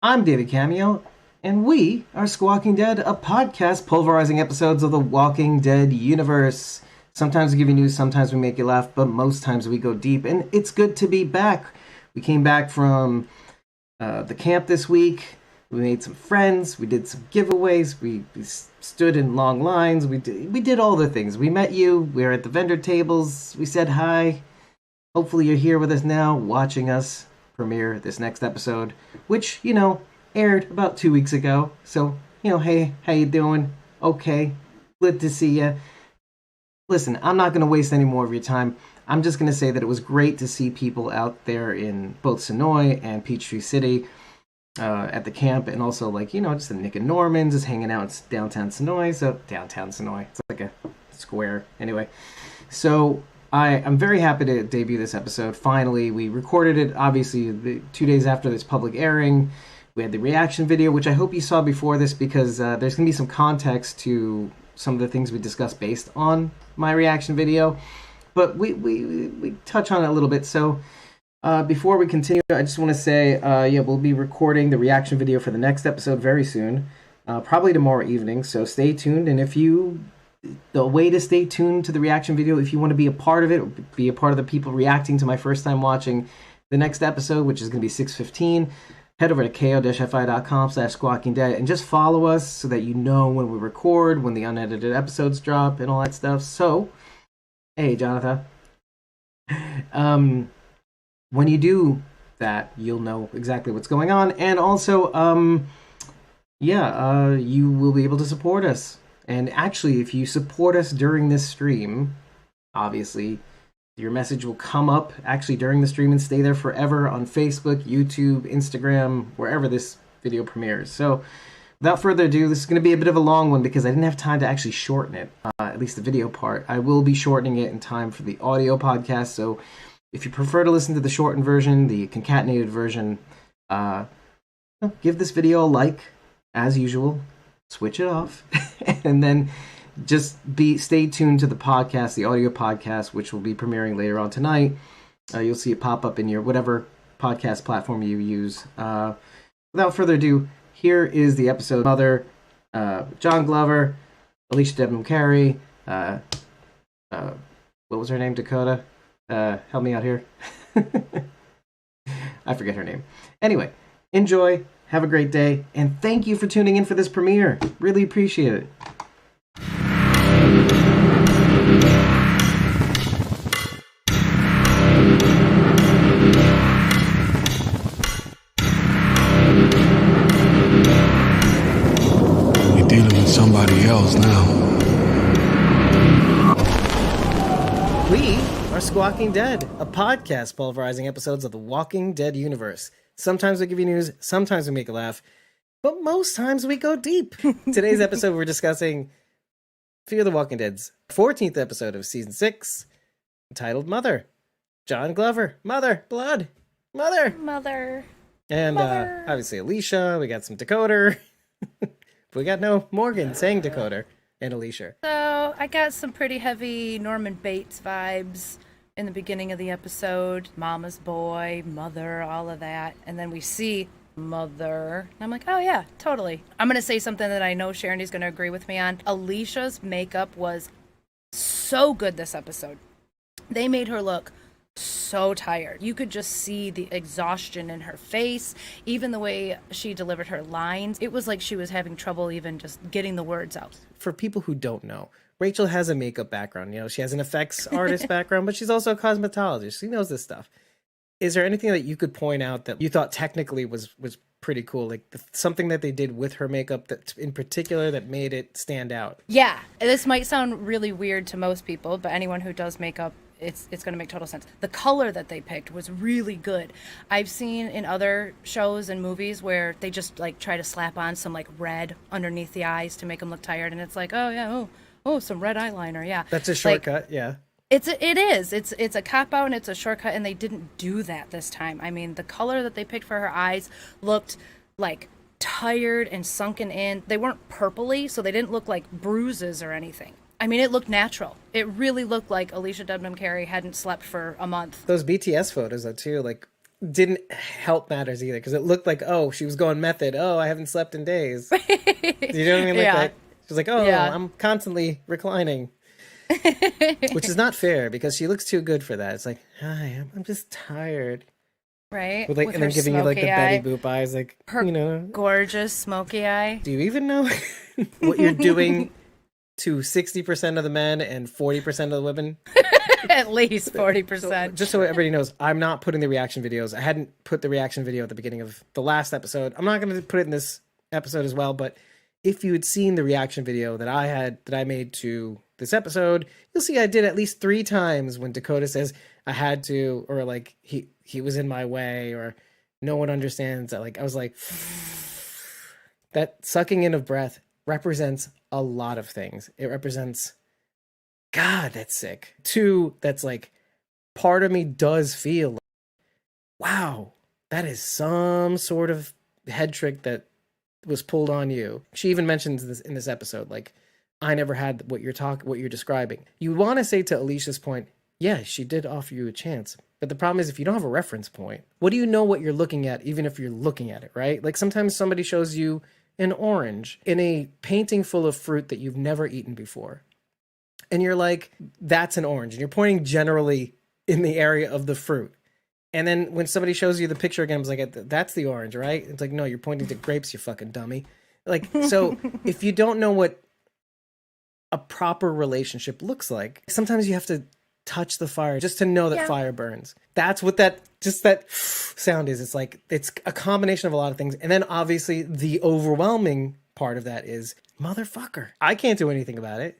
I'm David Cameo, and we are Squawking Dead, a podcast pulverizing episodes of the Walking Dead universe. Sometimes we give you news, sometimes we make you laugh, but most times we go deep, and it's good to be back. We came back from the camp this week. We made some friends. We did some giveaways. We stood in long lines. We did all the things. We met you. We were at the vendor tables. We said hi. Hopefully you're here with us now, watching us premiere this next episode, which, aired about 2 weeks ago. So, hey, how you doing? Okay, good to see you. Listen, I'm not going to waste any more of your time. I'm just going to say that it was great to see people out there in both Sonoy and Peachtree City at the camp, and also, just the Nick and Normans just hanging out in downtown Sonoy. So, downtown Sonoy, it's like a square. Anyway, so I'm very happy to debut this episode. Finally, we recorded it, obviously, 2 days after this public airing. We had the reaction video, which I hope you saw before this, because there's going to be some context to some of the things we discussed based on my reaction video. But we touch on it a little bit. So before we continue, I just want to say, we'll be recording the reaction video for the next episode very soon, probably tomorrow evening. So stay tuned. And the way to stay tuned to the reaction video, if you want to be a part of it, or be a part of the people reacting to my first time watching the next episode, which is going to be 6:15, head over to ko-fi.com/squawkingdead and just follow us so that you know when we record, when the unedited episodes drop, and all that stuff. So, hey, Jonathan, when you do that, you'll know exactly what's going on, and also, you will be able to support us. And actually, if you support us during this stream, obviously, your message will come up actually during the stream and stay there forever on Facebook, YouTube, Instagram, wherever this video premieres. So without further ado, this is going to be a bit of a long one because I didn't have time to actually shorten it, at least the video part. I will be shortening it in time for the audio podcast. So if you prefer to listen to the shortened version, the concatenated version, give this video a like, as usual. Switch it off, and then just stay tuned to the podcast, the audio podcast, which will be premiering later on tonight. You'll see it pop up in your whatever podcast platform you use. Without further ado, here is the episode. Mother, John Glover, Alicia Debnam Carey, what was her name? Dakota. Help me out here. I forget her name. Anyway, enjoy. Have a great day, and thank you for tuning in for this premiere. Really appreciate it. We're dealing with somebody else now. We are Squawking Dead, a podcast pulverizing episodes of the Walking Dead universe. Sometimes we give you news, sometimes we make you laugh, but most times we go deep. Today's episode, we're discussing Fear the Walking Dead's 14th episode of Season 6, entitled Mother. John Glover, Mother, Blood, Mother. Mother. And Mother. Obviously Alicia, we got some Dakota. We got no Morgan saying Dakota and Alicia. So I got some pretty heavy Norman Bates vibes in the beginning of the episode. Mama's boy, mother, all of that. And then we see Mother. And I'm like, oh yeah, totally. I'm going to say something that I know Sharon's going to agree with me on. Alicia's makeup was so good this episode. They made her look so tired. You could just see the exhaustion in her face, even the way she delivered her lines. It was like she was having trouble even just getting the words out. For people who don't know, Rachel has a makeup background. She has an effects artist background, but she's also a cosmetologist. She knows this stuff. Is there anything that you could point out that you thought technically was pretty cool? Like something that they did with her makeup that in particular that made it stand out? Yeah, this might sound really weird to most people, but anyone who does makeup, it's going to make total sense. The color that they picked was really good. I've seen in other shows and movies where they just try to slap on some red underneath the eyes to make them look tired, and it's like, oh yeah, oh, some red eyeliner, yeah. That's a shortcut, yeah. It is. It's a cop-out and it's a shortcut, and they didn't do that this time. I mean, the color that they picked for her eyes looked tired and sunken in. They weren't purpley, so they didn't look like bruises or anything. I mean, it looked natural. It really looked like Alicia Debnam Carey hadn't slept for a month. Those BTS photos, though, too, didn't help matters either, because it looked like, oh, she was going method. Oh, I haven't slept in days. You know what I mean? Like Yeah. that. She was like, oh, Yeah. I'm constantly reclining. Which is not fair, because she looks too good for that. It's like, hi, I'm just tired. Right? With like, With and her then giving you like the smoky Betty eye. Boop eyes, like, Her you know, gorgeous smoky eye. do you even know what you're doing to 60% of the men and 40% of the women? At least 40%. Just so everybody knows, I'm not putting the reaction videos. I hadn't put the reaction video at the beginning of the last episode. I'm not going to put it in this episode as well, but if you had seen the reaction video that I made to this episode, you'll see I did at least 3 times when Dakota says I had to, or like he was in my way, or no one understands that. Like, I was like, that sucking in of breath represents a lot of things. It represents, God, that's sick. 2, that's like, part of me does feel like, wow, that is some sort of head trick that was pulled on you. She even mentions this in this episode, like, I never had what you're describing. You want to say to Alicia's point, yeah, she did offer you a chance. But the problem is, if you don't have a reference point, what do you know what you're looking at, even if you're looking at it, right? Like, sometimes somebody shows you an orange in a painting full of fruit that you've never eaten before. And you're like, that's an orange. And you're pointing generally in the area of the fruit. And then when somebody shows you the picture again, it's like, that's the orange, right? It's like, no, you're pointing to grapes, you fucking dummy. Like, so if you don't know what a proper relationship looks like, sometimes you have to touch the fire just to know that fire burns. That's what that sound is. It's like, it's a combination of a lot of things. And then obviously the overwhelming part of that is, motherfucker, I can't do anything about it.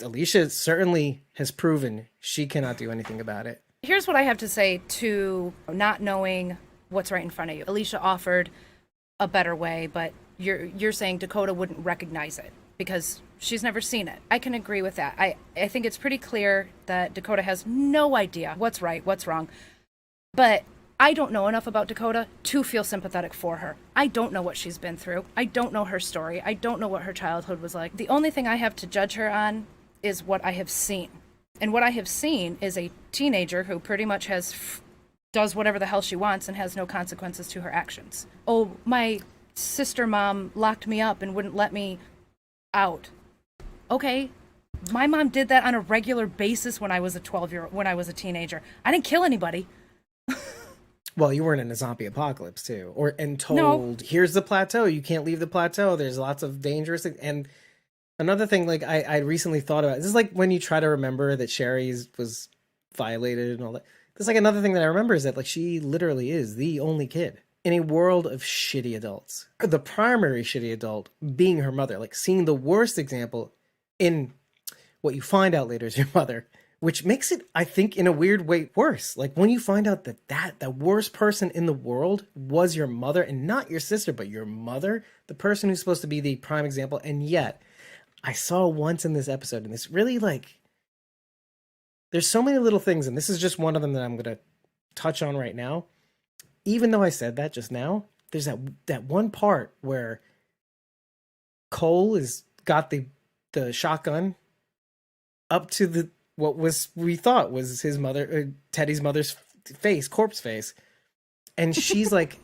Alicia certainly has proven she cannot do anything about it. Here's what I have to say to not knowing what's right in front of you. Alicia offered a better way, but you're saying Dakota wouldn't recognize it because she's never seen it. I can agree with that. I think it's pretty clear that Dakota has no idea what's right, what's wrong. But I don't know enough about Dakota to feel sympathetic for her. I don't know what she's been through. I don't know her story. I don't know what her childhood was like. The only thing I have to judge her on is what I have seen. And what I have seen is a teenager who pretty much does whatever the hell she wants and has no consequences to her actions. Oh, my sister mom locked me up and wouldn't let me out. Okay, my mom did that on a regular basis when I was when I was a teenager. I didn't kill anybody. Well, you weren't in a zombie apocalypse too, told, here's the plateau. You can't leave the plateau. There's lots of dangerous things. And another thing, like I recently thought about, this is like when you try to remember that Sherry was violated and all that. There's like another thing that I remember is that like she literally is the only kid in a world of shitty adults. The primary shitty adult being her mother, like seeing the worst example in what you find out later is your mother, which makes it, I think, in a weird way worse. Like when you find out that the worst person in the world was your mother, and not your sister, but your mother, the person who's supposed to be the prime example. And yet I saw once in this episode, and it's really like, there's so many little things, and this is just one of them that I'm going to touch on right now. Even though I said that just now, there's that one part where Cole got the shotgun up to what we thought was his mother, Teddy's mother's face, corpse face. And she's like,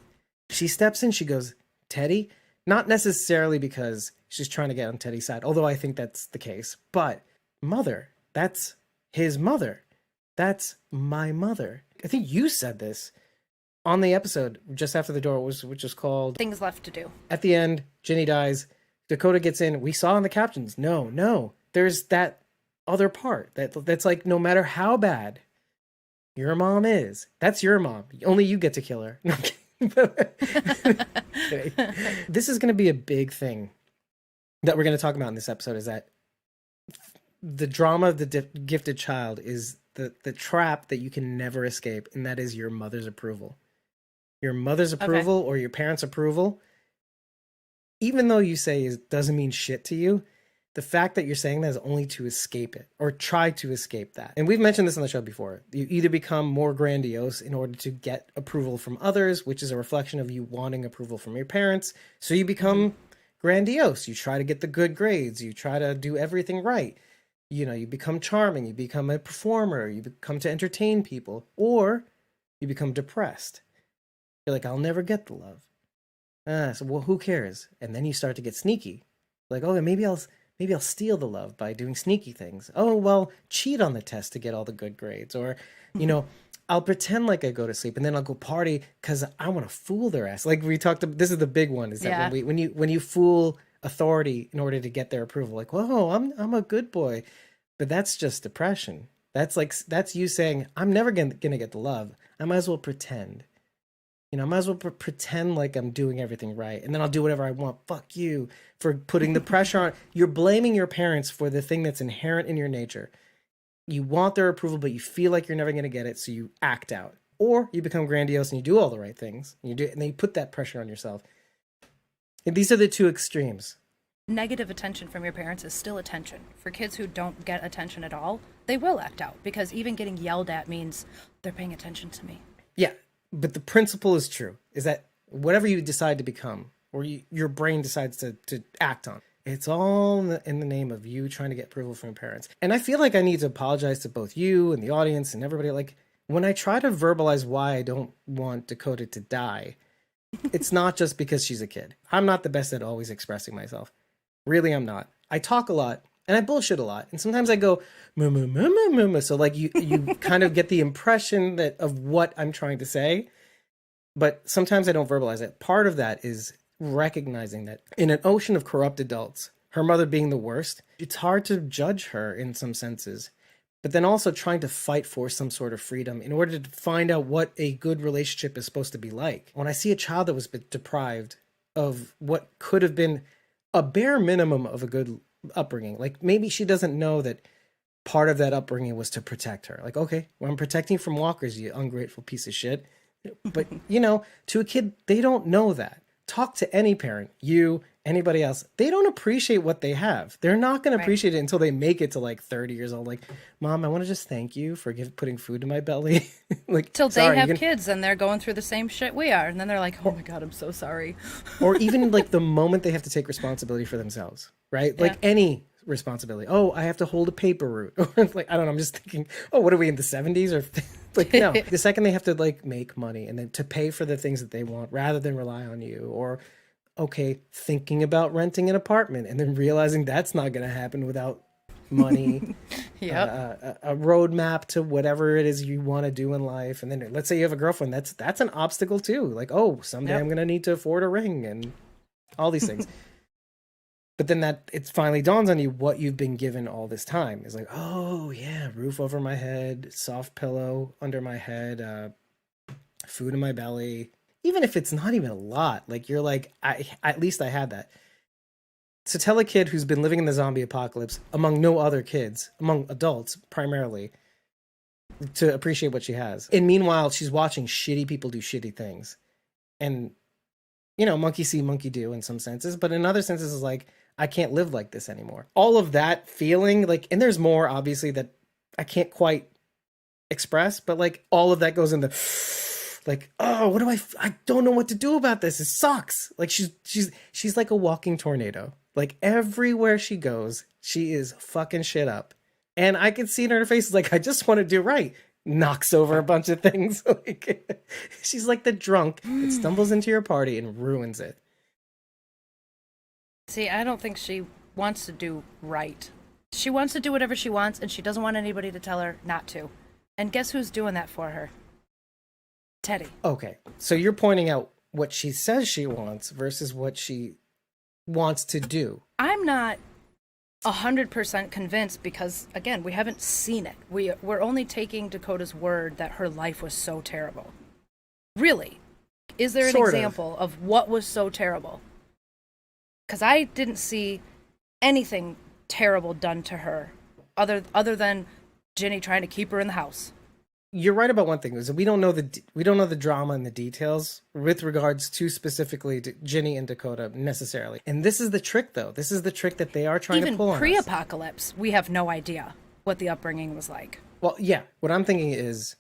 she steps in, she goes, Teddy, not necessarily because she's trying to get on Teddy's side, although I think that's the case, but mother, that's his mother. That's my mother. I think you said this on the episode just after the door, which is called Things Left to Do. At the end, Ginny dies. Dakota gets in. We saw in the captions, no, there's that other part that's like, no matter how bad your mom is, that's your mom. Only you get to kill her. No, this is going to be a big thing that we're going to talk about in this episode, is that the drama of the gifted child is the trap that you can never escape, and that is your mother's approval. Your mother's approval or your parents' approval, even though you say it doesn't mean shit to you, the fact that you're saying that is only to escape it, or try to escape that. And we've mentioned this on the show before. You either become more grandiose in order to get approval from others, which is a reflection of you wanting approval from your parents. So you become grandiose. You try to get the good grades. You try to do everything right. You know, you become charming. You become a performer. You become to entertain people. Or You become depressed. You're like, I'll never get the love. So well, who cares? And then you start to get sneaky. Like, oh, maybe I'll steal the love by doing sneaky things. Oh, well, cheat on the test to get all the good grades. Or, I'll pretend like I go to sleep and then I'll go party because I want to fool their ass. Like we talked about, this is the big one, is that when you fool authority in order to get their approval, like, whoa, I'm a good boy. But that's just depression. That's you saying, I'm never gonna get the love. I might as well pretend. I might as well pretend like I'm doing everything right, and then I'll do whatever I want. Fuck you for putting the pressure on. You're blaming your parents for the thing that's inherent in your nature. You want their approval, but you feel like you're never going to get it, so you act out. Or you become grandiose and you do all the right things, and then you put that pressure on yourself. And these are the two extremes. Negative attention from your parents is still attention. For kids who don't get attention at all, they will act out, because even getting yelled at means they're paying attention to me. Yeah. But the principle is true, is that whatever you decide to become, or your brain decides to act on, it's all in the name of you trying to get approval from your parents. And I feel like I need to apologize to both you and the audience and everybody. Like, when I try to verbalize why I don't want Dakota to die, it's not just because she's a kid. I'm not the best at always expressing myself. Really, I'm not. I talk a lot. And I bullshit a lot. And sometimes I go, moo. So like you kind of get the impression of what I'm trying to say. But sometimes I don't verbalize it. Part of that is recognizing that in an ocean of corrupt adults, her mother being the worst, it's hard to judge her in some senses. But then also trying to fight for some sort of freedom in order to find out what a good relationship is supposed to be like. When I see a child that was deprived of what could have been a bare minimum of a good upbringing, like maybe she doesn't know that part of that upbringing was to protect her. Like, okay, well, I'm protecting from walkers, you ungrateful piece of shit. But to a kid, they don't know that. Talk to any parent, you, anybody else. They don't appreciate what they have. They're not going to appreciate it until they make it to like 30 years old. Like, Mom, I want to just thank you for putting food in my belly. Like, till they have kids and they're going through the same shit we are, and then they're like, oh my God, I'm so sorry. Or even like the moment they have to take responsibility for themselves, right? Like any responsibility. Oh, I have to hold a paper route. Like, I don't know. I'm just thinking, oh, what are we in the 70s? Or like, no, the second they have to like make money and then to pay for the things that they want rather than rely on you. Or, okay, thinking about renting an apartment and then realizing that's not going to happen without money. A roadmap to whatever it is you want to do in life. And then let's say you have a girlfriend. That's an obstacle too. Like, oh, someday I'm going to need to afford a ring and all these things. But then it finally dawns on you what you've been given all this time. It's like, oh yeah, roof over my head, soft pillow under my head, food in my belly. Even if it's not even a lot, like you're like, at least I had that. To tell a kid who's been living in the zombie apocalypse among no other kids, among adults primarily, to appreciate what she has. And meanwhile, she's watching shitty people do shitty things. And, monkey see, monkey do in some senses. But in other senses, it's like, I can't live like this anymore. All of that feeling, like, and there's more, obviously, that I can't quite express. But, like, all of that goes in the... Like, oh, I don't know what to do about this. It sucks. Like, she's like a walking tornado. Like, everywhere she goes, she is fucking shit up. And I can see it in her face, like, I just want to do right. Knocks over a bunch of things. Like, she's like the drunk that stumbles into your party and ruins it. See, I don't think she wants to do right. She wants to do whatever she wants, and she doesn't want anybody to tell her not to. And guess who's doing that for her? Teddy. Okay, so you're pointing out what she says she wants versus what she wants to do. I'm not 100% convinced because, again, we haven't seen it. We're only taking Dakota's word that her life was so terrible. Really? Is there an example of what was so terrible? Because I didn't see anything terrible done to her other than Ginny trying to keep her in the house. You're right about one thing, is that we don't know the drama and the details with regards to specifically to Ginny and Dakota necessarily. And this is the trick, though. This is the trick that they are trying to pull on us. Even pre-apocalypse, we have no idea what the upbringing was like. Well, yeah. What I'm thinking is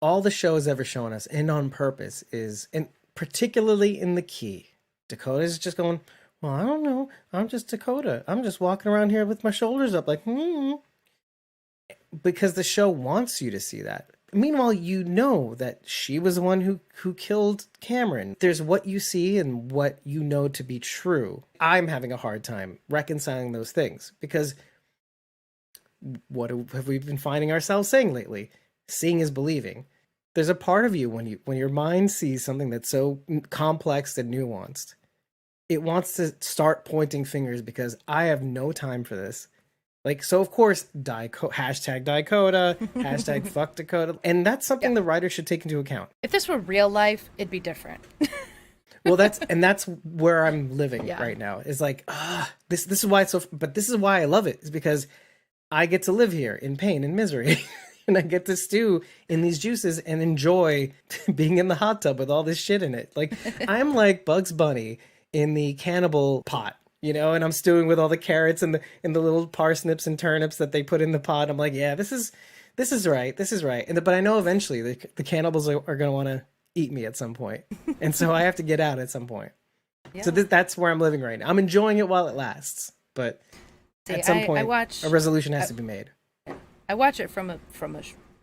all the show has ever shown us, and on purpose, is, and particularly in the key, Dakota's just going, well, I don't know. I'm just Dakota. I'm just walking around here with my shoulders up like, Because the show wants you to see that. Meanwhile, you know that she was the one who killed Cameron. There's what you see and what you know to be true. I'm having a hard time reconciling those things because what have we been finding ourselves saying lately? Seeing is believing. There's a part of you when your mind sees something that's so complex and nuanced, it wants to start pointing fingers because I have no time for this. Like, so of course, hashtag Dakota, hashtag fuck Dakota. And that's something the writer should take into account. If this were real life, it'd be different. Well, that's where I'm living right now. Is like, this is why it's so, but this is why I love it, is because I get to live here in pain and misery. And I get to stew in these juices and enjoy being in the hot tub with all this shit in it. Like, I'm like Bugs Bunny in the cannibal pot. And I'm stewing with all the carrots and the little parsnips and turnips that they put in the pot. I'm like, yeah, this is right. This is right. But I know eventually the cannibals are going to want to eat me at some point. And so I have to get out at some point. Yeah. So that's where I'm living right now. I'm enjoying it while it lasts. But at some point, a resolution has to be made. I watch it from a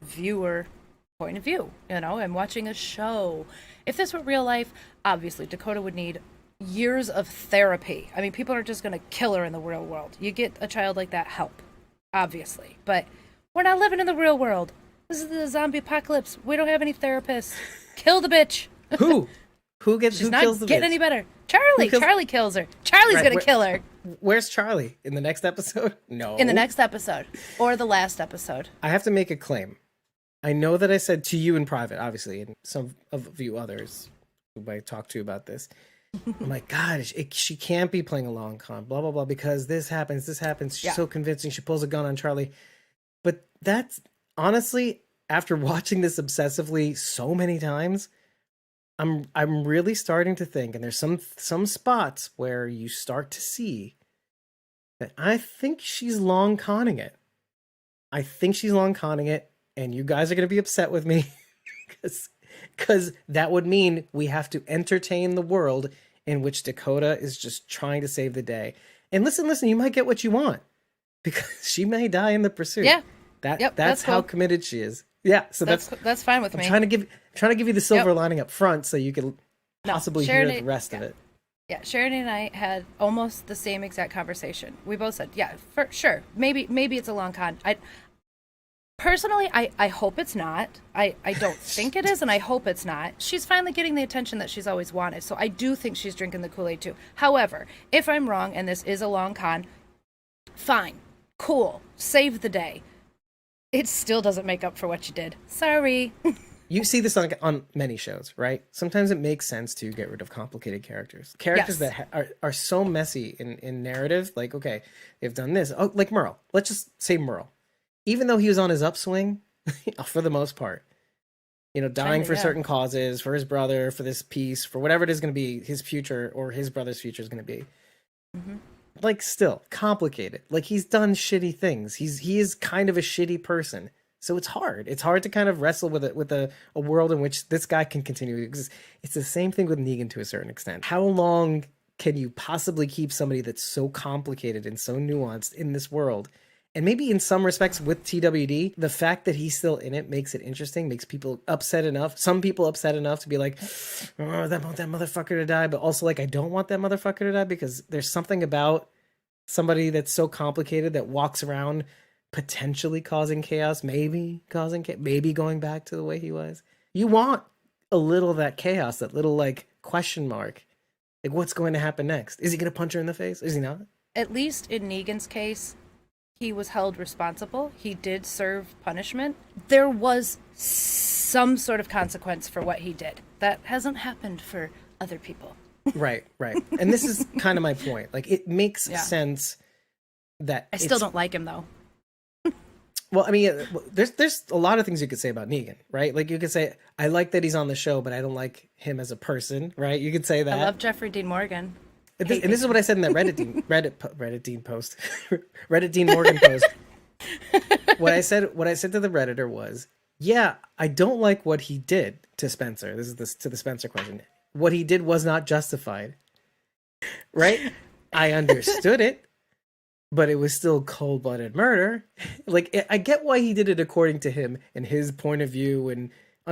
viewer point of view. I'm watching a show. If this were real life, obviously Dakota would need years of therapy. I mean, people are just going to kill her in the real world. You get a child like that help, obviously. But we're not living in the real world. This is the zombie apocalypse. We don't have any therapists. Kill the bitch. Who? Who kills the bitch? She's not getting any better. Charlie. Charlie kills her. Charlie's going to kill her. Where's Charlie? In the next episode? No. In the next episode. Or the last episode. I have to make a claim. I know that I said to you in private, obviously, and some of you others who I talked to about this, I'm like, God, she can't be playing a long con, blah, blah, blah, because this happens. She's so convincing. She pulls a gun on Charlie. But that's, honestly, after watching this obsessively so many times, I'm really starting to think, and there's some spots where you start to see that I think she's long conning it. And you guys are going to be upset with me because that would mean we have to entertain the world in which Dakota is just trying to save the day. And listen, you might get what you want because she may die in the pursuit. Yeah. That's how committed she is. Yeah. So that's fine with me. I'm trying to give you the silver lining up front so you can possibly hear the rest of it. Yeah. Sharon and I had almost the same exact conversation. We both said, yeah, for sure. Maybe it's a long con. Personally, I hope it's not. I don't think it is, and I hope it's not. She's finally getting the attention that she's always wanted, so I do think she's drinking the Kool-Aid too. However, if I'm wrong and this is a long con, fine, cool, save the day. It still doesn't make up for what you did. Sorry. You see this on many shows, right? Sometimes it makes sense to get rid of complicated characters. Characters that are so messy in narrative, like, okay, they've done this. Oh, like Merle. Let's just say Merle. Even though he was on his upswing, for the most part, dying for certain causes, for his brother, for this peace, for whatever it is going to be, his future or his brother's future is going to be. Mm-hmm. Like, still complicated. Like, he's done shitty things. He is kind of a shitty person. So it's hard. It's hard to kind of wrestle with a world in which this guy can continue to exist. It's the same thing with Negan to a certain extent. How long can you possibly keep somebody that's so complicated and so nuanced in this world? And maybe in some respects with TWD, the fact that he's still in it makes it interesting, makes people upset enough. Some people upset enough to be like, oh, I want that motherfucker to die. But also like, I don't want that motherfucker to die because there's something about somebody that's so complicated that walks around potentially causing chaos, maybe going back to the way he was. You want a little of that chaos, that little like question mark. Like, what's going to happen next? Is he going to punch her in the face? Is he not? At least in Negan's case, he was held responsible. He did serve punishment. There was some sort of consequence for what he did. That hasn't happened for other people. Right. And this is kind of my point. Like, it makes sense that I still don't like him, though. Well, I mean, there's a lot of things you could say about Negan, right? Like, you could say, I like that he's on the show, but I don't like him as a person, right? You could say that. I love Jeffrey Dean Morgan. And this is what I said in that Reddit Dean post. Reddit Dean Morgan post. What I said to the Redditor was, yeah, I don't like what he did to Spencer. This is to the Spencer question. What he did was not justified. Right? I understood it. but it was still cold-blooded murder. Like, I get why he did it according to him and his point of view and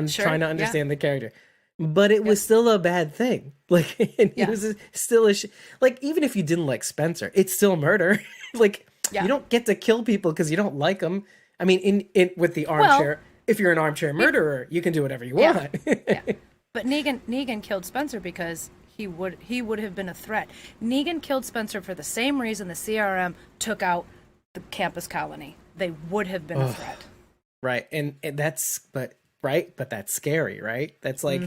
Sure, trying to yeah. understand the character. But it was still a bad thing. Like, and he Yeah. was still like, even if you didn't like Spencer, it's still murder. Like, Yeah. you don't get to kill people because you don't like them. I mean, in with the armchair, if you're an armchair murderer, you can do whatever you Yeah. want. Yeah. But Negan killed Spencer because he would have been a threat. Negan killed Spencer for the same reason the CRM took out the campus colony. They would have been a threat. Right. And that's right, but that's scary, right? That's like,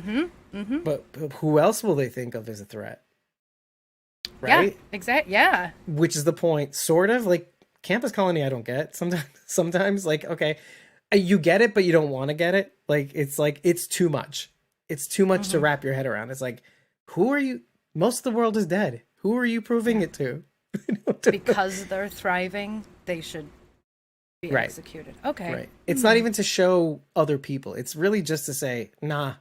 but who else will they think of as a threat? Right? Yeah, exactly. Yeah. Which is the point, sort of. Like, campus colony I don't get. Sometimes like, okay, you get it, but you don't want to get it. Like, it's too much. It's too much to wrap your head around. It's like, who are you? Most of the world is dead. Who are you proving it to? Because they're thriving, they should be Right. executed. Okay. Right. It's not even to show other people. It's really just to say, nah,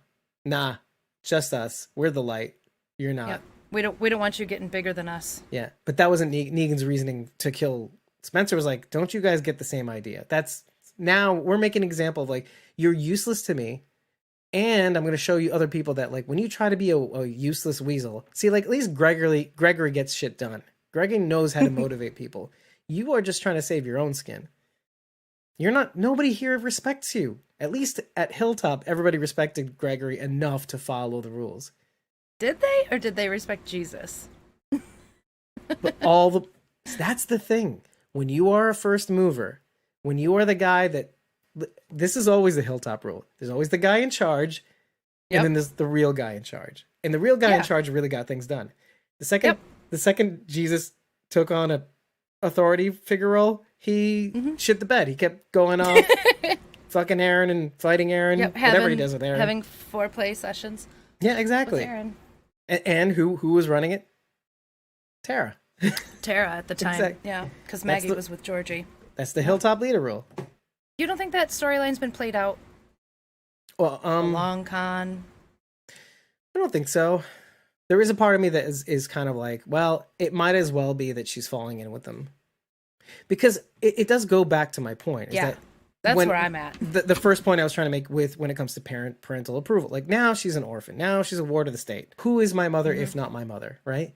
just us. We're the light. You're not. Yep. We don't want you getting bigger than us. Yeah. But that wasn't Negan's reasoning to kill. Spencer was like, don't you guys get the same idea? That's now we're making an example of like, you're useless to me. And I'm going to show you other people that like when you try to be a useless weasel, see, like at least Gregory gets shit done. Gregory knows how to motivate people. You are just trying to save your own skin. Nobody here respects you. At least at Hilltop, everybody respected Gregory enough to follow the rules. Did they, or did they respect Jesus? But that's the thing. When you are a first mover, when you are the guy that, this is always the Hilltop rule. There's always the guy in charge, and then there's the real guy in charge. And the real guy in charge really got things done. The second Jesus took on a authority figure role, he shit the bed. He kept going off, fucking Aaron and fighting Aaron, whatever he does with Aaron. Having foreplay sessions. Yeah, exactly. With Aaron. And who was running it? Tara. Tara at the time. Exactly. Yeah, because Maggie was with Georgie. That's the Hilltop leader rule. You don't think that storyline's been played out? Well, A long con. I don't think so. There is a part of me that is kind of like, well, it might as well be that she's falling in with them. Because it does go back to my point. That's where I'm at. The first point I was trying to make with when it comes to parental approval. Like, now she's an orphan. Now she's a ward of the state. Who is my mother if not my mother, right?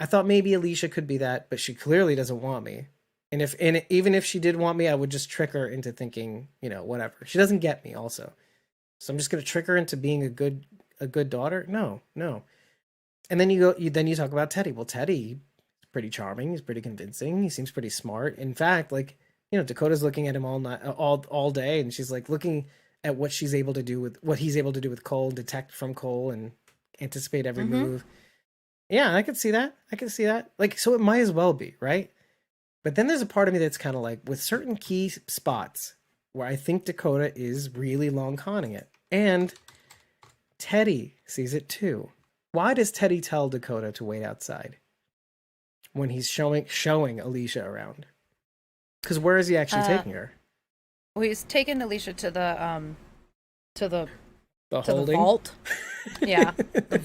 I thought maybe Alicia could be that, but she clearly doesn't want me. And even if she did want me, I would just trick her into thinking, whatever. She doesn't get me also. So I'm just going to trick her into being a good daughter? No. And then you talk about Teddy. Well, Teddy, pretty charming. He's pretty convincing. He seems pretty smart. In fact, like, Dakota's looking at him all night, all day, and she's like looking at what he's able to do with Cole, detect from Cole, and anticipate every move. Yeah, I could see that. Like, so it might as well be, right? But then there's a part of me that's kind of like, with certain key spots where I think Dakota is really long conning it, and Teddy sees it too. Why does Teddy tell Dakota to wait outside when he's showing Alicia around? Because where is he actually taking her? Well, he's taking Alicia to the holding vault. Yeah, the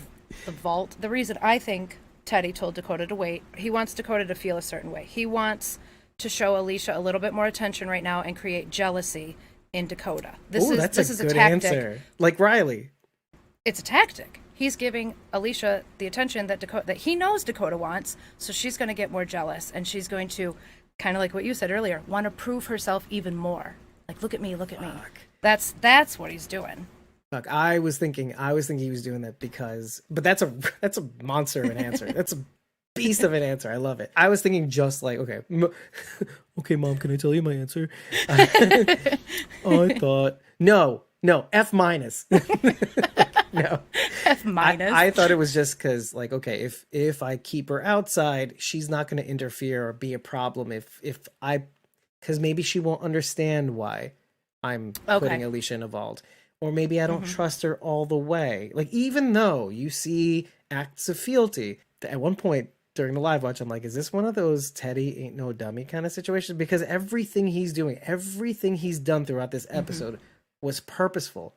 vault. The reason I think Teddy told Dakota to wait, he wants Dakota to feel a certain way. He wants to show Alicia a little bit more attention right now and create jealousy in Dakota. This is a tactic. Answer. Like Riley. It's a tactic. He's giving Alicia the attention that he knows Dakota wants, so she's going to get more jealous, and she's going to, kind of like what you said earlier, want to prove herself even more. Like, look at me. That's what he's doing. Look, I was thinking he was doing that but that's a monster of an answer. That's a beast of an answer. I love it. I was thinking just like, okay, Mom, can I tell you my answer? I thought, no, F minus. No. F minus. I thought it was just because, like, okay, if I keep her outside, she's not going to interfere or be a problem because maybe she won't understand why I'm putting Alicia in a vault. Or maybe I don't trust her all the way. Like, even though you see acts of fealty, at one point during the live watch, I'm like, is this one of those Teddy ain't no dummy kind of situations? Because everything he's doing, everything he's done throughout this episode was purposeful.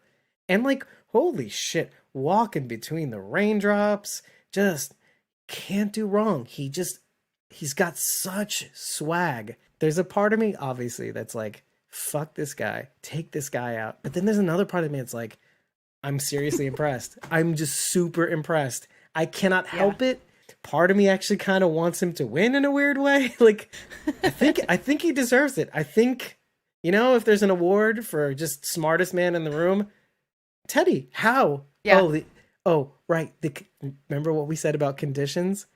And like, holy shit, walking between the raindrops, just can't do wrong. he's got such swag. There's a part of me, obviously, that's like, fuck this guy, take this guy out. But then there's another part of me that's like, I'm seriously impressed. I'm just super impressed. I cannot help it. Part of me actually kind of wants him to win in a weird way. Like, I think he deserves it. I think, if there's an award for just smartest man in the room, Teddy, how? Yeah. Right. Remember what we said about conditions?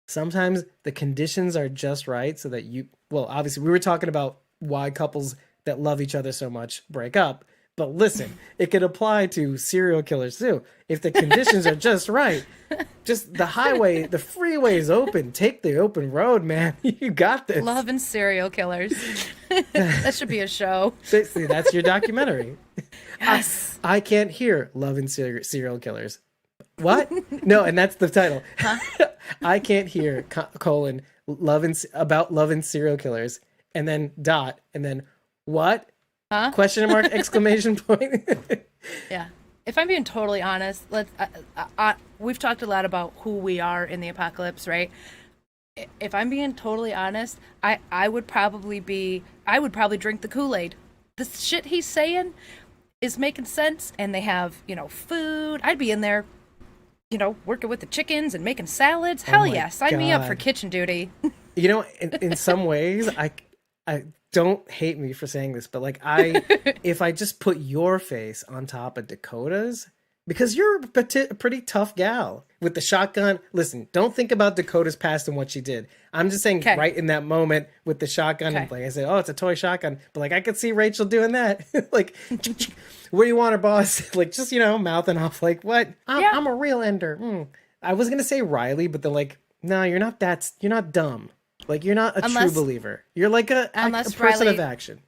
Sometimes the conditions are just right so that obviously we were talking about why couples that love each other so much break up. But listen, it could apply to serial killers too. If the conditions are just right, just the freeway is open. Take the open road, man. You got this. Love and serial killers. That should be a show. See, that's your documentary. Yes. I can't hear love and serial killers. What? No, and that's the title. Huh? I can't hear about love and serial killers, and then dot, and then what? Huh? Question mark, exclamation point. Yeah. If I'm being totally honest, we've talked a lot about who we are in the apocalypse, right? If I'm being totally honest, I would probably drink the Kool-Aid. The shit he's saying is making sense, and they have, food. I'd be in there, working with the chickens and making salads. Hell yeah, sign me up for kitchen duty. In some ways, I don't hate me for saying this, but like if I just put your face on top of Dakota's, because you're a pretty tough gal with the shotgun. Listen, don't think about Dakota's past and what she did. I'm just saying right in that moment with the shotgun, and like I said, it's a toy shotgun, but like I could see Rachel doing that. Like, where do you want her, boss? Like, just, mouthing off like, what? I'm a real ender. I was going to say Riley, but then like, no, you're not dumb. Like, you're not a true believer. You're like a person of action.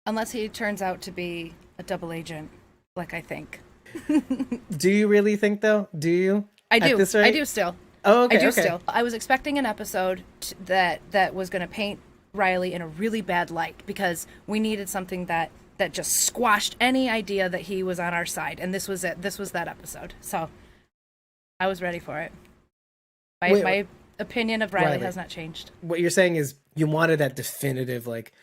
Unless he turns out to be a double agent, like I think. Do you really think, though? Do you? I do. I do still. Oh, okay. I do still. I was expecting an episode that was going to paint Riley in a really bad light, because we needed something that just squashed any idea that he was on our side. And this was it. This was that episode. So I was ready for it. My opinion of Riley has not changed. What you're saying is you wanted that definitive, like,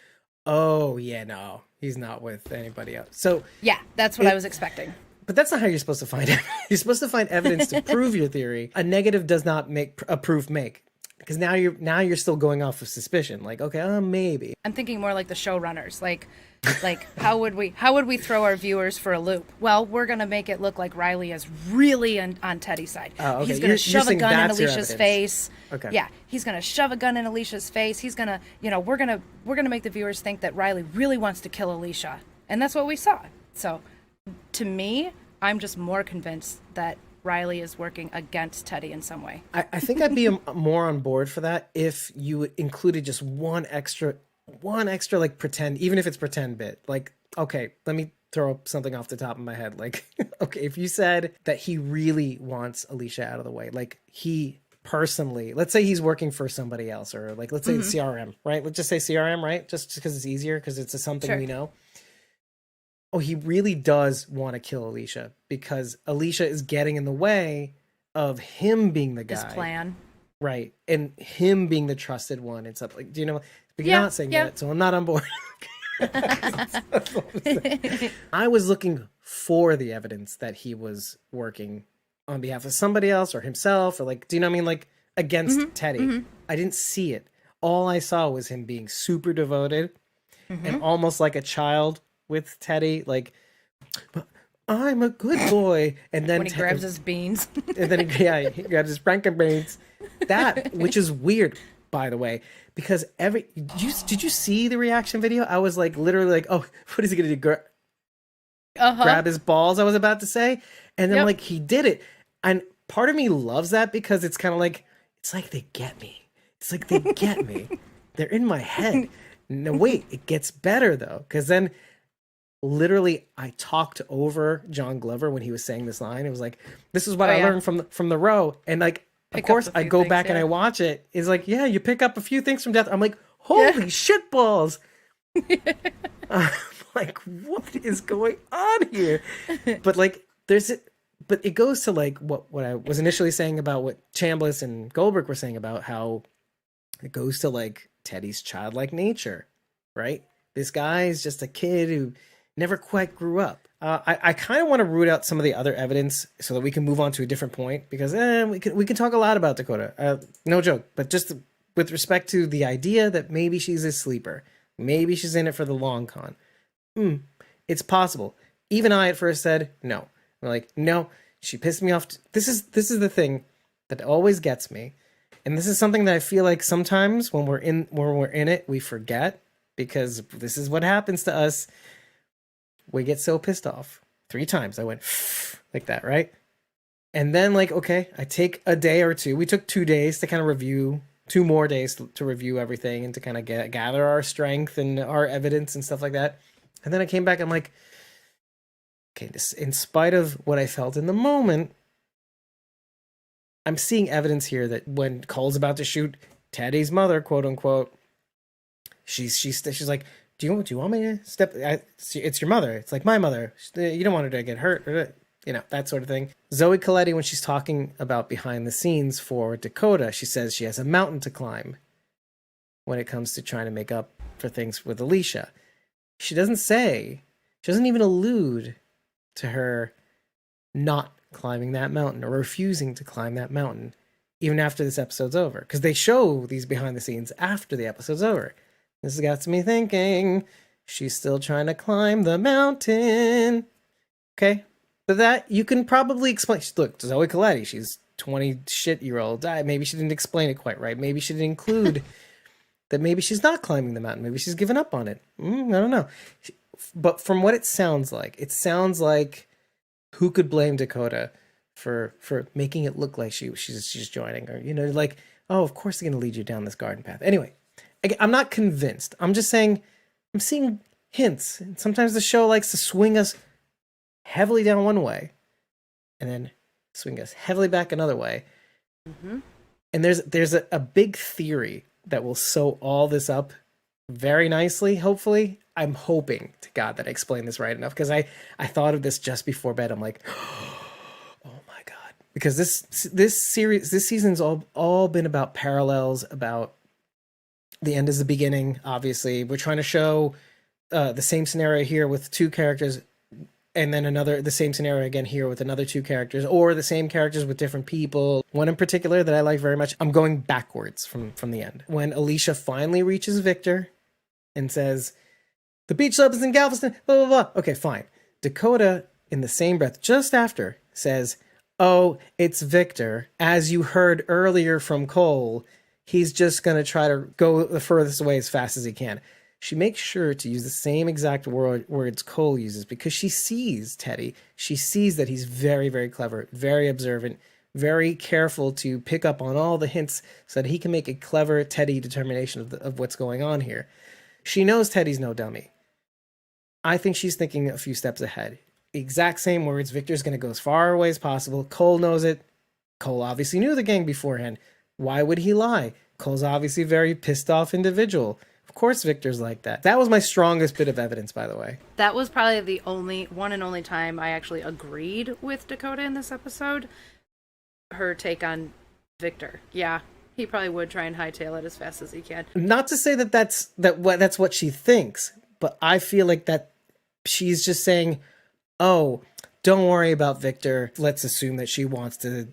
oh yeah, no, he's not with anybody else. So yeah, that's what I was expecting. But that's not how you're supposed to find it. You're supposed to find evidence to prove your theory. A negative does not make a proof make, because now you're still going off of suspicion. Like, okay, maybe. I'm thinking more like the showrunners. Like how would we throw our viewers for a loop? Well, we're gonna make it look like Riley is really on Teddy's side. Oh, okay. He's gonna shove a gun in Alicia's face. Okay. Yeah, he's gonna shove a gun in Alicia's face. He's gonna, we're gonna make the viewers think that Riley really wants to kill Alicia, and that's what we saw. So, to me, I'm just more convinced that Riley is working against Teddy in some way. I think I'd be more on board for that if you included just one extra like pretend, even if it's pretend bit. Like, okay, let me throw something off the top of my head. Like, okay, if you said that he really wants Alicia out of the way, like he personally, let's say he's working for somebody else, or like, let's say the CRM, right? Let's just say CRM, right? Just because it's easier, because it's something we know. Oh, he really does want to kill Alicia because Alicia is getting in the way of him being the guy. His plan. Right. And him being the trusted one and stuff. Like, do you know? But you're not saying that, so I'm not on board. I was looking for the evidence that he was working on behalf of somebody else or himself, or like, do you know what I mean? Like, against Teddy. I didn't see it. All I saw was him being super devoted and almost like a child with Teddy, like, I'm a good boy, and then when he grabs his beans, and then he grabs his Franken beans. That, which is weird, by the way, because did you see the reaction video? I was like, literally, like, oh, what is he gonna do? Grab his balls? I was about to say, and then like he did it, and part of me loves that because it's kind of like they get me. It's like they get me. They're in my head. No, wait, it gets better though, because then. Literally, I talked over John Glover when he was saying this line. It was like, this is what I learned from the row. And like, of course, I go back and I watch it. It's like, yeah, you pick up a few things from death. I'm like, holy shit balls. I'm like, what is going on here? But like, but it goes to like what I was initially saying about what Chambliss and Goldberg were saying about how It goes to like Teddy's childlike nature, right? This guy is just a kid who never quite grew up. I kind of want to root out some of the other evidence so that we can move on to a different point, because we can talk a lot about Dakota. No joke, but just with respect to the idea that maybe she's a sleeper, maybe she's in it for the long con. It's possible. Even I at first said no. I'm like, no, she pissed me off. This is the thing that always gets me, and this is something that I feel like sometimes when we're in it, we forget, because this is what happens to us. We get so pissed off. 3 times I went like that, right? And then like, okay, I take a day or two. We took 2 days to kind of review, 2 more days to review everything and to kind of gather our strength and our evidence and stuff like that. And then I came back, I'm like, okay, in spite of what I felt in the moment, I'm seeing evidence here that when Cole's about to shoot Teddy's mother, quote unquote, she's like, do you want me to step? It's your mother. It's like my mother. You don't want her to get hurt, or, that sort of thing. Zoe Colletti, when she's talking about behind the scenes for Dakota, she says she has a mountain to climb when it comes to trying to make up for things with Alicia. She doesn't even allude to her not climbing that mountain or refusing to climb that mountain even after this episode's over, because they show these behind the scenes after the episode's over. This has got me thinking she's still trying to climb the mountain. Okay, but that you can probably explain. Look, Zoe Colletti, she's 20-year-old. Maybe she didn't explain it quite right. Maybe she didn't include that maybe she's not climbing the mountain. Maybe she's given up on it. I don't know. But from what it sounds like who could blame Dakota for making it look like she's joining, or like, oh, of course they're going to lead you down this garden path. Anyway, I'm not convinced. I'm just saying I'm seeing hints. And sometimes the show likes to swing us heavily down one way and then swing us heavily back another way. Mm-hmm. And there's a big theory that will sew all this up very nicely, hopefully. I'm hoping to God that I explained this right enough, because I thought of this just before bed. I'm like, oh my God. Because this season's all been about parallels, about the end is the beginning. Obviously, we're trying to show the same scenario here with 2 characters, and then the same scenario again here with another 2 characters, or the same characters with different people. One in particular that I like very much. I'm going backwards from the end. When Alicia finally reaches Victor and says, the beach club is in Galveston, blah, blah, blah. Okay, fine. Dakota, in the same breath, just after, says, oh, it's Victor. As you heard earlier from Cole, he's just going to try to go the furthest away as fast as he can. She makes sure to use the same exact words Cole uses, because she sees Teddy. She sees that he's very, very clever, very observant, very careful to pick up on all the hints so that he can make a clever Teddy determination of what's going on here. She knows Teddy's no dummy. I think she's thinking a few steps ahead. Exact same words. Victor's going to go as far away as possible. Cole knows it. Cole obviously knew the gang beforehand. Why would he lie? Cole's obviously a very pissed off individual. Of course Victor's like that. That was my strongest bit of evidence, by the way. That was probably the one and only time I actually agreed with Dakota in this episode. Her take on Victor. Yeah, he probably would try and hightail it as fast as he can. Not to say that's what she thinks, but I feel like that she's just saying, oh, don't worry about Victor. Let's assume that she wants to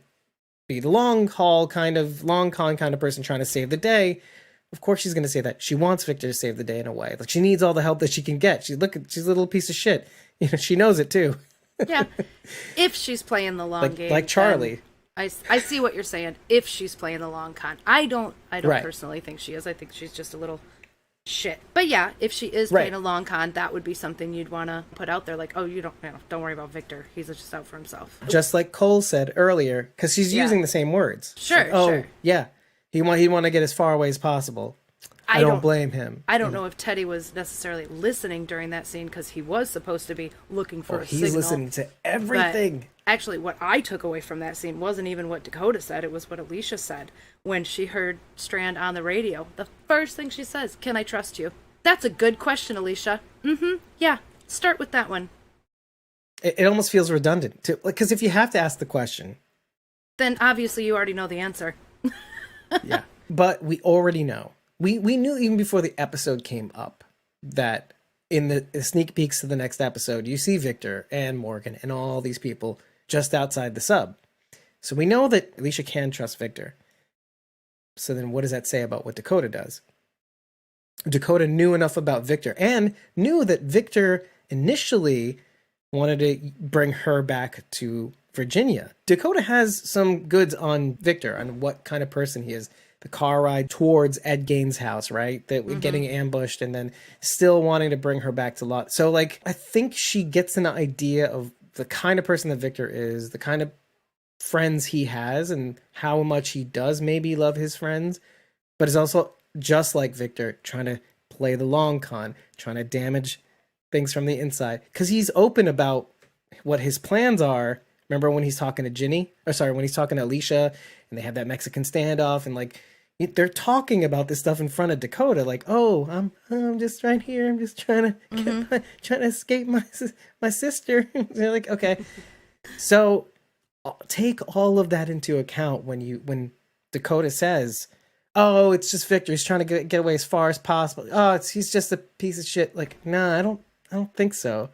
be the long con kind of person trying to save the day. Of course she's going to say that. She wants Victor to save the day in a way. Like, she needs all the help that she can get. She's a little piece of shit. She knows it too. Yeah. If she's playing the long game. Like Charlie. I see what you're saying. If she's playing the long con. I don't right. personally think she is. I think she's just a little shit. But yeah, if she is playing a long con, that would be something you'd want to put out there. Like, oh, don't worry about Victor. He's just out for himself. Just like Cole said earlier, because she's using the same words. Sure, like, sure. Yeah. He'd want to get as far away as possible. I don't blame him. I don't know if Teddy was necessarily listening during that scene, because he was supposed to be looking for a signal. He's listening to everything. But actually, what I took away from that scene wasn't even what Dakota said. It was what Alicia said when she heard Strand on the radio. The first thing she says, "Can I trust you?" That's a good question, Alicia. Mm-hmm. Yeah. Start with that one. It almost feels redundant, too. Because if you have to ask the question, then obviously you already know the answer. Yeah. But we already know. We knew even before the episode came up that in the sneak peeks to the next episode, you see Victor and Morgan and all these people just outside the sub. So we know that Alicia can trust Victor. So then what does that say about what Dakota does? Dakota knew enough about Victor and knew that Victor initially wanted to bring her back to Virginia. Dakota has some goods on Victor, on what kind of person he is. The car ride towards Ed Gaines' house, right? That we're getting ambushed and then still wanting to bring her back to Lot. So, like, I think she gets an idea of the kind of person that Victor is, the kind of friends he has, and how much he does maybe love his friends, but is also, just like Victor, trying to play the long con, trying to damage things from the inside. Because he's open about what his plans are. Remember when he's talking to when he's talking to Alicia, and they have that Mexican standoff, and like, they're talking about this stuff in front of Dakota, like, "Oh, I'm just right here. I'm just trying to trying to escape my sister." They're like, "Okay." So take all of that into account when Dakota says, "Oh, it's just Victor. He's trying to get away as far as possible. Oh, he's just a piece of shit." Like, nah, I don't think so.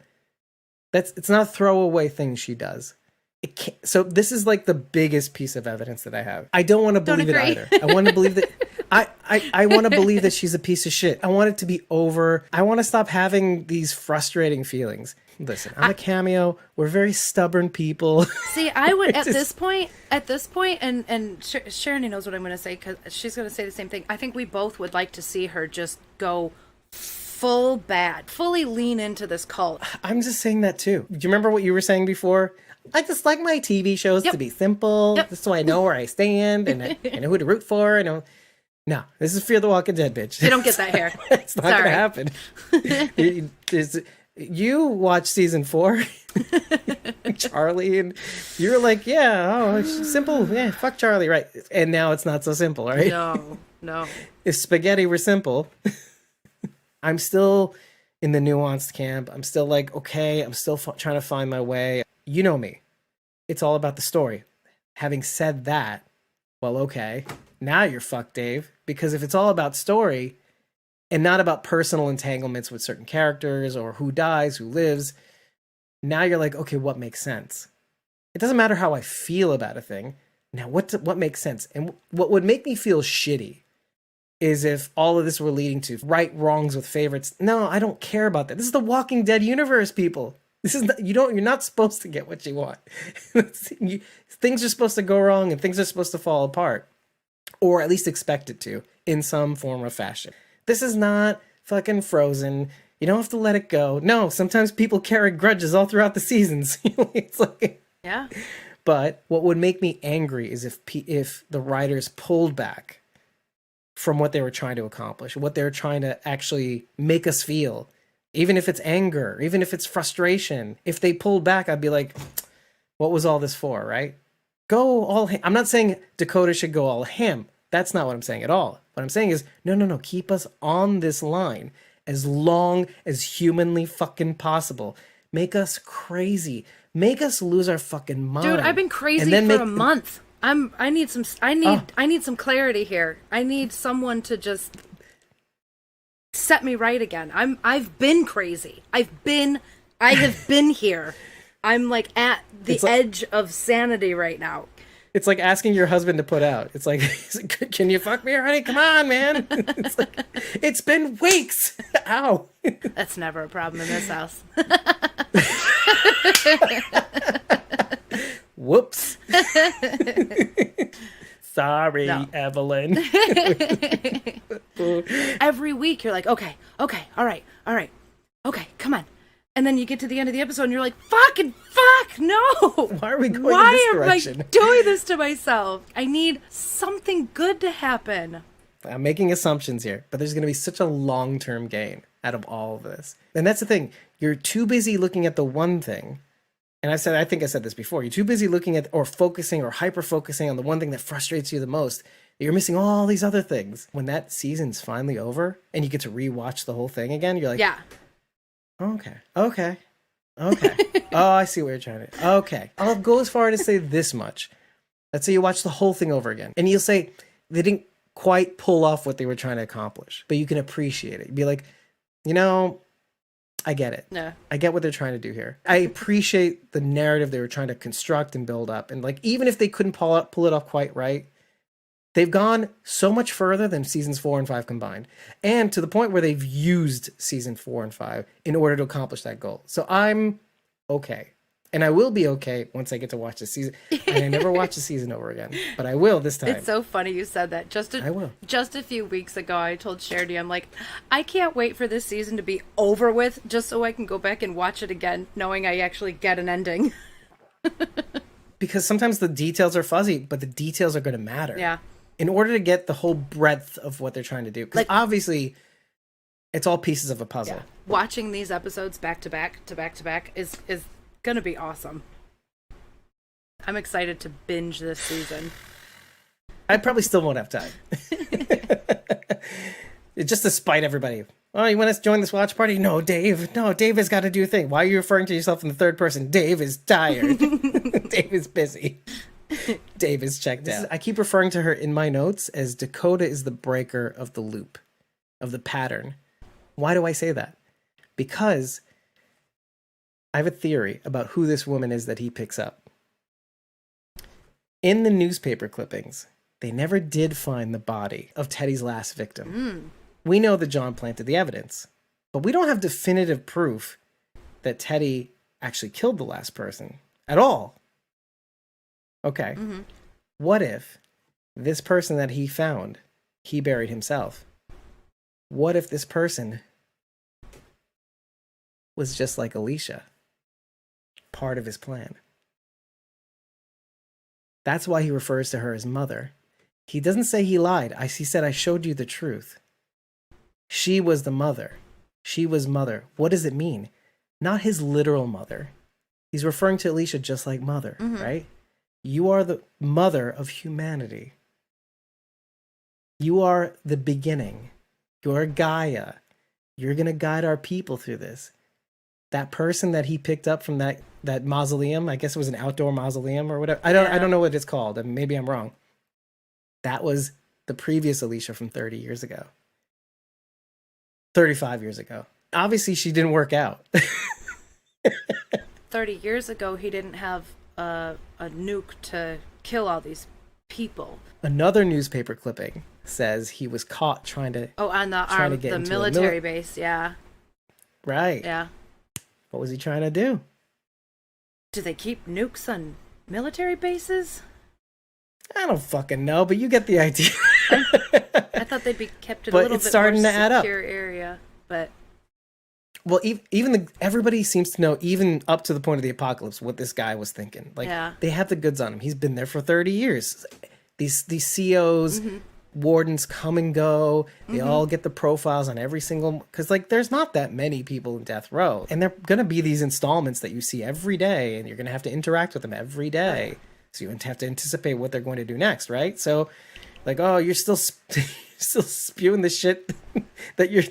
It's not a throwaway thing she does. It can't, so this is like the biggest piece of evidence that I have. I don't want to believe it either. I want to believe that I want to believe that she's a piece of shit. I want it to be over. I want to stop having these frustrating feelings. Listen, I'm a Cameo. We're very stubborn people. See, I would at this point, and Sharon knows what I'm going to say because she's going to say the same thing. I think we both would like to see her just go fully lean into this cult. I'm just saying that too. Do you remember what you were saying before? I just like my TV shows to be simple, just so I know where I stand and I know who to root for. No, this is Fear the Walking Dead, bitch. You don't get that here. It's not going to happen. You watched season 4, Charlie, and you're like, it's simple. Yeah, fuck Charlie, right? And now it's not so simple, right? No. If spaghetti were simple, I'm still in the nuanced camp. I'm still like, okay, I'm still trying to find my way. You know me. It's all about the story. Having said that, well, okay, now you're fucked, Dave. Because if it's all about story and not about personal entanglements with certain characters or who dies, who lives, now you're like, okay, what makes sense? It doesn't matter how I feel about a thing. Now, what makes sense? And what would make me feel shitty is if all of this were leading to right wrongs with favorites. No, I don't care about that. This is the Walking Dead universe, people. This is you're not supposed to get what you want. Things are supposed to go wrong and things are supposed to fall apart, or at least expect it to in some form or fashion. This is not fucking Frozen. You don't have to let it go. No, sometimes people carry grudges all throughout the seasons. It's like, yeah. But what would make me angry is if the writers pulled back from what they were trying to accomplish, what they were trying to actually make us feel. Even if it's anger, even if it's frustration, if they pulled back, I'd be like, what was all this for, right? Go all ham. I'm not saying Dakota should go all ham. That's not what I'm saying at all. What I'm saying is, no, keep us on this line as long as humanly fucking possible. Make us crazy. Make us lose our fucking mind. Dude, I've been crazy for a month. I need some clarity here. I need someone to just set me right again. I've been crazy. I have been here. I'm like at the edge of sanity right now. It's like asking your husband to put out. It's like, can you fuck me, honey? Come on, man. It's like, it's been weeks. Ow. That's never a problem in this house. Whoops. Sorry, no. Evelyn. Every week you're like, okay, all right, okay, come on. And then you get to the end of the episode and you're like, fuck, no. Why are we going in this direction? Why am I doing this to myself? I need something good to happen. I'm making assumptions here, but there's going to be such a long-term gain out of all of this. And that's the thing. You're too busy looking at the one thing. And I think I said this before. You're too busy looking at or focusing or hyper-focusing on the one thing that frustrates you the most. You're missing all these other things. When that season's finally over and you get to rewatch the whole thing again, you're like, yeah. Okay. Oh, I see what you're trying to. Okay. I'll go as far as to say this much. Let's say you watch the whole thing over again. And you'll say, they didn't quite pull off what they were trying to accomplish, but you can appreciate it. You'd be like, I get it. Yeah. I get what they're trying to do here. I appreciate the narrative they were trying to construct and build up. And like, even if they couldn't pull it off quite right, they've gone so much further than seasons 4 and 5 combined. And to the point where they've used season 4 and 5 in order to accomplish that goal. So I'm okay. And I will be okay once I get to watch the season. And I never watch the season over again, but I will this time. It's so funny you said that. I will. Just a few weeks ago, I told Charity, I'm like, I can't wait for this season to be over with just so I can go back and watch it again, knowing I actually get an ending. Because sometimes the details are fuzzy, but the details are going to matter. Yeah. In order to get the whole breadth of what they're trying to do. Because obviously, it's all pieces of a puzzle. Yeah. Watching these episodes back to back to back to back is gonna be awesome. I'm excited to binge this season. I probably still won't have time. Just to spite everybody. Oh, you want us to join this watch party? No, Dave. No, Dave has got to do a thing. Why are you referring to yourself in the third person? Dave is tired. Dave is busy. Dave is checked out. I keep referring to her in my notes as Dakota is the breaker of the loop, of the pattern. Why do I say that? Because I have a theory about who this woman is that he picks up. In the newspaper clippings, they never did find the body of Teddy's last victim. We know that John planted the evidence, but we don't have definitive proof that Teddy actually killed the last person at all. Okay. Mm-hmm. What if this person that he found, he buried himself? What if this person was just like Alicia? Part of his plan. That's why he refers to her as mother. He doesn't say he lied. He said, I showed you the truth. She was the mother. She was mother. What does it mean? Not his literal mother. He's referring to Alicia just like mother, right? You are the mother of humanity. You are the beginning. You're Gaia. You're going to guide our people through this. That person that he picked up from that mausoleum, I guess it was an outdoor mausoleum or whatever. I don't know what it's called. Maybe I'm wrong. That was the previous Alicia from 30 years ago. 35 years ago. Obviously, she didn't work out. 30 years ago, he didn't have a nuke to kill all these people. Another newspaper clipping says he was caught trying to... Oh, on the military base, yeah. Right. Yeah. What was he trying to do? Do they keep nukes on military bases? I don't fucking know, but you get the idea. I thought they'd be kept in a little bit starting more to add up. secure area, but... Well, everybody seems to know, even up to the point of the apocalypse, what this guy was thinking. Like, they have the goods on him. He's been there for 30 years. These COs, wardens come and go. They all get the profiles on every single... Because, like, there's not that many people in death row. And they're going to be these installments that you see every day, and you're going to have to interact with them every day. So you have to anticipate what they're going to do next, right? So, like, oh, you're still spewing the shit that you're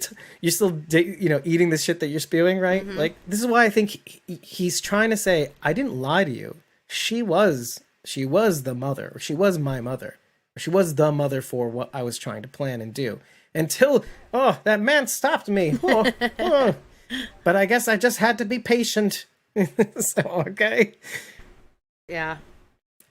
still eating the shit that you're spewing, right? Like, this is why I think he's trying to say, I didn't lie to you. She was the mother, or she was my mother, or she was the mother for what I was trying to plan and do, until that man stopped me. But I guess I just had to be patient. So, okay, yeah,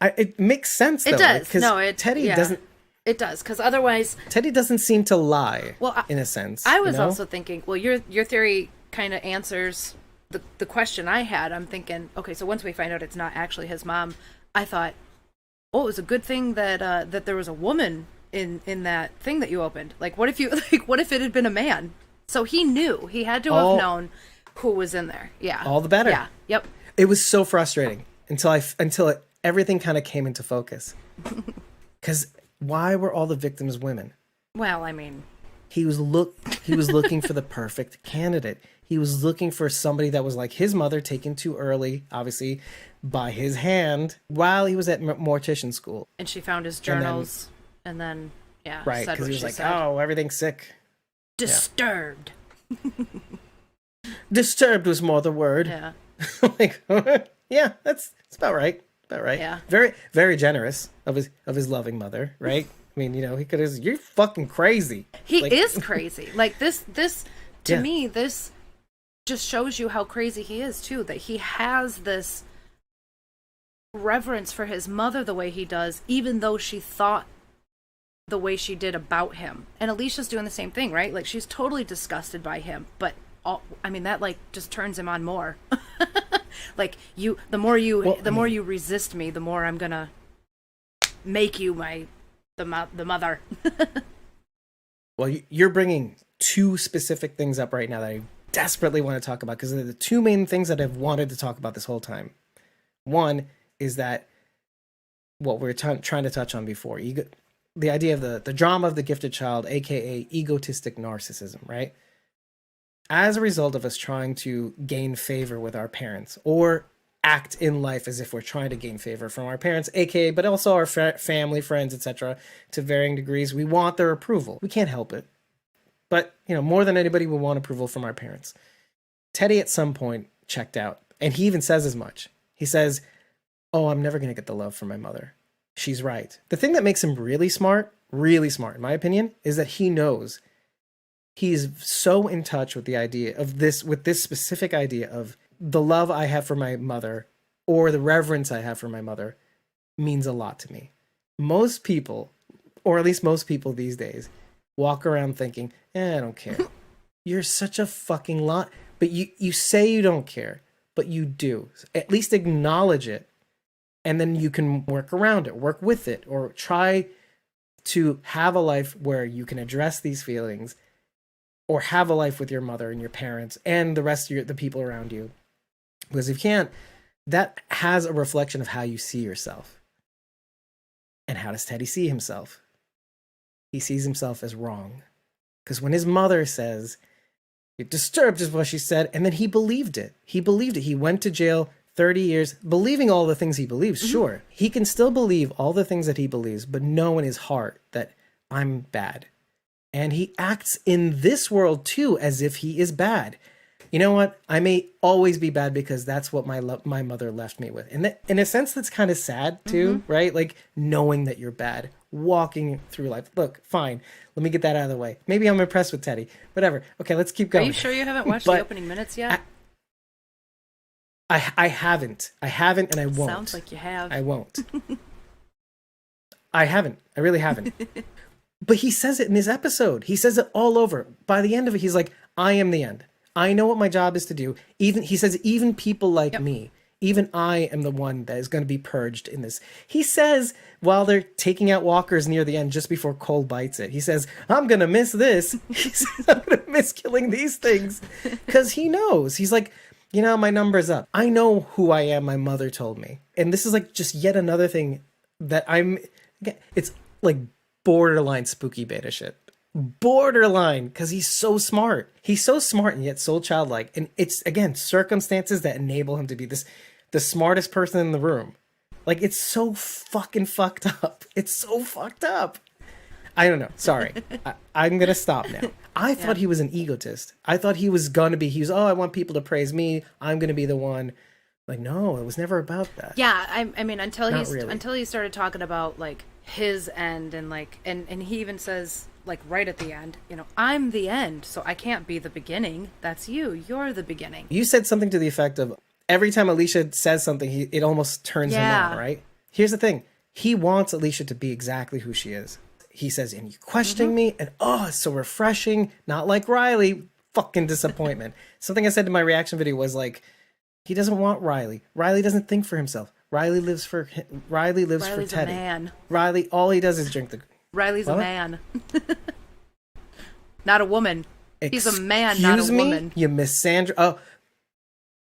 it makes sense though. It does. Because Teddy doesn't. It does, because otherwise... Teddy doesn't seem to lie, in a sense. I was also thinking, well, your theory kind of answers the question I had. I'm thinking, okay, so once we find out it's not actually his mom, I thought, it was a good thing that that there was a woman in that thing that you opened. Like, what if it had been a man? So he knew. He had to have known who was in there. Yeah. All the better. Yeah. Yep. It was so frustrating until everything kind of came into focus. Because... Why were all the victims women? Well, I mean... He was looking for the perfect candidate. He was looking for somebody that was like his mother, taken too early, obviously, by his hand, while he was at mortician school. And she found his journals, and then right, because he was like, said. Oh, everything's sick. Disturbed. Yeah. Disturbed was more the word. Yeah. Like, yeah, that's about right. About right. Yeah. Very, very generous of his loving mother, right? I mean, he could have, you're fucking crazy. He is crazy. Like this to me, this just shows you how crazy he is too, that he has this reverence for his mother the way he does, even though she thought the way she did about him. And Alicia's doing the same thing, right? Like, she's totally disgusted by him, but that like just turns him on more. Like, the more you resist me, the more I'm gonna make you the mother. Well, you're bringing two specific things up right now that I desperately want to talk about, because they're the two main things that I've wanted to talk about this whole time. One is that what we're trying to touch on before, the idea of the drama of the gifted child, aka egotistic narcissism, right? As a result of us trying to gain favor with our parents, or act in life as if we're trying to gain favor from our parents, aka, but also our family, friends, etc., to varying degrees, we want their approval. We can't help it. But, more than anybody, we want approval from our parents. Teddy at some point checked out, and he even says as much. He says, "Oh, I'm never going to get the love from my mother. She's right." The thing that makes him really smart, in my opinion, is that he knows he's so in touch with the idea of this specific idea of the love I have for my mother, or the reverence I have for my mother, means a lot to me. Most people, or at least most people these days, walk around thinking, I don't care. You're such a fucking lot. But you say you don't care, but you do. At least acknowledge it. And then you can work around it, work with it, or try to have a life where you can address these feelings, or have a life with your mother and your parents and the rest of the people around you. Because if you can't, that has a reflection of how you see yourself. And how does Teddy see himself? He sees himself as wrong. Because when his mother says, "You're disturbed," is what she said, and then he believed it. He went to jail 30 years, believing all the things he believes, sure. He can still believe all the things that he believes, but know in his heart that I'm bad. And he acts in this world, too, as if he is bad. You know what? I may always be bad because that's what my mother left me with. And that, in a sense, that's kind of sad, too, right? Like, knowing that you're bad, walking through life. Look, fine. Let me get that out of the way. Maybe I'm impressed with Teddy. Whatever. Okay, let's keep going. Are you sure you haven't watched the opening minutes yet? I haven't, and I won't. Sounds like you have. I won't. I haven't. I really haven't. But he says it in his episode. He says it all over. By the end of it, he's like, I am the end. I know what my job is to do. He says, even people like me, even I am the one that is going to be purged in this. He says, while they're taking out walkers near the end, just before Cole bites it, he says, I'm going to miss this. He says, I'm going to miss killing these things. Because he knows. He's like, my number's up. I know who I am, my mother told me. And this is like just yet another thing that it's like borderline spooky beta shit. Borderline, because he's so smart. He's so smart and yet so childlike. And it's, again, circumstances that enable him to be the smartest person in the room. Like, it's so fucking fucked up. It's so fucked up. I don't know. Sorry. I'm going to stop now. I thought he was an egotist. I thought he was going to be, I want people to praise me. I'm going to be the one. Like, no, it was never about that. Yeah, I mean, until he started talking about, like, his end and, like, and he even says, like, right at the end, I'm the end, so I can't be the beginning. That's you. You're the beginning. You said something to the effect of, every time Alicia says something, it almost turns him on, right? Here's the thing. He wants Alicia to be exactly who she is. He says, and you questioning me, and it's so refreshing. Not like Riley. Fucking disappointment. Something I said in my reaction video was like, he doesn't want Riley. Riley doesn't think for himself. Riley lives for Teddy. Riley's a man. Riley, all he does is drink the... Riley's a man. Not a woman. He's a man, not a woman. You Miss Sandra. Oh,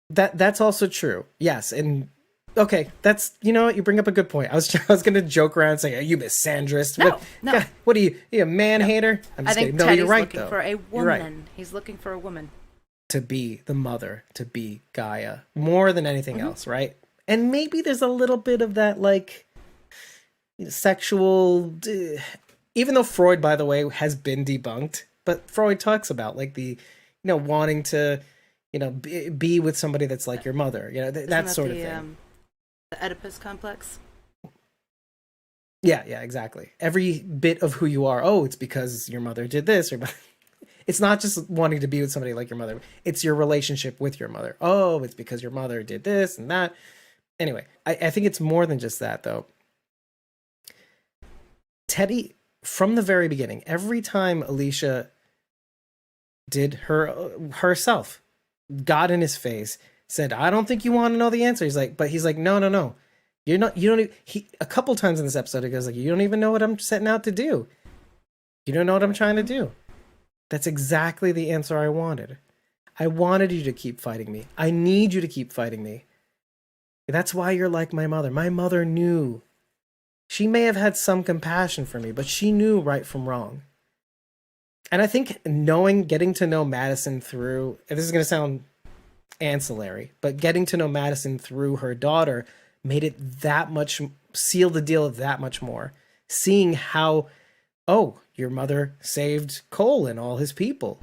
that's also true. Yes, and... Okay, that's, you know what, you bring up a good point. I was going to joke around and say, are you misandrist? No. God, what are you a man-hater? I'm just kidding. No, Teddy's you're right, looking though. for a woman. You're right. He's looking for a woman. To be the mother, to be Gaia, more than anything else, right? And maybe there's a little bit of that, like, sexual... even though Freud, by the way, has been debunked, but Freud talks about, like, the, wanting to, be with somebody that's like your mother, that sort of thing. The Oedipus complex? Yeah, yeah, exactly. Every bit of who you are. Oh, it's because your mother did this, or it's not just wanting to be with somebody like your mother. It's your relationship with your mother. Oh, it's because your mother did this and that. Anyway, I think it's more than just that, though. Teddy, from the very beginning, every time Alicia did herself, got in his face, said, "I don't think you want to know the answer." He's like, no, no, no. You're not, you don't, he, a couple times in this episode, he goes like, "You don't even know what I'm setting out to do. You don't know what I'm trying to do." That's exactly the answer I wanted. I wanted you to keep fighting me. I need you to keep fighting me. That's why you're like my mother. My mother knew. She may have had some compassion for me, but she knew right from wrong. And I think getting to know Madison through, and this is going to sound ancillary, but getting to know Madison through her daughter made it that much, seal the deal that much more. Seeing how, oh, your mother saved Cole and all his people.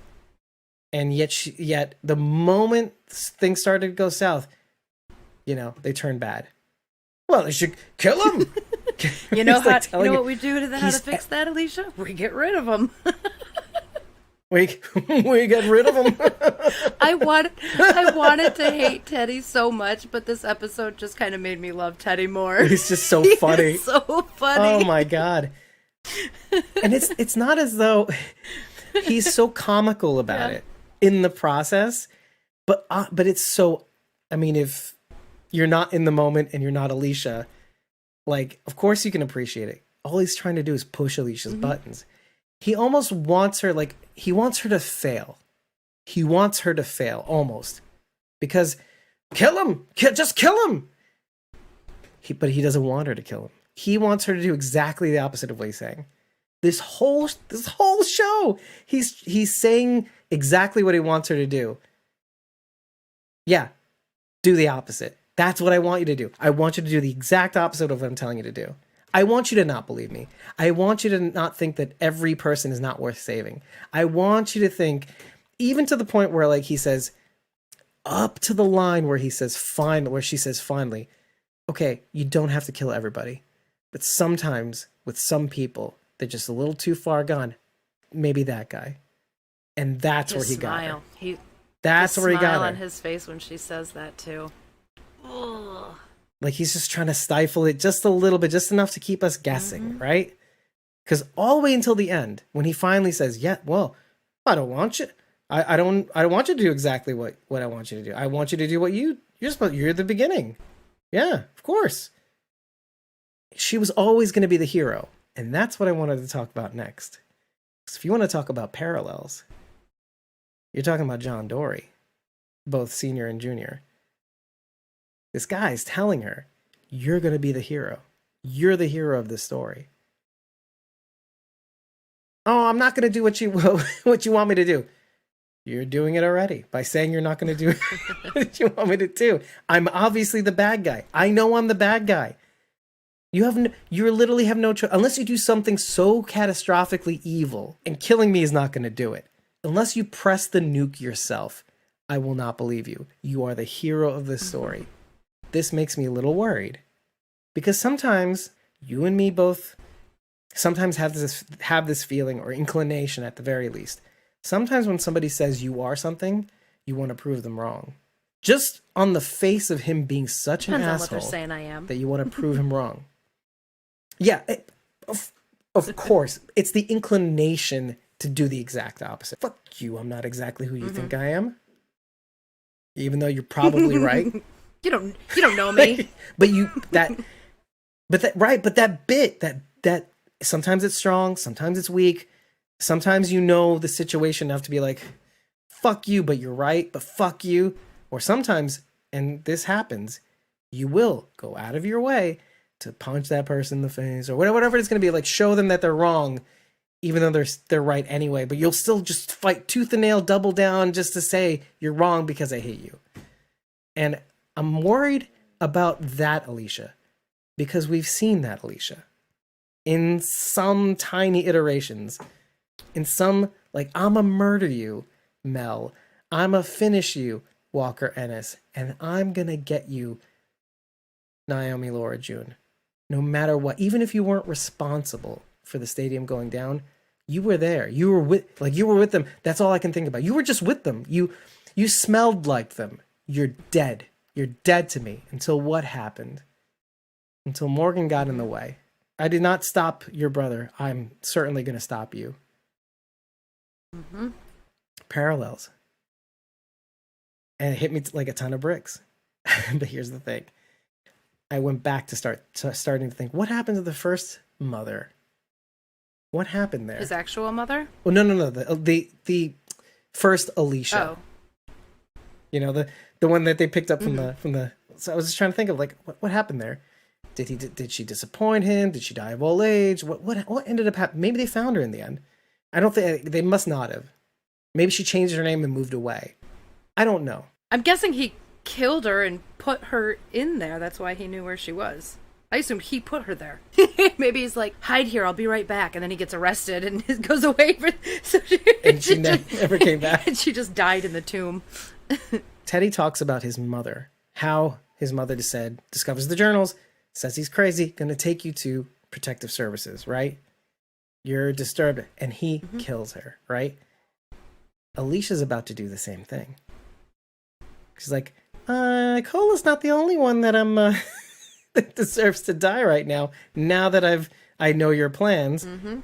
And yet the moment things started to go south, they turned bad. Well, they should kill him. You know what we do how to fix that, Alicia? We get rid of him. we get rid of him. I wanted to hate Teddy so much, but this episode just kind of made me love Teddy more. He's just so funny. He's so funny. Oh my god. And it's not as though he's so comical about it in the process, but it's so, I mean, if you're not in the moment and you're not Alicia, like, of course you can appreciate it. All he's trying to do is push Alicia's buttons. He almost wants her, like, he wants her to fail. He wants her to fail, almost. Because, kill him! Just kill him! But he doesn't want her to kill him. He wants her to do exactly the opposite of what he's saying. This whole show, he's saying exactly what he wants her to do. Yeah, do the opposite. That's what I want you to do. I want you to do the exact opposite of what I'm telling you to do. I want you to not believe me. I want you to not think that every person is not worth saving. I want you to think, even to the point where, like, he says, up to the line where he says, where she says, finally, okay, you don't have to kill everybody. But sometimes, with some people, they're just a little too far gone. Maybe that guy. And that's where he got her. That's where he got her. Smile on his face when she says that, too. Ugh. Like, he's just trying to stifle it just a little bit, just enough to keep us guessing, right? Because all the way until the end, when he finally says, "Yeah, well, I don't want you. I don't want you to do exactly what I want you to do. I want you to do what you're the beginning." Yeah, of course. She was always going to be the hero, and that's what I wanted to talk about next. Because if you want to talk about parallels, you're talking about John Dory, both senior and junior. This guy's telling her, you're going to be the hero. You're the hero of this story. Oh, I'm not going to do what you want me to do. You're doing it already by saying you're not going to do what you want me to do. I'm obviously the bad guy. I know I'm the bad guy. You literally have no choice. Unless you do something so catastrophically evil, and killing me is not going to do it. Unless you press the nuke yourself, I will not believe you. You are the hero of this story. This makes me a little worried, because sometimes you and me both sometimes have this feeling, or inclination at the very least. Sometimes when somebody says you are something, you want to prove them wrong. Just on the face of him being such an asshole, what they're saying I am, that you want to prove him wrong. Yeah, of course. It's the inclination to do the exact opposite. Fuck you, I'm not exactly who you think I am. Even though you're probably right. You don't know me. But that bit, that sometimes it's strong, sometimes it's weak. Sometimes you know the situation enough to be like, fuck you, but you're right, but fuck you. Or sometimes, and this happens, you will go out of your way to punch that person in the face, or whatever it's going to be, like, show them that they're wrong, even though they're right anyway. But you'll still just fight tooth and nail, double down, just to say you're wrong because I hate you. And I'm worried about that Alicia, because we've seen that Alicia in some tiny iterations. In some, like, I'ma murder you, Mel. I'ma finish you, Walker Ennis. And I'm gonna get you, Naomi Laura June. no matter what, even if you weren't responsible for the stadium going down, you were there. You were with them. That's all I can think about. You were just with them. You smelled like them. You're dead. You're dead to me. Until what happened? Until Morgan got in the way. I did not stop your brother. I'm certainly going to stop you. Mm-hmm. Parallels. And it hit me like a ton of bricks. But here's the thing. I went back to starting to think, what happened to the first mother? What happened there? His actual mother? Well, no. The first Alicia. Oh. You know, the one that they picked up from the. So I was just trying to think of like what happened there. Did she disappoint him? Did she die of old age? What ended up happening? Maybe they found her in the end. I don't think they must not have. Maybe she changed her name and moved away. I don't know. I'm guessing he killed her and put her in there. That's why he knew where she was. I assumed he put her there. Maybe he's like, hide here, I'll be right back. And then he gets arrested and goes away. And she never came back. And she just died in the tomb. Teddy talks about his mother. How his mother discovers the journals, says he's crazy, going to take you to protective services, right? You're disturbed. And he kills her, right? Alicia's about to do the same thing. She's like, Cola's not the only one that I'm that deserves to die right now. Now that I know your plans. Mm-hmm.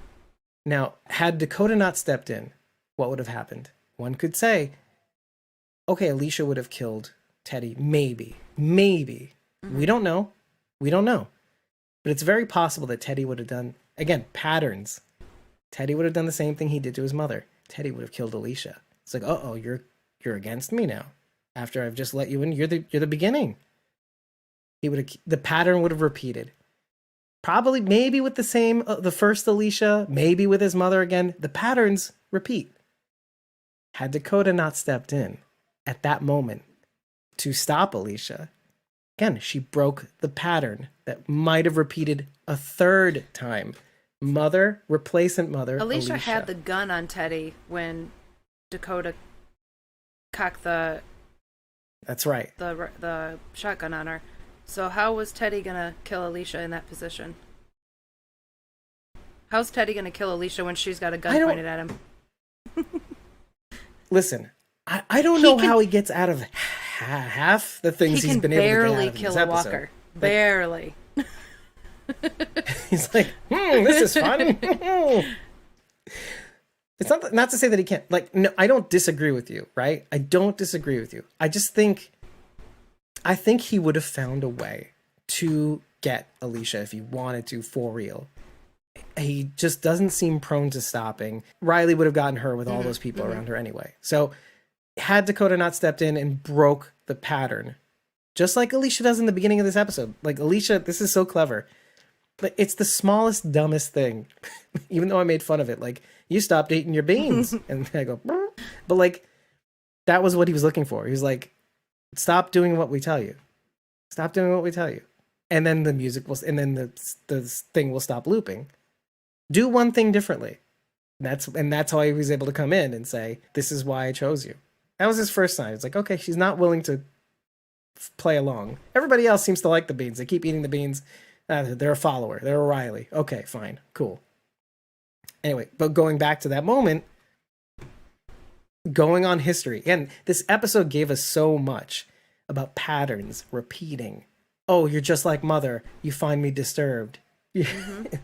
Now, had Dakota not stepped in, what would have happened? One could say, okay, Alicia would have killed Teddy. Maybe. Mm-hmm. We don't know. But it's very possible that Teddy would have done, again, patterns. Teddy would have done the same thing he did to his mother. Teddy would have killed Alicia. It's like, uh-oh, you're against me now. After I've just let you in, you're the beginning. The pattern would have repeated. Probably, maybe with the first Alicia, maybe with his mother again. The patterns repeat. Had Dakota not stepped in at that moment to stop Alicia, again, she broke the pattern that might have repeated a third time. Mother, replacement mother, Alicia had the gun on Teddy when Dakota cocked the... That's right. The shotgun on her. So how was Teddy gonna kill Alicia in that position? How's Teddy gonna kill Alicia when she's got a gun pointed at him? Listen, I don't know how he gets out of half the things he's been able to get out of barely kill a walker. Like, barely. He's like, this is fun. It's not to say that he can't. Like, no, I don't disagree with you, right? I don't disagree with you. I think he would have found a way to get Alicia if he wanted to, for real. He just doesn't seem prone to stopping. Riley would have gotten her with all those people around her anyway. So had Dakota not stepped in and broke the pattern, just like Alicia does in the beginning of this episode. Like, Alicia, this is so clever. But it's the smallest, dumbest thing. Even though I made fun of it. Like, you stopped eating your beans. And I go, brr. But like, that was what he was looking for. He was like, stop doing what we tell you. Stop doing what we tell you. And then the music will, and then the thing will stop looping. Do one thing differently. And that's how he was able to come in and say, this is why I chose you. That was his first sign. It's like, okay, she's not willing to play along. Everybody else seems to like the beans. They keep eating the beans. They're a follower. They're a Riley. Okay, fine. Cool. Anyway, but going back to that moment, going on history. And this episode gave us so much about patterns repeating. Oh, you're just like Mother. You find me disturbed. Mm-hmm.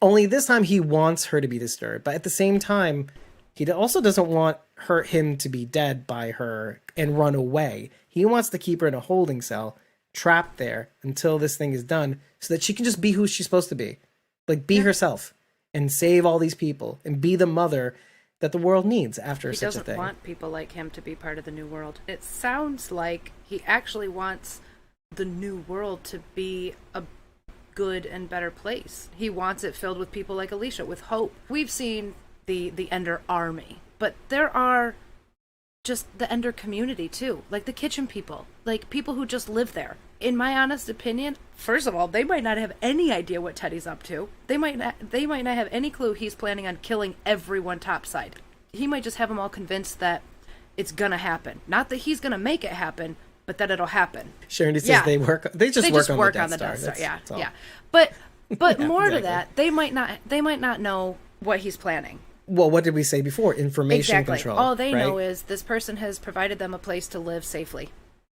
Only this time he wants her to be disturbed. But at the same time, he also doesn't want him to be dead by her and run away. He wants to keep her in a holding cell, trapped there until this thing is done, so that she can just be who she's supposed to be. Like, be herself and save all these people and be the mother that the world needs after such a thing. He doesn't want people like him to be part of the new world. It sounds like he actually wants the new world to be a good and better place. He wants it filled with people like Alicia, with hope. We've seen the Ender army, but there are just the Ender community too, like the kitchen people, like people who just live there. In my honest opinion, first of all, they might not have any idea what Teddy's up to. They might not have any clue he's planning on killing everyone topside. He might just have them all convinced that it's gonna happen. Not that he's gonna make it happen, but that it'll happen. Sharon says Yeah. they just work on the Death Star. Yeah, That's all. yeah. But Yeah, more to exactly. that, they might not know what he's planning. Well, what did we say before? Information Exactly. control. All they right? know is this person has provided them a place to live safely.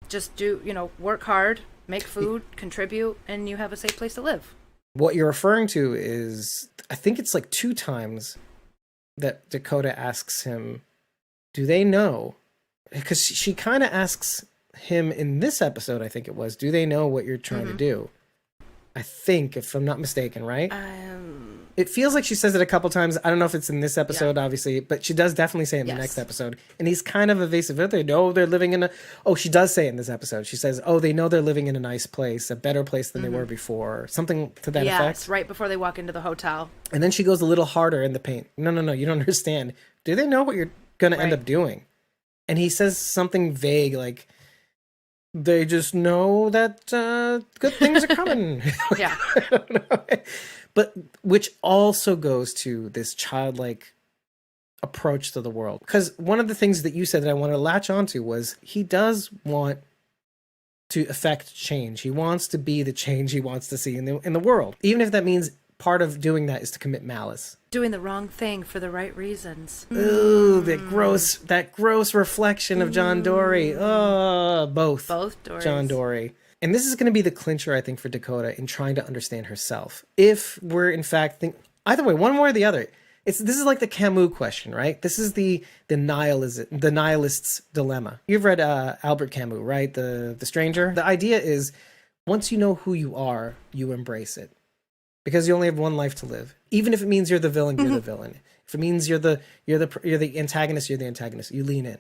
Just do, work hard, make food, contribute, and you have a safe place to live. What you're referring to is, I think it's like 2 times that Dakota asks him, do they know? Because she kind of asks him in this episode, I think it was, do they know what you're trying to do? I think, if I'm not mistaken, right? It feels like she says it a couple times. I don't know if it's in this episode, obviously, but she does definitely say it in the next episode. And he's kind of evasive. They know they're living in she does say it in this episode. She says, they know they're living in a nice place, a better place than they were before. Something to that effect. Yes, right before they walk into the hotel. And then she goes a little harder in the paint. No, you don't understand. Do they know what you're going to end up doing? And he says something vague like, they just know that good things are coming. Yeah. I don't know. But which also goes to this childlike approach to the world. Because one of the things that you said that I wanted to latch onto was he does want to affect change. He wants to be the change he wants to see in the world. Even if that means part of doing that is to commit malice. Doing the wrong thing for the right reasons. Ooh, that gross reflection of John Dory. Oh, both Dories. John Dory. And this is going to be the clincher, I think, for Dakota in trying to understand herself. If we're, in fact, either way, one way or the other, this is like the Camus question, right? This is the nihilist's dilemma. You've read Albert Camus, right? The Stranger. The idea is, once you know who you are, you embrace it. Because you only have one life to live. Even if it means you're the villain, you're the villain. If it means you're the antagonist, you're the antagonist. You lean in.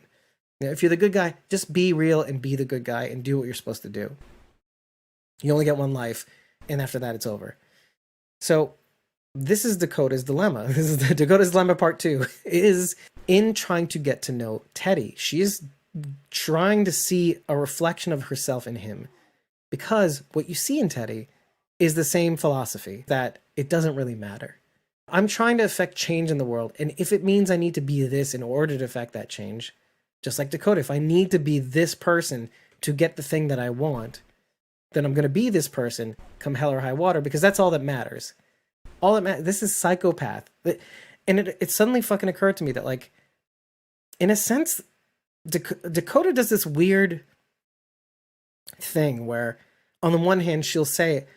If you're the good guy, just be real and be the good guy and do what you're supposed to do. You only get one life, and after that, it's over. So this is Dakota's dilemma. This is Dakota's dilemma part 2, is in trying to get to know Teddy. She is trying to see a reflection of herself in him. Because what you see in Teddy is the same philosophy, that it doesn't really matter. I'm trying to affect change in the world, and if it means I need to be this in order to affect that change, just like Dakota, if I need to be this person to get the thing that I want, then I'm going to be this person come hell or high water, because that's all that matters. All that matters. This is psychopath. And it suddenly fucking occurred to me that, like, in a sense, Dakota does this weird thing where, on the one hand, she'll say,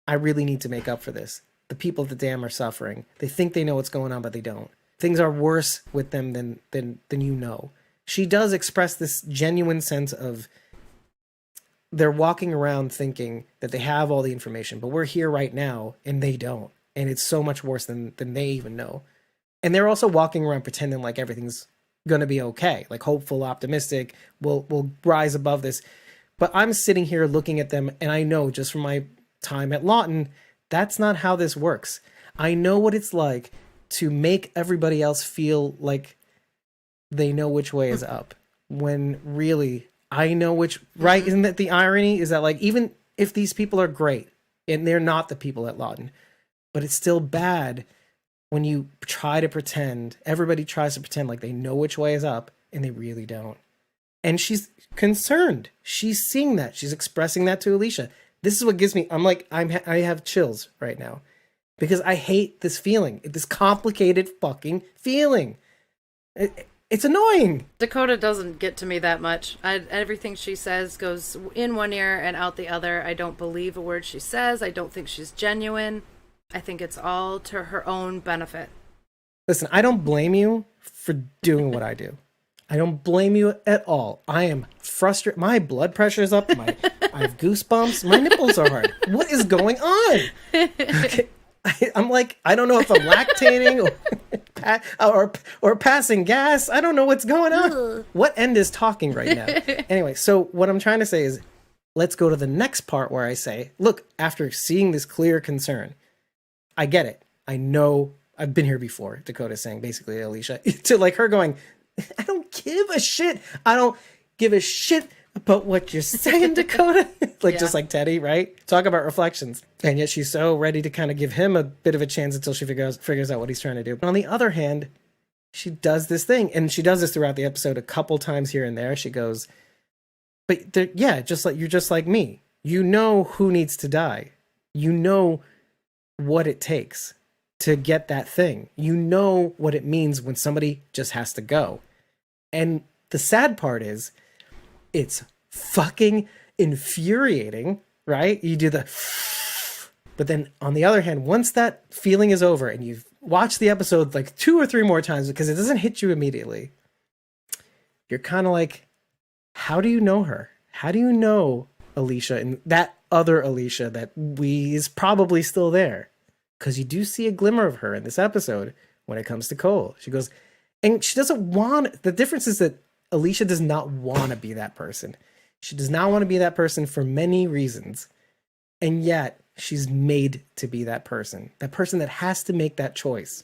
I really need to make up for this. The people at the dam are suffering. They think they know what's going on, but they don't. Things are worse with them than you know. She does express this genuine sense of, they're walking around thinking that they have all the information, but we're here right now and they don't. And it's so much worse than they even know. And they're also walking around pretending like everything's going to be okay, like hopeful, optimistic, we'll rise above this. But I'm sitting here looking at them, and I know just from my time at Lawton, that's not how this works. I know what it's like to make everybody else feel like they know which way is up, when really I know which, right? Isn't that the irony? Is that, like, even if these people are great and they're not the people at Lawton, but it's still bad when you try to pretend, everybody tries to pretend like they know which way is up and they really don't. And she's concerned. She's seeing that. She's expressing that to Alicia. This is what gives me, I have chills right now because I hate this feeling, this complicated fucking feeling. It's annoying. Dakota doesn't get to me that much. Everything she says goes in one ear and out the other. I don't believe a word she says. I don't think she's genuine. I think it's all to her own benefit. Listen, I don't blame you for doing what I do. I don't blame you at all. I am frustrated. My blood pressure is up. I have goosebumps. My nipples are hard. What is going on? Okay. I'm like, I don't know if I'm lactating or passing gas. I don't know what's going on. What end is talking right now? Anyway, so what I'm trying to say is, let's go to the next part where I say, look, after seeing this clear concern, I get it. I know I've been here before. Dakota's saying basically to Alicia, to like her going, I don't give a shit. I don't give a shit about what you're saying, Dakota. Just like Teddy, right? Talk about reflections. And yet she's so ready to kind of give him a bit of a chance until she figures out what he's trying to do. But on the other hand, she does this thing, and she does this throughout the episode a couple times here and there. She goes, But yeah, just like you're just like me. You know who needs to die. You know what it takes to get that thing. You know what it means when somebody just has to go. And the sad part is, it's fucking infuriating, right? You do the, but then on the other hand, once that feeling is over and you've watched the episode like 2 or 3 more times because it doesn't hit you immediately, you're kind of like, how do you know her? How do you know Alicia and that other Alicia that is probably still there? Because you do see a glimmer of her in this episode when it comes to Cole. She goes, and she doesn't want, the difference is that Alicia does not want to be that person. She does not want to be that person for many reasons. And yet she's made to be that person that has to make that choice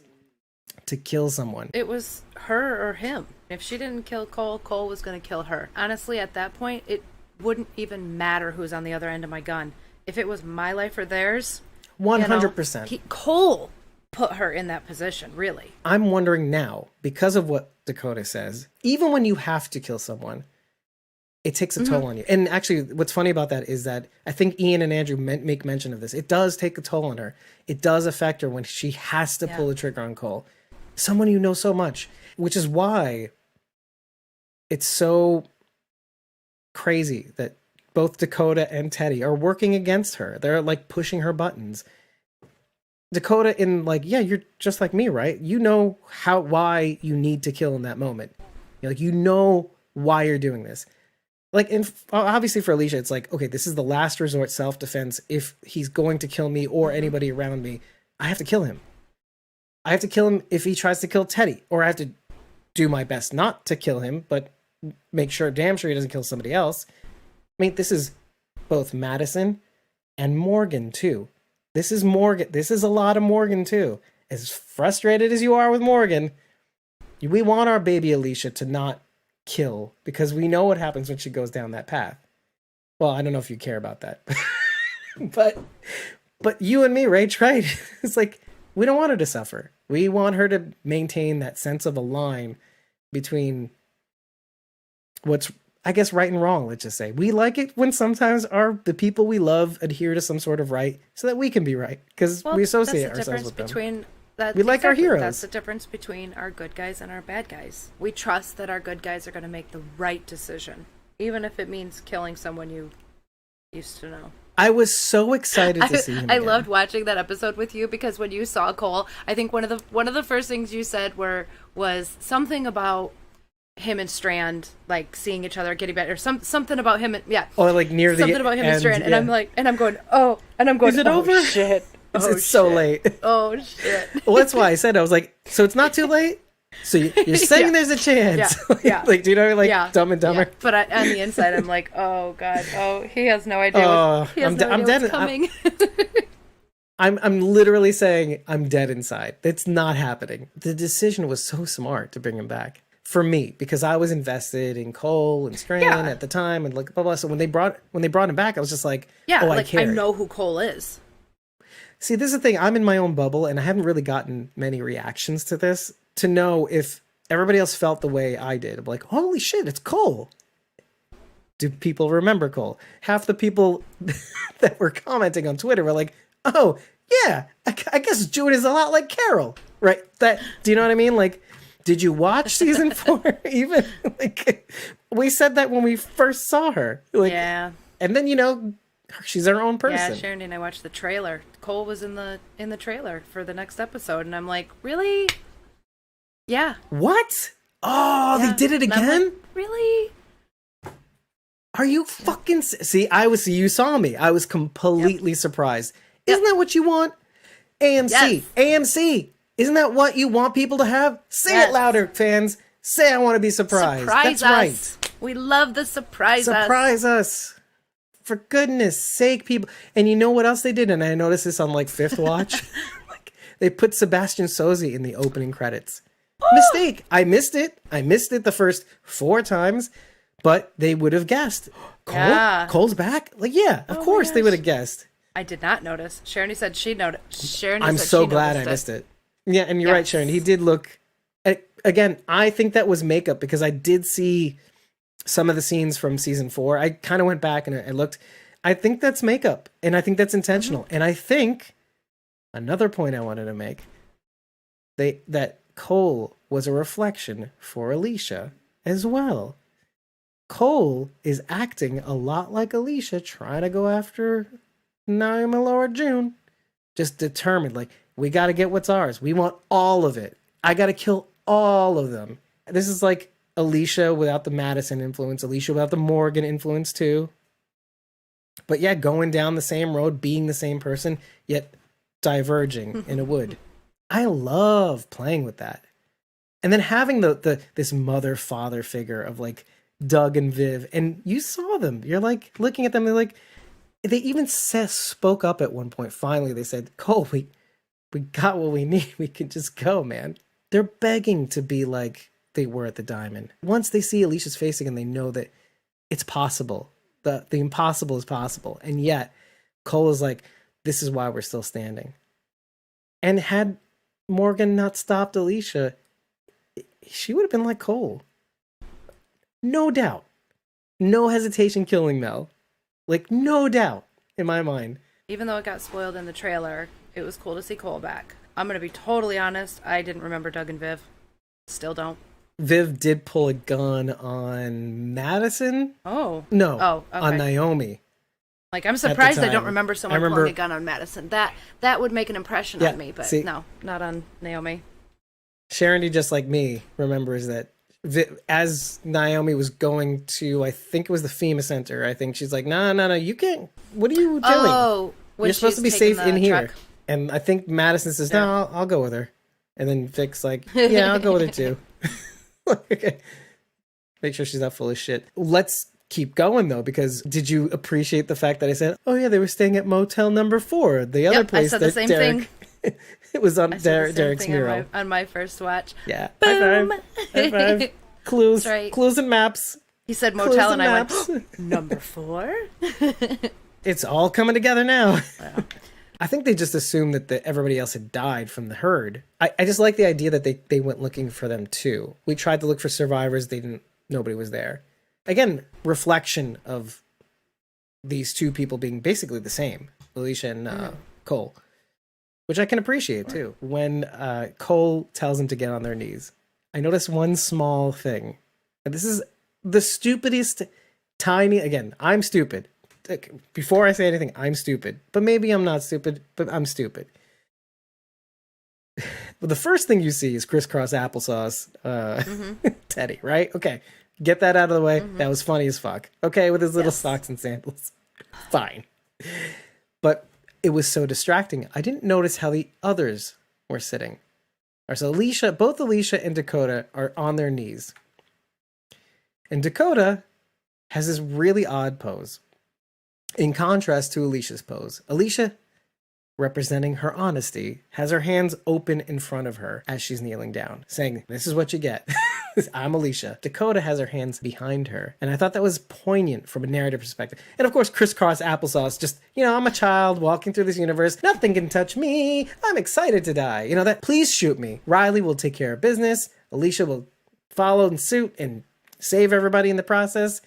to kill someone. It was her or him. If she didn't kill Cole, Cole was going to kill her. Honestly, at that point, it wouldn't even matter who was on the other end of my gun. If it was my life or theirs, 100%. Cole put her in that position, really. I'm wondering now, because of what Dakota says, even when you have to kill someone, it takes a toll on you. And actually, what's funny about that is that I think Ian and Andrew make mention of this. It does take a toll on her. It does affect her when she has to pull the trigger on Cole. Someone you know so much, which is why it's so crazy that both Dakota and Teddy are working against her. They're like pushing her buttons. Dakota in like, yeah, you're just like me, right? You know why you need to kill in that moment. You're like, you know why you're doing this. Like, obviously for Alicia, it's like, okay, this is the last resort self-defense. If he's going to kill me or anybody around me, I have to kill him. I have to kill him if he tries to kill Teddy, or I have to do my best not to kill him, but make sure, damn sure he doesn't kill somebody else. I mean, this is both Madison and Morgan too. This is Morgan. This is a lot of Morgan too. As frustrated as you are with Morgan, we want our baby Alicia to not kill, because we know what happens when she goes down that path. Well, I don't know if you care about that, but you and me, Rach, right? It's like, we don't want her to suffer. We want her to maintain that sense of a line between what's, I guess, right and wrong. Let's just say we like it when sometimes the people we love adhere to some sort of right so that we can be right, because we associate ourselves with them. We like our heroes. That's the difference between our good guys and our bad guys. We trust that our good guys are going to make the right decision, even if it means killing someone you used to know. I was so excited to see him I again. loved watching that episode with you, because when you saw Cole, I think one of the first things you said was something about him and Strand like seeing each other getting better, or something about him and or like near the something about him and Strand, yeah. and I'm going, is it over? Shit. It's so late. Oh shit. Well, that's why I said, I was like, so it's not too late? So you're saying there's a chance? Yeah. Like, do you know, like Dumb and Dumber? Yeah. But on the inside, I'm like, oh god, he has no idea. I'm dead. What's coming. I'm literally saying I'm dead inside. It's not happening. The decision was so smart to bring him back for me, because I was invested in Cole and Strand at the time, and like blah blah. So when they brought him back, I was just like, I cared. I know who Cole is. See, this is the thing. I'm in my own bubble, and I haven't really gotten many reactions to this to know if everybody else felt the way I did. I'm like, holy shit, it's Cole. Do people remember Cole? Half the people that were commenting on Twitter were like, oh, yeah, I guess June is a lot like Carol, right? Do you know what I mean? Like, did you watch season 4 even? Like, we said that when we first saw her. Like, yeah. And then, she's her own person. Yeah, Sharon and I watched the trailer. Cole was in the trailer for the next episode, and I'm like, really? Yeah. What? Oh, yeah. They did it again? Like, really? Are you fucking... See, you saw me. I was completely surprised. Isn't that what you want? AMC. Yes. AMC. Isn't that what you want people to have? Say it louder, fans. Say I want to be surprised. Surprise That's us. Right. We love the surprise us. Surprise us. For goodness sake, people. And you know what else they did? And I noticed this on like 5th watch. Like, they put Sebastian Sozi in the opening credits. Mistake. I missed it. The first 4 times, but they would have guessed. Cole? Yeah. Cole's back? Like, yeah, of course they would have guessed. I did not notice. Sharon said she noticed. I'm so glad I missed it. Yeah, and you're right, Sharon. He did look... Again, I think that was makeup, because I did see some of the scenes from season 4, I kind of went back and I looked. I think that's makeup, and I think that's intentional. And I think another point I wanted to make, that Cole was a reflection for Alicia as well. Cole is acting a lot like Alicia, trying to go after Naomi, Laura, June. Just determined, like, we got to get what's ours. We want all of it. I got to kill all of them. This is like Alicia without the Madison influence, Alicia without the Morgan influence too. But yeah, going down the same road, being the same person, yet diverging in a wood. I love playing with that. And then having this mother-father figure of like Doug and Viv, and you saw them. You're like looking at them, they're like, they even spoke up at one point. Finally, they said, Cole, we got what we need. We can just go, man. They're begging to be like they were at the Diamond. Once they see Alicia's face again, they know that it's possible. The impossible is possible. And yet, Cole is like, this is why we're still standing. And had Morgan not stopped Alicia, she would have been like Cole. No doubt. No hesitation killing Mel. Like, no doubt in my mind. Even though it got spoiled in the trailer, it was cool to see Cole back. I'm going to be totally honest. I didn't remember Doug and Viv. Still don't. Viv did pull a gun on Madison. Oh. No. Oh, okay. On Naomi. Like, I'm surprised I time. don't remember someone pulling a gun on Madison. That would make an impression on me, but no, not on Naomi. Sharon, just like me, remembers that as Naomi was going to, I think it was the FEMA center, I think she's like, no, you can't. What are you doing? Oh, you're supposed to be safe in here. Truck. And I think Madison says, no, I'll go with her. And then Vic's like, yeah, I'll go with her too. Okay. Make sure she's not full of shit. Let's keep going though, because did you appreciate the fact that I said, oh yeah, they were staying at motel number 4, the other place I said that the same Derek, thing. It was on Derek's mural. On my first watch. Yeah. Boom. High five. Clues. Right. Clues and maps. He said motel and I maps. went, number 4? It's all coming together now. Wow. I think they just assumed that everybody else had died from the herd. I just like the idea that they went looking for them too. We tried to look for survivors. Nobody was there. Again, reflection of these two people being basically the same, Alicia and Cole, which I can appreciate too. When Cole tells them to get on their knees, I noticed one small thing. And this is the stupidest tiny, again, I'm stupid. Before I say anything, I'm stupid. But maybe I'm not stupid, but I'm stupid. Well, the first thing you see is crisscross applesauce Teddy, right? Okay, get that out of the way. That was funny as fuck. Okay, with his little socks and sandals. Fine. But it was so distracting. I didn't notice how the others were sitting. All right, so both Alicia and Dakota are on their knees. And Dakota has this really odd pose. In contrast to Alicia's pose. Alicia, representing her honesty, has her hands open in front of her as she's kneeling down, saying, this is what you get. I'm Alicia. Dakota has her hands behind her. And I thought that was poignant from a narrative perspective. And of course, crisscross applesauce, just, I'm a child walking through this universe. Nothing can touch me. I'm excited to die. Please shoot me. Riley will take care of business. Alicia will follow in suit and save everybody in the process.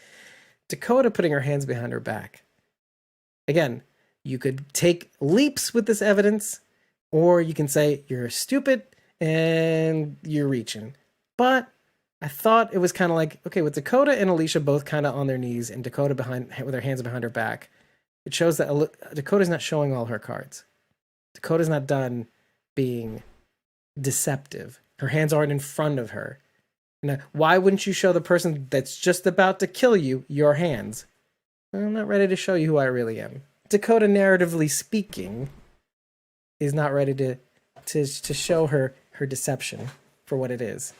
Dakota putting her hands behind her back. Again, you could take leaps with this evidence, or you can say you're stupid and you're reaching. But I thought it was kind of like, okay, with Dakota and Alicia both kind of on their knees and Dakota with her hands behind her back, it shows that Dakota's not showing all her cards. Dakota's not done being deceptive. Her hands aren't in front of her. Now, why wouldn't you show the person that's just about to kill you your hands? I'm not ready to show you who I really am. Dakota, narratively speaking, is not ready to show her deception for what it is.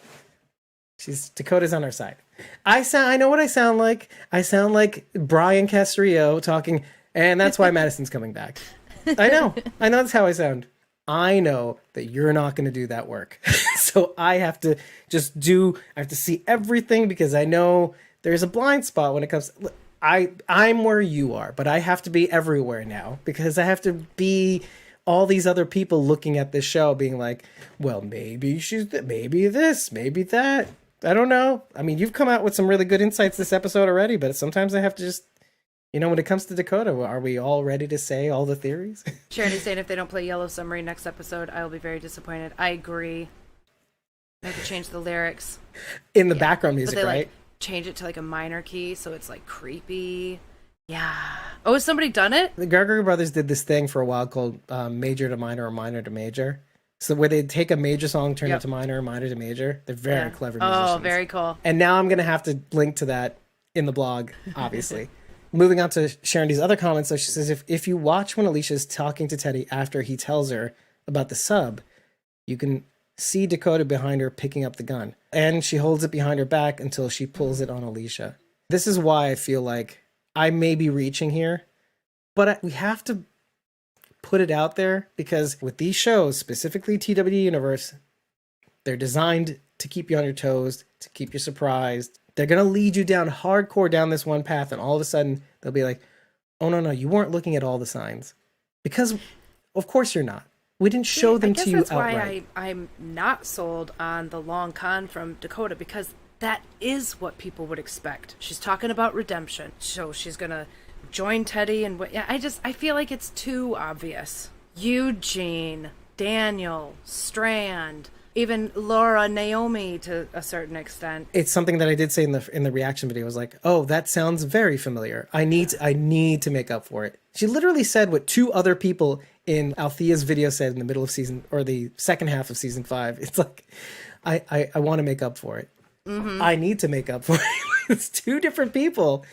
Dakota's on our side. I know what I sound like. I sound like Brian Castrillo talking, and that's why Madison's coming back. I know that's how I sound. I know that you're not going to do that work. So I have to see everything because I know there's a blind spot when it comes. I'm where you are, but I have to be everywhere now because I have to be all these other people looking at this show being like, well, maybe maybe this, maybe that. I don't know. I mean, you've come out with some really good insights this episode already, but sometimes I have to just, when it comes to Dakota, are we all ready to say all the theories? Sharon is saying if they don't play Yellow Submarine next episode, I will be very disappointed. I agree. They have to change the lyrics. In the background music, but they, right? like, change it to like a minor key, so it's like creepy. Yeah. Oh, has somebody done it? The Gallagher brothers did this thing for a while called major to minor or minor to major. So where they take a major song, turn it to minor, minor to major. They're very clever musicians. Oh, very cool. And now I'm going to have to link to that in the blog, obviously. Moving on to Sharon D's other comments. So she says, if you watch when Alicia's talking to Teddy after he tells her about the sub, you can see Dakota behind her picking up the gun. And she holds it behind her back until she pulls it on Alicia. This is why I feel like I may be reaching here, but we have to put it out there because with these shows, specifically TW Universe, they're designed to keep you on your toes, to keep you surprised. They're going to lead you down hardcore down this one path, and all of a sudden they'll be like, oh, no, you weren't looking at all the signs. Because, of course, you're not. We didn't show them to you outright. That's why I'm not sold on the long con from Dakota, because that is what people would expect. She's talking about redemption, so she's gonna join Teddy and what? Yeah, I feel like it's too obvious. Eugene, Daniel, Strand, even Laura, Naomi to a certain extent. It's something that I did say in the reaction video. I was like, oh, that sounds very familiar. I need to make up for it. She literally said what two other people in Althea's video said in the middle of season, or the second half of season 5. It's like, I want to make up for it. Mm-hmm. I need to make up for it. It's two different people.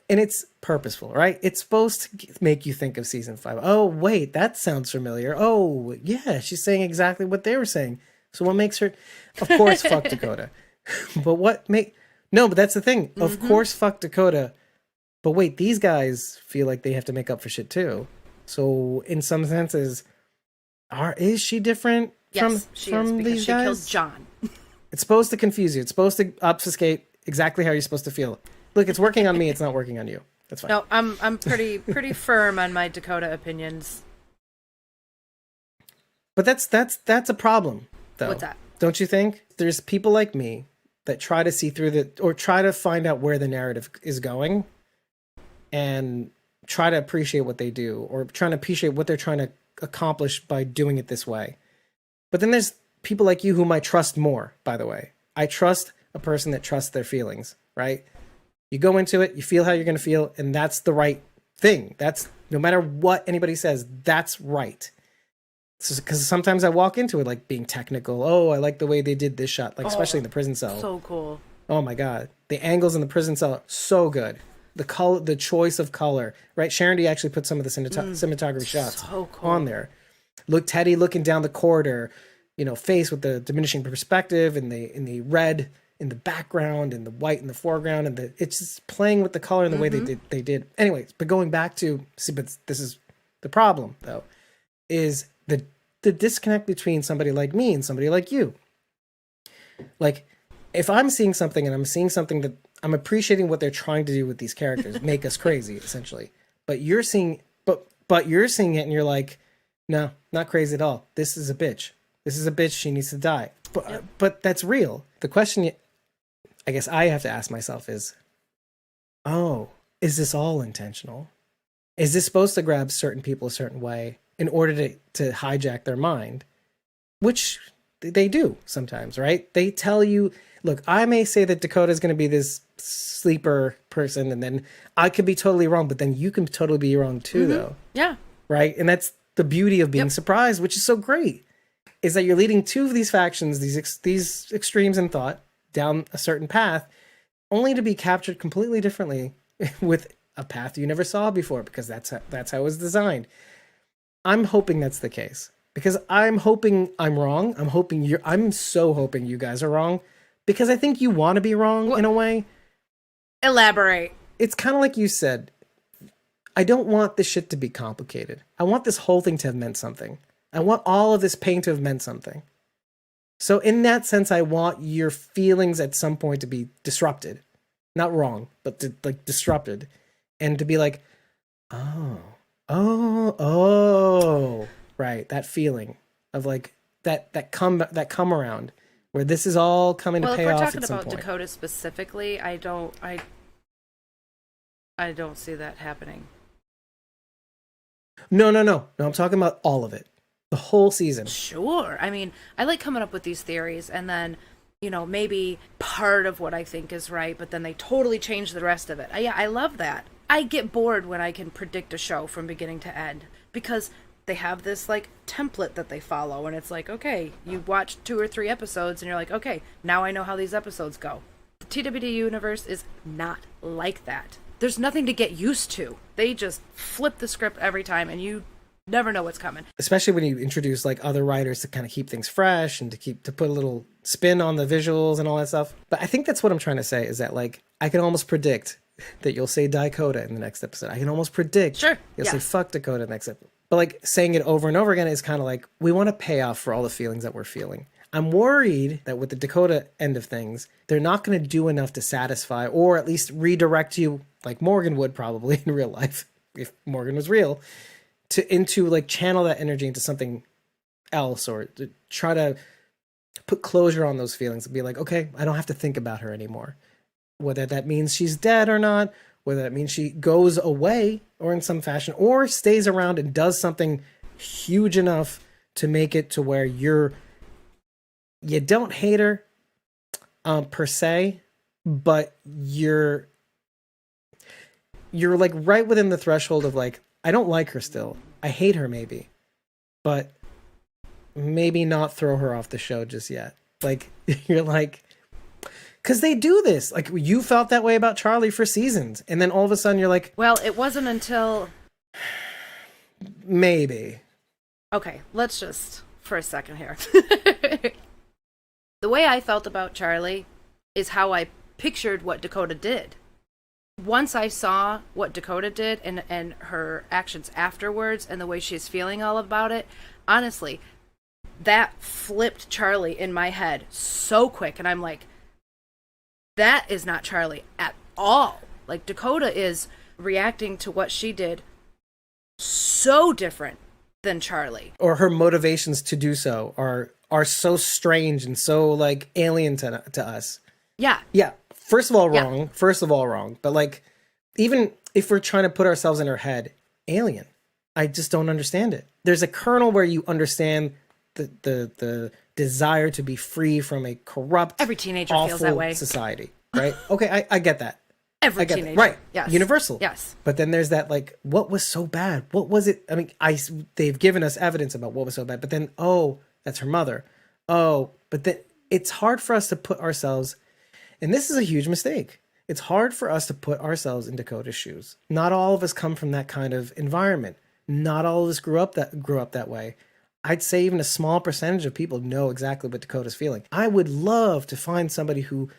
And it's purposeful, right? It's supposed to make you think of season 5. Oh, wait, that sounds familiar. Oh, yeah, she's saying exactly what they were saying. So what makes her... Of course, fuck Dakota. But but that's the thing. Mm-hmm. Of course, fuck Dakota. But wait, these guys feel like they have to make up for shit too. So in some senses, is she different from these guys? Yes, because she killed John. It's supposed to confuse you. It's supposed to obfuscate exactly how you're supposed to feel. Look, it's working on me. It's not working on you. That's fine. No, I'm pretty firm on my Dakota opinions. But that's a problem, though. What's that? Don't you think? There's people like me that try to see through or try to find out where the narrative is going, and try to appreciate what they do, or trying to appreciate what they're trying to accomplish by doing it this way. But then there's people like you whom I trust more, by the way. I trust a person that trusts their feelings, right? You go into it, you feel how you're going to feel, and that's the right thing. That's, no matter what anybody says, that's right. Because sometimes I walk into it like being technical. Oh, I like the way they did this shot, like especially in the prison cell. So cool. Oh my God. The angles in the prison cell, so good. The color, the choice of color, right? Sharon D actually put some of the cinematography shots on there. Look, Teddy looking down the corridor, face with the diminishing perspective, and the red in the background, and the white in the foreground, and it's just playing with the color and the way they did. Anyways, but going back to but this is the problem though, is the disconnect between somebody like me and somebody like you. Like, if I'm seeing something and I'm seeing something that I'm appreciating what they're trying to do with these characters, make us crazy essentially. But you're seeing, but you're seeing it and you're like, no, not crazy at all. This is a bitch. This is a bitch. She needs to die. But that's real. The question I guess I have to ask myself is, is this all intentional? Is this supposed to grab certain people a certain way in order to hijack their mind? Which they do sometimes, right? They tell you, look, I may say that Dakota is going to be this sleeper person, and then I could be totally wrong, but then you can totally be wrong too, though. Yeah. Right? And that's the beauty of being surprised, which is so great, is that you're leading two of these factions, these extremes in thought, down a certain path, only to be captured completely differently with a path you never saw before, because that's how it was designed. I'm hoping that's the case, because I'm hoping I'm wrong. I'm so hoping you guys are wrong, because I think you want to be wrong in a way. Elaborate. It's kind of like you said, I don't want this shit to be complicated. I want this whole thing to have meant something. I want all of this pain to have meant something. So in that sense, I want your feelings at some point to be disrupted. Not wrong, but disrupted. And to be like, right, that feeling of like that come around where this is all coming Well, to if pay we're off talking at some about point. Dakota specifically, I don't see that happening. No. I'm talking about all of it. The whole season. Sure. I mean, I like coming up with these theories and then, maybe part of what I think is right, but then they totally change the rest of it. Yeah, I love that. I get bored when I can predict a show from beginning to end because they have this like template that they follow and it's like, okay, you watch 2 or 3 episodes and you're like, okay, now I know how these episodes go. The TWD universe is not like that. There's nothing to get used to. They just flip the script every time and you never know what's coming. Especially when you introduce like other writers to kind of keep things fresh and to put a little spin on the visuals and all that stuff. But I think that's what I'm trying to say is that like I can almost predict that you'll say Dakota in the next episode. I can almost predict you'll say fuck Dakota next episode. But like saying it over and over again is kind of like we want to pay off for all the feelings that we're feeling. I'm worried that with the Dakota end of things, they're not going to do enough to satisfy or at least redirect you like Morgan would probably in real life if Morgan was real into like channel that energy into something else or to try to put closure on those feelings and be like, okay, I don't have to think about her anymore. Whether that means she's dead or not, whether that means she goes away or in some fashion or stays around and does something huge enough to make it to where you don't hate her per se, but you're like right within the threshold of like, I don't like her still. I hate her maybe, but maybe not throw her off the show just yet. Like you're like, because they do this. Like you felt that way about Charlie for seasons, and then all of a sudden you're like, well, it wasn't until maybe. Okay, let's just for a second here. The way I felt about Charlie is how I pictured what Dakota did. Once I saw what Dakota did and her actions afterwards and the way she's feeling all about it, honestly, that flipped Charlie in my head so quick. And I'm like, that is not Charlie at all. Like, Dakota is reacting to what she did so different than Charlie. Or her motivations to do so are so strange and so, like, alien to us. Yeah. Yeah. First of all, wrong. But like, even if we're trying to put ourselves in her head, alien. I just don't understand it. There's a kernel where you understand the desire to be free from a corrupt, every teenager awful feels that way. Society, right? Okay, I get that. Every teenager, right? Yes, universal. Yes. But then there's that like, what was so bad? What was it? I mean, they've given us evidence about what was so bad, but then that's her mother. But then it's hard for us to put ourselves. And this is a huge mistake. It's hard for us to put ourselves in Dakota's shoes. Not all of us come from that kind of environment. Not all of us grew up that way. I'd say even a small percentage of people know exactly what Dakota's feeling. I would love to find somebody who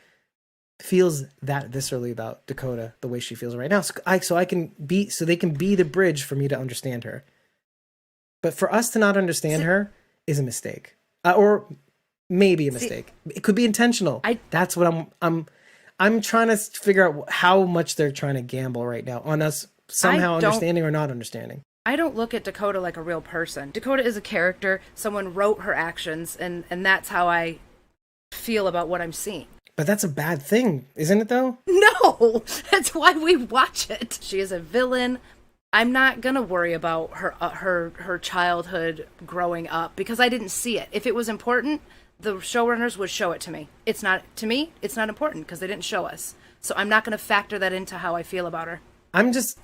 feels that viscerally about Dakota the way she feels right now, so they can be the bridge for me to understand her. But for us to not understand her is a mistake, or maybe a mistake. It could be intentional. That's what I'm trying to figure out how much they're trying to gamble right now on us somehow understanding or not understanding. I don't look at Dakota like a real person. Dakota is a character. Someone wrote her actions, and that's how I feel about what I'm seeing. But that's a bad thing, isn't it, though? No! That's why we watch it. She is a villain. I'm not gonna worry about her childhood growing up because I didn't see it. If it was important, the showrunners would show it to me. It's not important because they didn't show us. So I'm not gonna factor that into how I feel about her. I'm just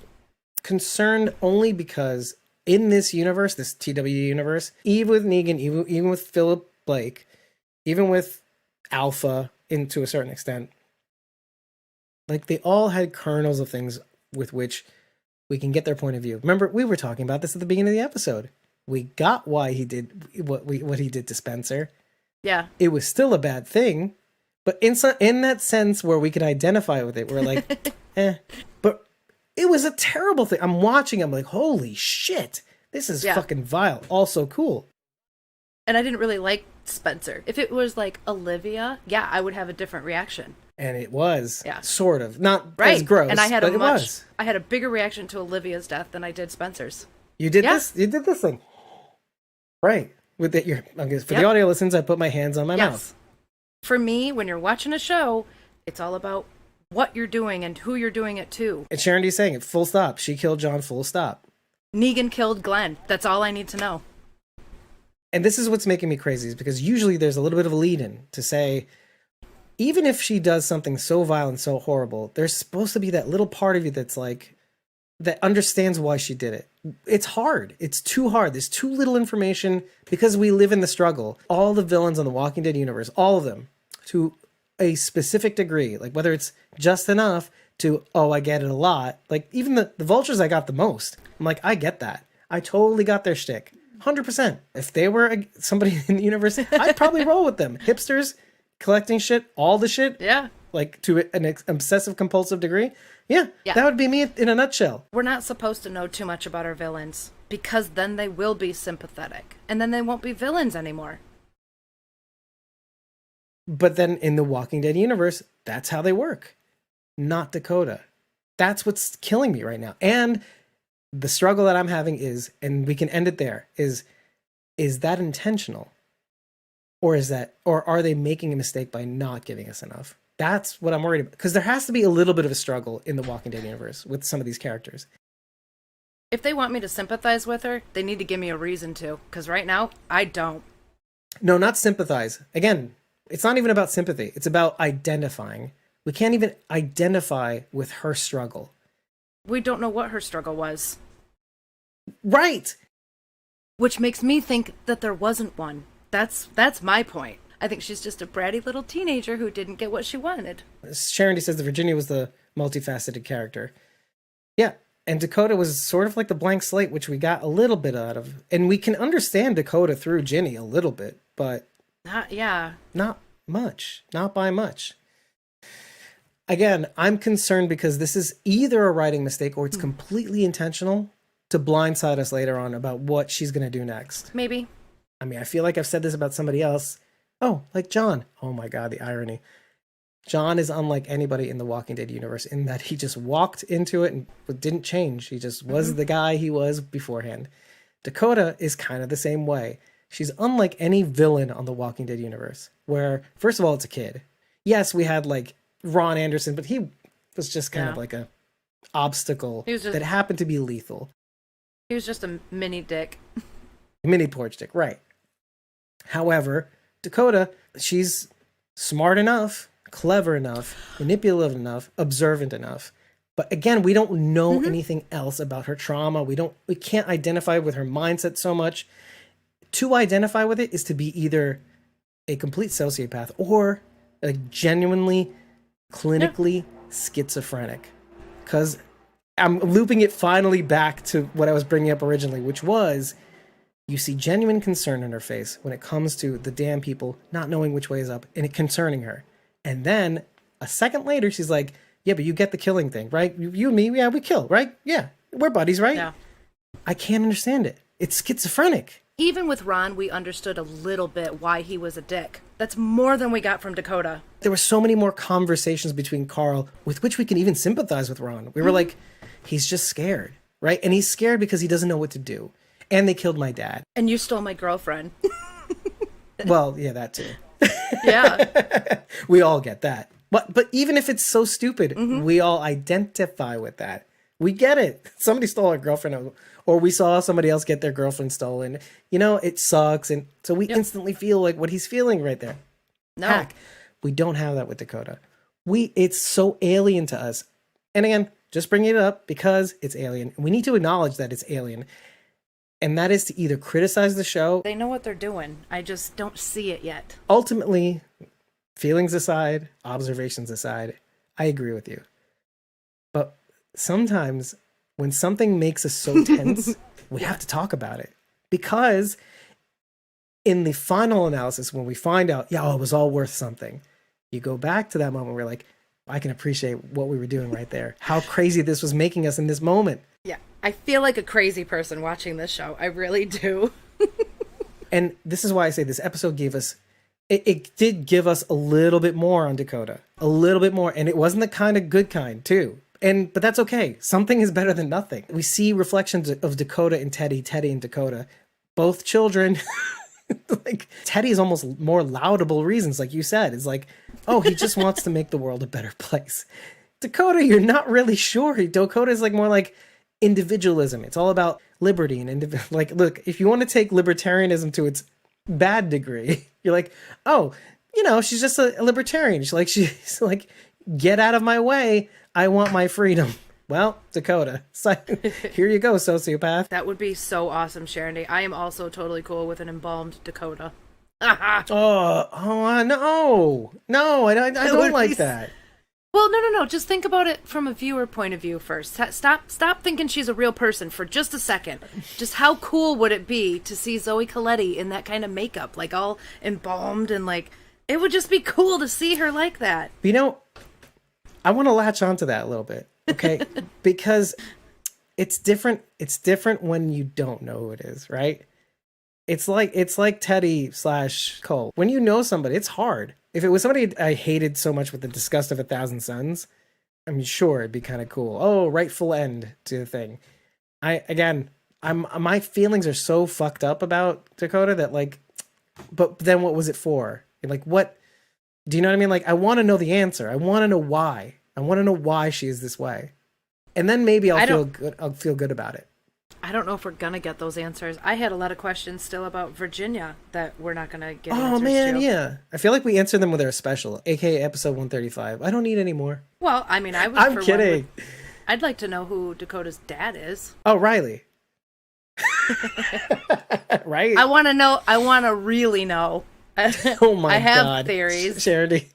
concerned only because in this universe, this TW universe, even with Negan, even with Philip Blake, even with Alpha, to a certain extent, like they all had kernels of things with which we can get their point of view. Remember, we were talking about this at the beginning of the episode. We got why he did what he did to Spencer. Yeah, it was still a bad thing, but in that sense where we could identify with it, we're like, But it was a terrible thing. I'm watching. I'm like, holy shit, this is fucking vile. Also cool. And I didn't really like Spencer. If it was like Olivia, I would have a different reaction. And it was sort of not as gross. And I had I had a bigger reaction to Olivia's death than I did Spencer's. You did this. You did this thing, right? With it, for the audio listens, I put my hands on my mouth. For me, when you're watching a show, it's all about what you're doing and who you're doing it to. And Sharon D's saying it, full stop. She killed John, full stop. Negan killed Glenn. That's all I need to know. And this is what's making me crazy, is because usually there's a little bit of a lead-in to say, even if she does something so violent, so horrible, there's supposed to be that little part of you that's like, that understands why she did it. It's hard. It's too hard. There's too little information because we live in the struggle. All the villains on the Walking Dead universe, all of them, to a specific degree, like whether it's just enough to, oh, I get it a lot. Like even the vultures, I got the most. I'm like, I get that. I totally got their shtick. 100%. If they were somebody in the universe, I'd probably roll with them. Hipsters collecting shit, all the shit. Yeah. Like to an obsessive compulsive degree. Yeah, that would be me in a nutshell. We're not supposed to know too much about our villains because then they will be sympathetic and then they won't be villains anymore. But then in the Walking Dead universe, that's how they work. Not Dakota. That's what's killing me right now. And the struggle that I'm having is, and we can end it there, is that intentional? Or are they making a mistake by not giving us enough? That's what I'm worried about. Because there has to be a little bit of a struggle in the Walking Dead universe with some of these characters. If they want me to sympathize with her, they need to give me a reason to. Because right now, I don't. No, not sympathize. Again, it's not even about sympathy. It's about identifying. We can't even identify with her struggle. We don't know what her struggle was. Right! Which makes me think that there wasn't one. That's my point. I think she's just a bratty little teenager who didn't get what she wanted. Sharon D says that Virginia was the multifaceted character. Yeah, and Dakota was sort of like the blank slate, which we got a little bit out of. And we can understand Dakota through Ginny a little bit, but... Not much. Not by much. Again, I'm concerned because this is either a writing mistake or it's completely intentional to blindside us later on about what she's going to do next. Maybe. I mean, I feel like I've said this about somebody else. Oh, like John. Oh my God, the irony. John is unlike anybody in the Walking Dead universe in that he just walked into it and didn't change. He just was the guy he was beforehand. Dakota is kind of the same way. She's unlike any villain on the Walking Dead universe, where, first of all, it's a kid. Yes, we had like Ron Anderson, but he was just kind of like a obstacle that happened to be lethal. He was just a mini dick. Mini porch dick, right. However, Dakota, she's smart enough, clever enough, manipulative enough, observant enough. But again, we don't know anything else about her trauma. We can't identify with her mindset so much. To identify with it is to be either a complete sociopath or a genuinely clinically schizophrenic. Because I'm looping it finally back to what I was bringing up originally, which was you see genuine concern in her face when it comes to the damn people not knowing which way is up and it concerning her. And then a second later, she's like, yeah, but you get the killing thing, right? You and me, yeah, we kill, right? Yeah, we're buddies, right? Yeah. I can't understand it. It's schizophrenic. Even with Ron, we understood a little bit why he was a dick. That's more than we got from Dakota. There were so many more conversations between Carl with which we can even sympathize with Ron. We were like, he's just scared, right? And he's scared because he doesn't know what to do. And they killed my dad. And you stole my girlfriend. Well, yeah, that too. Yeah. We all get that. But even if it's so stupid, we all identify with that. We get it. Somebody stole our girlfriend, or we saw somebody else get their girlfriend stolen. You know, it sucks. And so we instantly feel like what he's feeling right there. No. Heck, we don't have that with Dakota. It's so alien to us. And again, just bringing it up because it's alien. We need to acknowledge that it's alien. And that is to either criticize the show. They know what they're doing. I just don't see it yet. Ultimately, feelings aside, observations aside, I agree with you. But sometimes when something makes us so tense, we have to talk about it. Because in the final analysis, when we find out, it was all worth something, you go back to that moment where you're like, I can appreciate what we were doing right there. How crazy this was making us in this moment. Yeah, I feel like a crazy person watching this show. I really do. And this is why I say this episode gave us, it did give us a little bit more on Dakota. A little bit more. And it wasn't the kind of good kind, too. But that's okay. Something is better than nothing. We see reflections of Dakota and Teddy and Dakota. Both children Like Teddy is almost more laudable reasons, like you said. It's like, oh, he just wants to make the world a better place. Dakota, you're not really sure. Dakota is like more like individualism. It's all about liberty and like, look, if you want to take libertarianism to its bad degree, you're like, oh, she's just a libertarian. She's like, get out of my way. I want my freedom. Well, Dakota, here you go, sociopath. That would be so awesome, Sharon. I am also totally cool with an embalmed Dakota. No, I don't like that. Well, no. Just think about it from a viewer point of view first. Stop thinking she's a real person for just a second. Just how cool would it be to see Zoe Colletti in that kind of makeup, like all embalmed and like, it would just be cool to see her like that. I want to latch onto that a little bit, okay? Because it's different. It's different when you don't know who it is, right? It's like Teddy / Cole. When you know somebody, it's hard. If it was somebody I hated so much with the disgust of 1,000 suns, I'm sure it'd be kind of cool. Oh, rightful end to the thing. My feelings are so fucked up about Dakota that like, but then what was it for? Like, what? Do you know what I mean? Like, I want to know the answer. I want to know why. I want to know why she is this way, and then maybe I'll feel good. I'll feel good about it. I don't know if we're gonna get those answers. I had a lot of questions still about Virginia that we're not gonna get. Oh man, yeah. I feel like we answered them with our special, aka episode 135. I don't need any more. Well, I mean, I'm kidding. I'd like to know who Dakota's dad is. Oh, Riley. Right. I want to know. I want to really know. Oh my god. I have theories. Charity.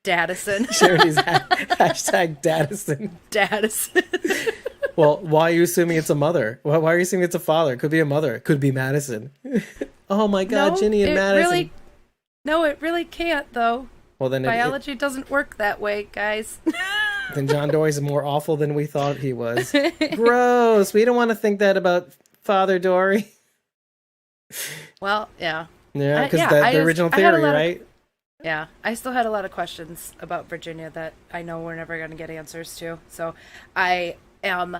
Dadison. Charity's hashtag Dadison. Dadison. Well, why are you assuming it's a mother? Why are you assuming it's a father? It could be a mother. It could be Madison. Oh my god, no, Ginny and Madison. No, it really can't, though. Well, then biology doesn't work that way, guys. Then John Dory's more awful than we thought he was. Gross. We don't want to think that about Father Dory. Well, yeah. Yeah, because the original theory, right? Yeah, I still had a lot of questions about Virginia that I know we're never going to get answers to. So I am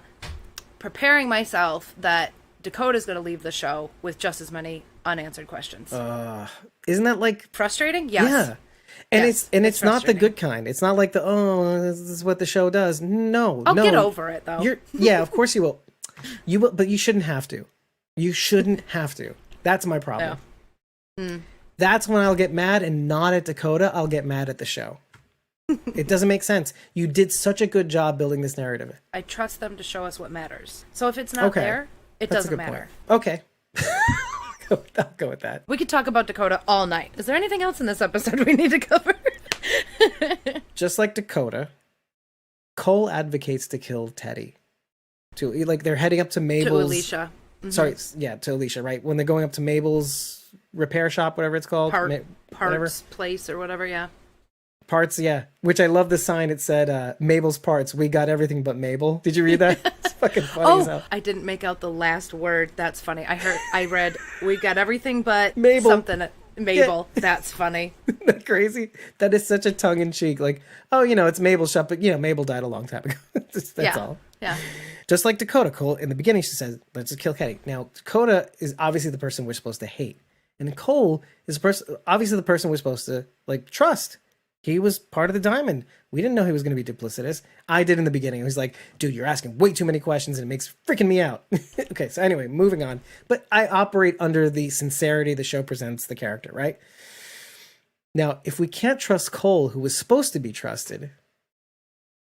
preparing myself that Dakota's going to leave the show with just as many unanswered questions. Isn't that like frustrating? Yes. Yeah. And it's not the good kind. It's not like this is what the show does. No. I'll get over it though. Yeah, of course you will. You will, but you shouldn't have to. You shouldn't have to. That's my problem. Yeah. Mm. That's when I'll get mad, and not at Dakota. I'll get mad at the show. It doesn't make sense. You did such a good job building this narrative. I trust them to show us what matters. So if it's not there, That's doesn't matter. Point. Okay. I'll go with that. We could talk about Dakota all night. Is there anything else in this episode we need to cover? Just like Dakota, Cole advocates to kill Teddy. They're heading up to Mabel's. To Alicia. Mm-hmm. Sorry, yeah, to Alicia, right? When they're going up to Mabel's repair shop, whatever it's called. Parts place or whatever, yeah. Parts, yeah. Which I love the sign. It said, Mabel's Parts. We got everything but Mabel. Did you read that? It's fucking funny as hell. I didn't make out the last word. That's funny. I read, we got everything but Mabel. Something. Mabel. Yeah. That's funny. Isn't that crazy? That is such a tongue-in-cheek. Like, oh, it's Mabel's shop, but, Mabel died a long time ago. That's all. Yeah. Just like Dakota, Cole, in the beginning, she says, let's just kill Teddy. Now, Dakota is obviously the person we're supposed to hate. And Cole is obviously the person we're supposed to, trust. He was part of the diamond. We didn't know he was going to be duplicitous. I did in the beginning. He was like, dude, you're asking way too many questions and it makes freaking me out. Okay, so anyway, moving on. But I operate under the sincerity the show presents the character, right? Now, if we can't trust Cole, who was supposed to be trusted,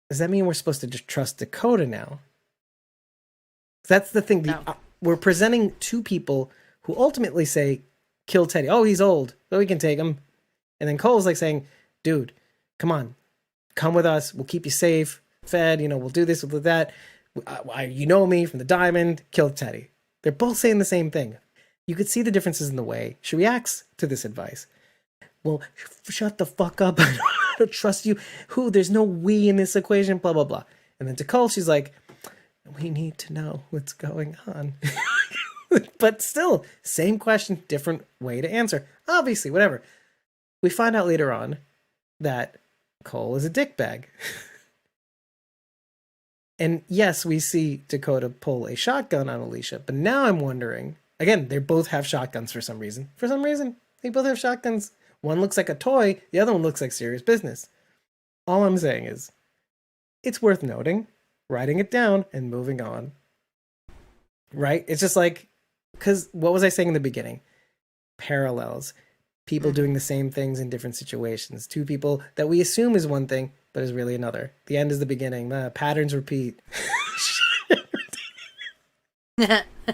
does that mean we're supposed to just trust Dakota now? That's the thing. No. We're presenting two people who ultimately say, kill Teddy. Oh, he's old, but we can take him. And then Cole's like saying, dude, come on, come with us. We'll keep you safe, fed. We'll do this, we'll do that. You know me from the diamond. Kill Teddy. They're both saying the same thing. You could see the differences in the way she reacts to this advice. Well, shut the fuck up. I don't trust you. There's no we in this equation, blah, blah, blah. And then to Cole, she's like, we need to know what's going on. But still, same question, different way to answer. Obviously, whatever. We find out later on that Cole is a dickbag. And yes, we see Dakota pull a shotgun on Alicia, but now I'm wondering, Again, they both have shotguns for some reason. For some reason, they both have shotguns. One looks like a toy, the other one looks like serious business. All I'm saying is, it's worth noting, writing it down, and moving on. Right? It's just like, because what was I saying in the beginning? Parallels. People doing the same things in different situations. Two people that we assume is one thing, but is really another. The end is the beginning. Patterns repeat.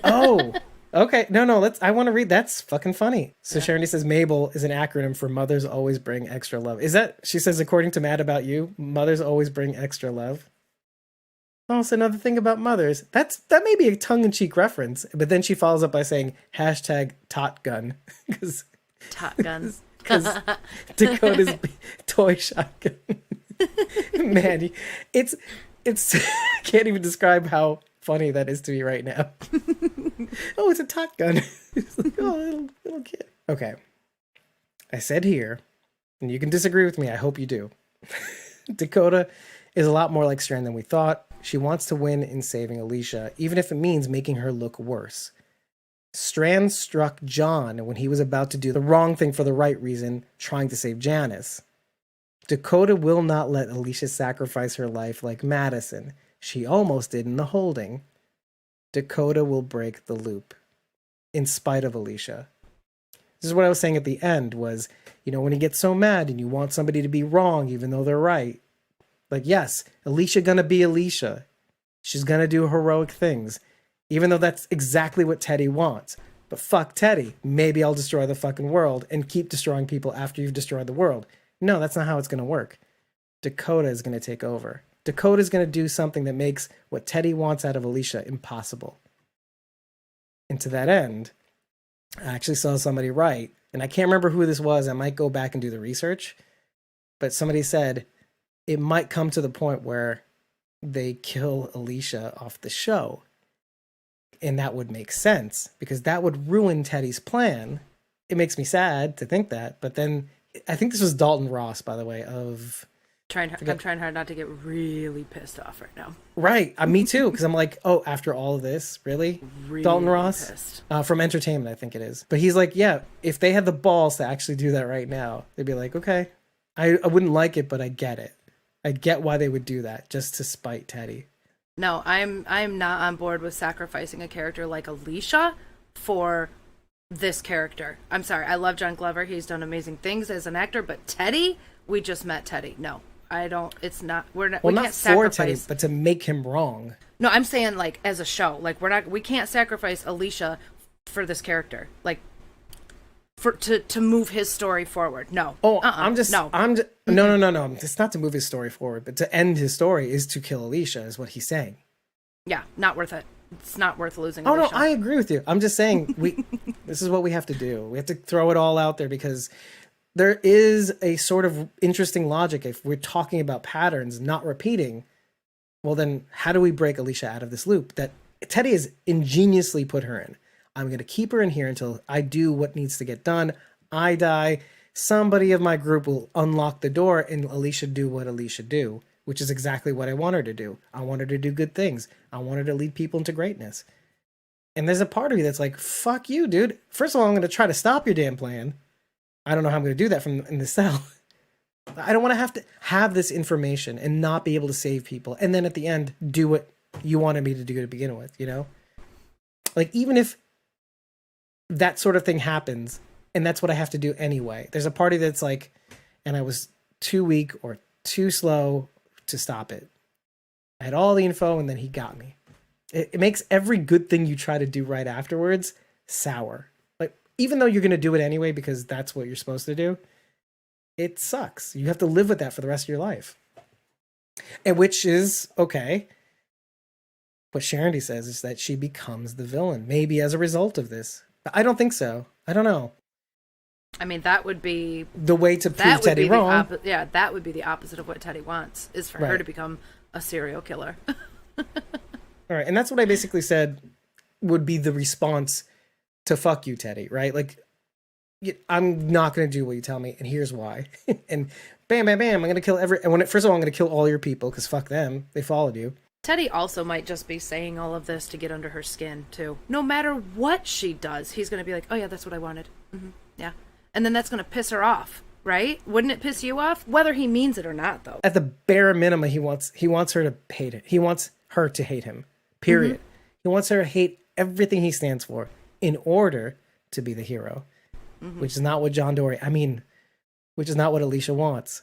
Oh, okay. No, I want to read. That's fucking funny. So Sharon says Mabel is an acronym for Mothers Always Bring Extra Love. Is that, she says, according to Mad About You, mothers always bring extra love. Oh, it's another thing about mothers. That may be a tongue-in-cheek reference, but then she follows up by saying hashtag tot gun. Tot guns. Because Dakota's toy shotgun. Man, it's I can't even describe how funny that is to me right now. Oh, it's a tot gun. It's like, oh, little kid. Okay. I said here, and you can disagree with me, I hope you do. Dakota is a lot more like Strand than we thought. She wants to win in saving Alicia, even if it means making her look worse. Strand struck John when he was about to do the wrong thing for the right reason, trying to save Janice. Dakota will not let Alicia sacrifice her life like Madison. She almost did in the holding. Dakota will break the loop, in spite of Alicia. This is what I was saying at the end was, when you get so mad and you want somebody to be wrong even though they're right. Like, yes, Alicia gonna be Alicia. She's gonna do heroic things. Even though that's exactly what Teddy wants. But fuck Teddy. Maybe I'll destroy the fucking world and keep destroying people after you've destroyed the world. No, that's not how it's going to work. Dakota is going to take over. Dakota is going to do something that makes what Teddy wants out of Alicia impossible. And to that end, I actually saw somebody write, and I can't remember who this was. I might go back and do the research. But somebody said it might come to the point where they kill Alicia off the show. And that would make sense because that would ruin Teddy's plan. It makes me sad to think that. But then I think this was Dalton Ross, by the way, of... I'm trying hard not to get really pissed off right now. Right. Me too. Because I'm like, oh, after all of this, really? Dalton Ross? From Entertainment, I think it is. But he's like, yeah, if they had the balls to actually do that right now, they'd be like, okay, I wouldn't like it, but I get it. I get why they would do that, just to spite Teddy. No, I'm not on board with sacrificing a character like Alicia for this character. I'm sorry. I love John Glover. He's done amazing things as an actor, but Teddy, we just met Teddy. No, I don't. It's not. We're not. Well, we can't sacrifice Teddy, but to make him wrong. No, I'm saying like as a show. Like we can't sacrifice Alicia for this character. Like to move his story forward. No. Oh, no. It's not to move his story forward, but to end his story is to kill Alicia, is what he's saying. Yeah, not worth it. It's not worth losing. Oh, Alicia. no, I agree with you. I'm just saying this is what we have to do. We have to throw it all out there because there is a sort of interesting logic. If we're talking about patterns not repeating, well, then how do we break Alicia out of this loop that Teddy has ingeniously put her in? I'm going to keep her in here until I do what needs to get done. I die. Somebody of my group will unlock the door and Alicia do what Alicia do, which is exactly what I want her to do. I want her to do good things. I want her to lead people into greatness. And there's a part of me that's like, fuck you, dude. First of all, I'm going to try to stop your damn plan. I don't know how I'm going to do that from in the cell. I don't want to have this information and not be able to save people. And then at the end, do what you wanted me to do to begin with, Like, even if that sort of thing happens, and that's what I have to do anyway. There's a party that's like, and I was too weak or too slow to stop it. I had all the info, and then he got me. It makes every good thing you try to do right afterwards sour. Like, even though you're going to do it anyway because that's what you're supposed to do, it sucks. You have to live with that for the rest of your life. And which is okay. What Sharon says is that she becomes the villain, maybe as a result of this. I don't think so. I don't know. I mean, that would be the way to prove Teddy wrong. That would be the opposite of what Teddy wants, is for her to become a serial killer. All right, and that's what I basically said would be the response to fuck you, Teddy, right? Like, I'm not going to do what you tell me, and here's why. And bam, bam, bam, I'm going to kill first of all, I'm going to kill all your people, because fuck them. They followed you. Teddy also might just be saying all of this to get under her skin, too. No matter what she does, he's going to be like, oh yeah, that's what I wanted. Yeah. And then that's going to piss her off, right? Wouldn't it piss you off? Whether he means it or not, though. At the bare minimum, he wants her to hate it. He wants her to hate him, period. He wants her to hate everything he stands for in order to be the hero, which is not what which is not what Alicia wants.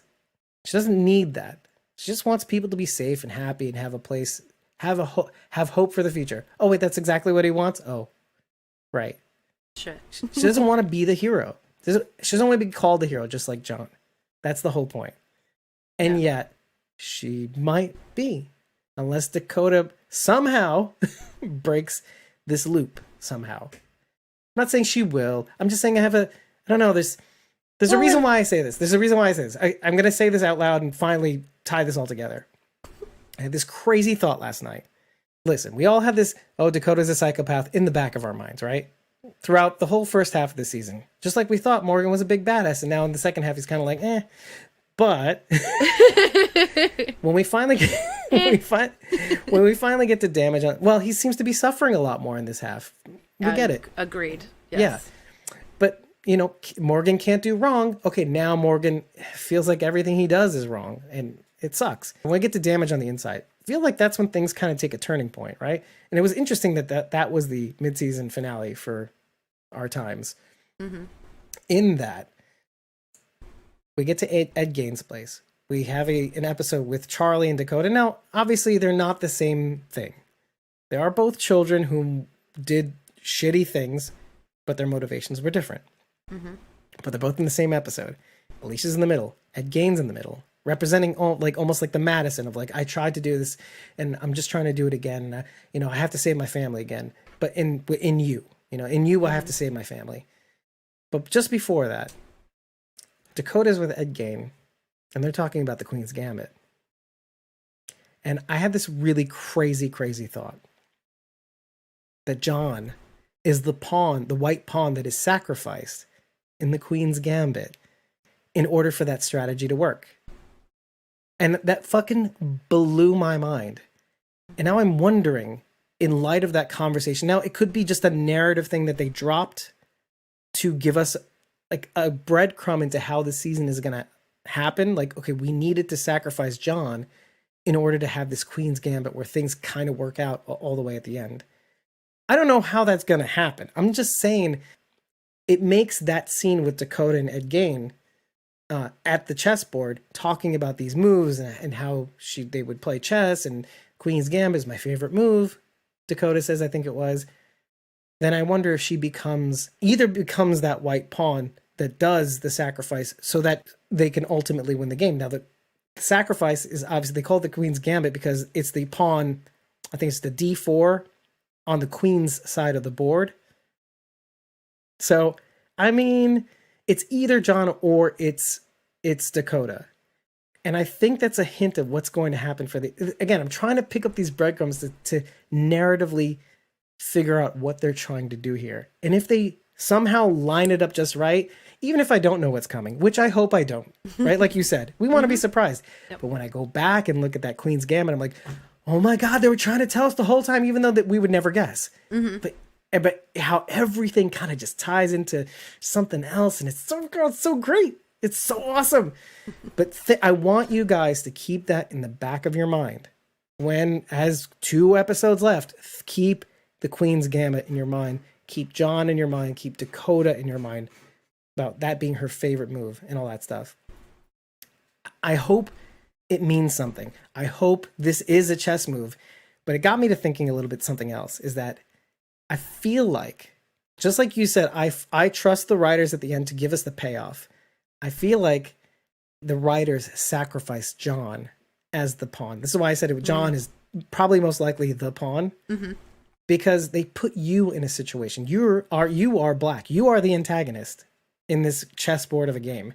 She doesn't need that. She just wants people to be safe and happy and have a place, have hope for the future. Oh wait, that's exactly what he wants? Oh, right. Shit. She doesn't want to be the hero. She doesn't want to be called the hero, just like John. That's the whole point. And yet, she might be. Unless Dakota somehow breaks this loop somehow. I'm not saying she will. I'm just saying I don't know, there's a reason why I say this. There's a reason why I say this. I'm going to say this out loud and finally tie this all together. I had this crazy thought last night. Listen, we all have this, Dakota's a psychopath in the back of our minds, right? Throughout the whole first half of the season. Just like we thought Morgan was a big badass, and now in the second half he's kind of like, eh. But when we finally when we finally get to damage on, well, he seems to be suffering a lot more in this half. We get it. Agreed. Yes. Yeah. But, Morgan can't do wrong. Okay, now Morgan feels like everything he does is wrong, and it sucks. When we get to damage on the inside, I feel like that's when things kind of take a turning point, right? And it was interesting that was the mid-season finale for our times. In that, we get to Ed Gaines' place. We have an episode with Charlie and Dakota. Now, obviously, they're not the same thing. They are both children who did shitty things, but their motivations were different. But they're both in the same episode. Alicia's in the middle. Ed Gaines in the middle, representing almost like the Madison of like, I tried to do this, and I'm just trying to do it again. And, I have to save my family again. But in you, I have to save my family. But just before that, Dakota's with Ed Gain, and they're talking about the Queen's Gambit. And I had this really crazy, crazy thought that John is the pawn, the white pawn that is sacrificed in the Queen's Gambit in order for that strategy to work. And that fucking blew my mind. And now I'm wondering, in light of that conversation, now it could be just a narrative thing that they dropped to give us like a breadcrumb into how the season is going to happen. Like, okay, we needed to sacrifice John in order to have this Queen's Gambit where things kind of work out all the way at the end. I don't know how that's going to happen. I'm just saying it makes that scene with Dakota and Ed Gain at the chessboard talking about these moves and how they would play chess, and Queen's Gambit is my favorite move, Dakota says, I think it was. Then I wonder if she becomes that white pawn that does the sacrifice so that they can ultimately win the game. Now, the sacrifice is obviously, they call it the Queen's Gambit because it's the pawn, I think it's the D4 on the Queen's side of the board. So, I mean, it's either John or it's Dakota. And I think that's a hint of what's going to happen again, I'm trying to pick up these breadcrumbs to narratively figure out what they're trying to do here. And if they somehow line it up just right, even if I don't know what's coming, which I hope I don't, right? Like you said, we want to be surprised. Yep. But when I go back and look at that Queen's Gambit, I'm like, oh my God, they were trying to tell us the whole time, even though that we would never guess. But how everything kind of just ties into something else, and it's so great. It's so awesome. But I want you guys to keep that in the back of your mind. When, as 2 episodes left, keep the Queen's Gambit in your mind. Keep John in your mind. Keep Dakota in your mind about that being her favorite move and all that stuff. I hope it means something. I hope this is a chess move. But it got me to thinking a little bit something else, is that I feel like, just like you said, I trust the writers at the end to give us the payoff. I feel like the writers sacrificed John as the pawn. This is why I said John is probably most likely the pawn. Because they put you in a situation. You are black. You are the antagonist in this chessboard of a game.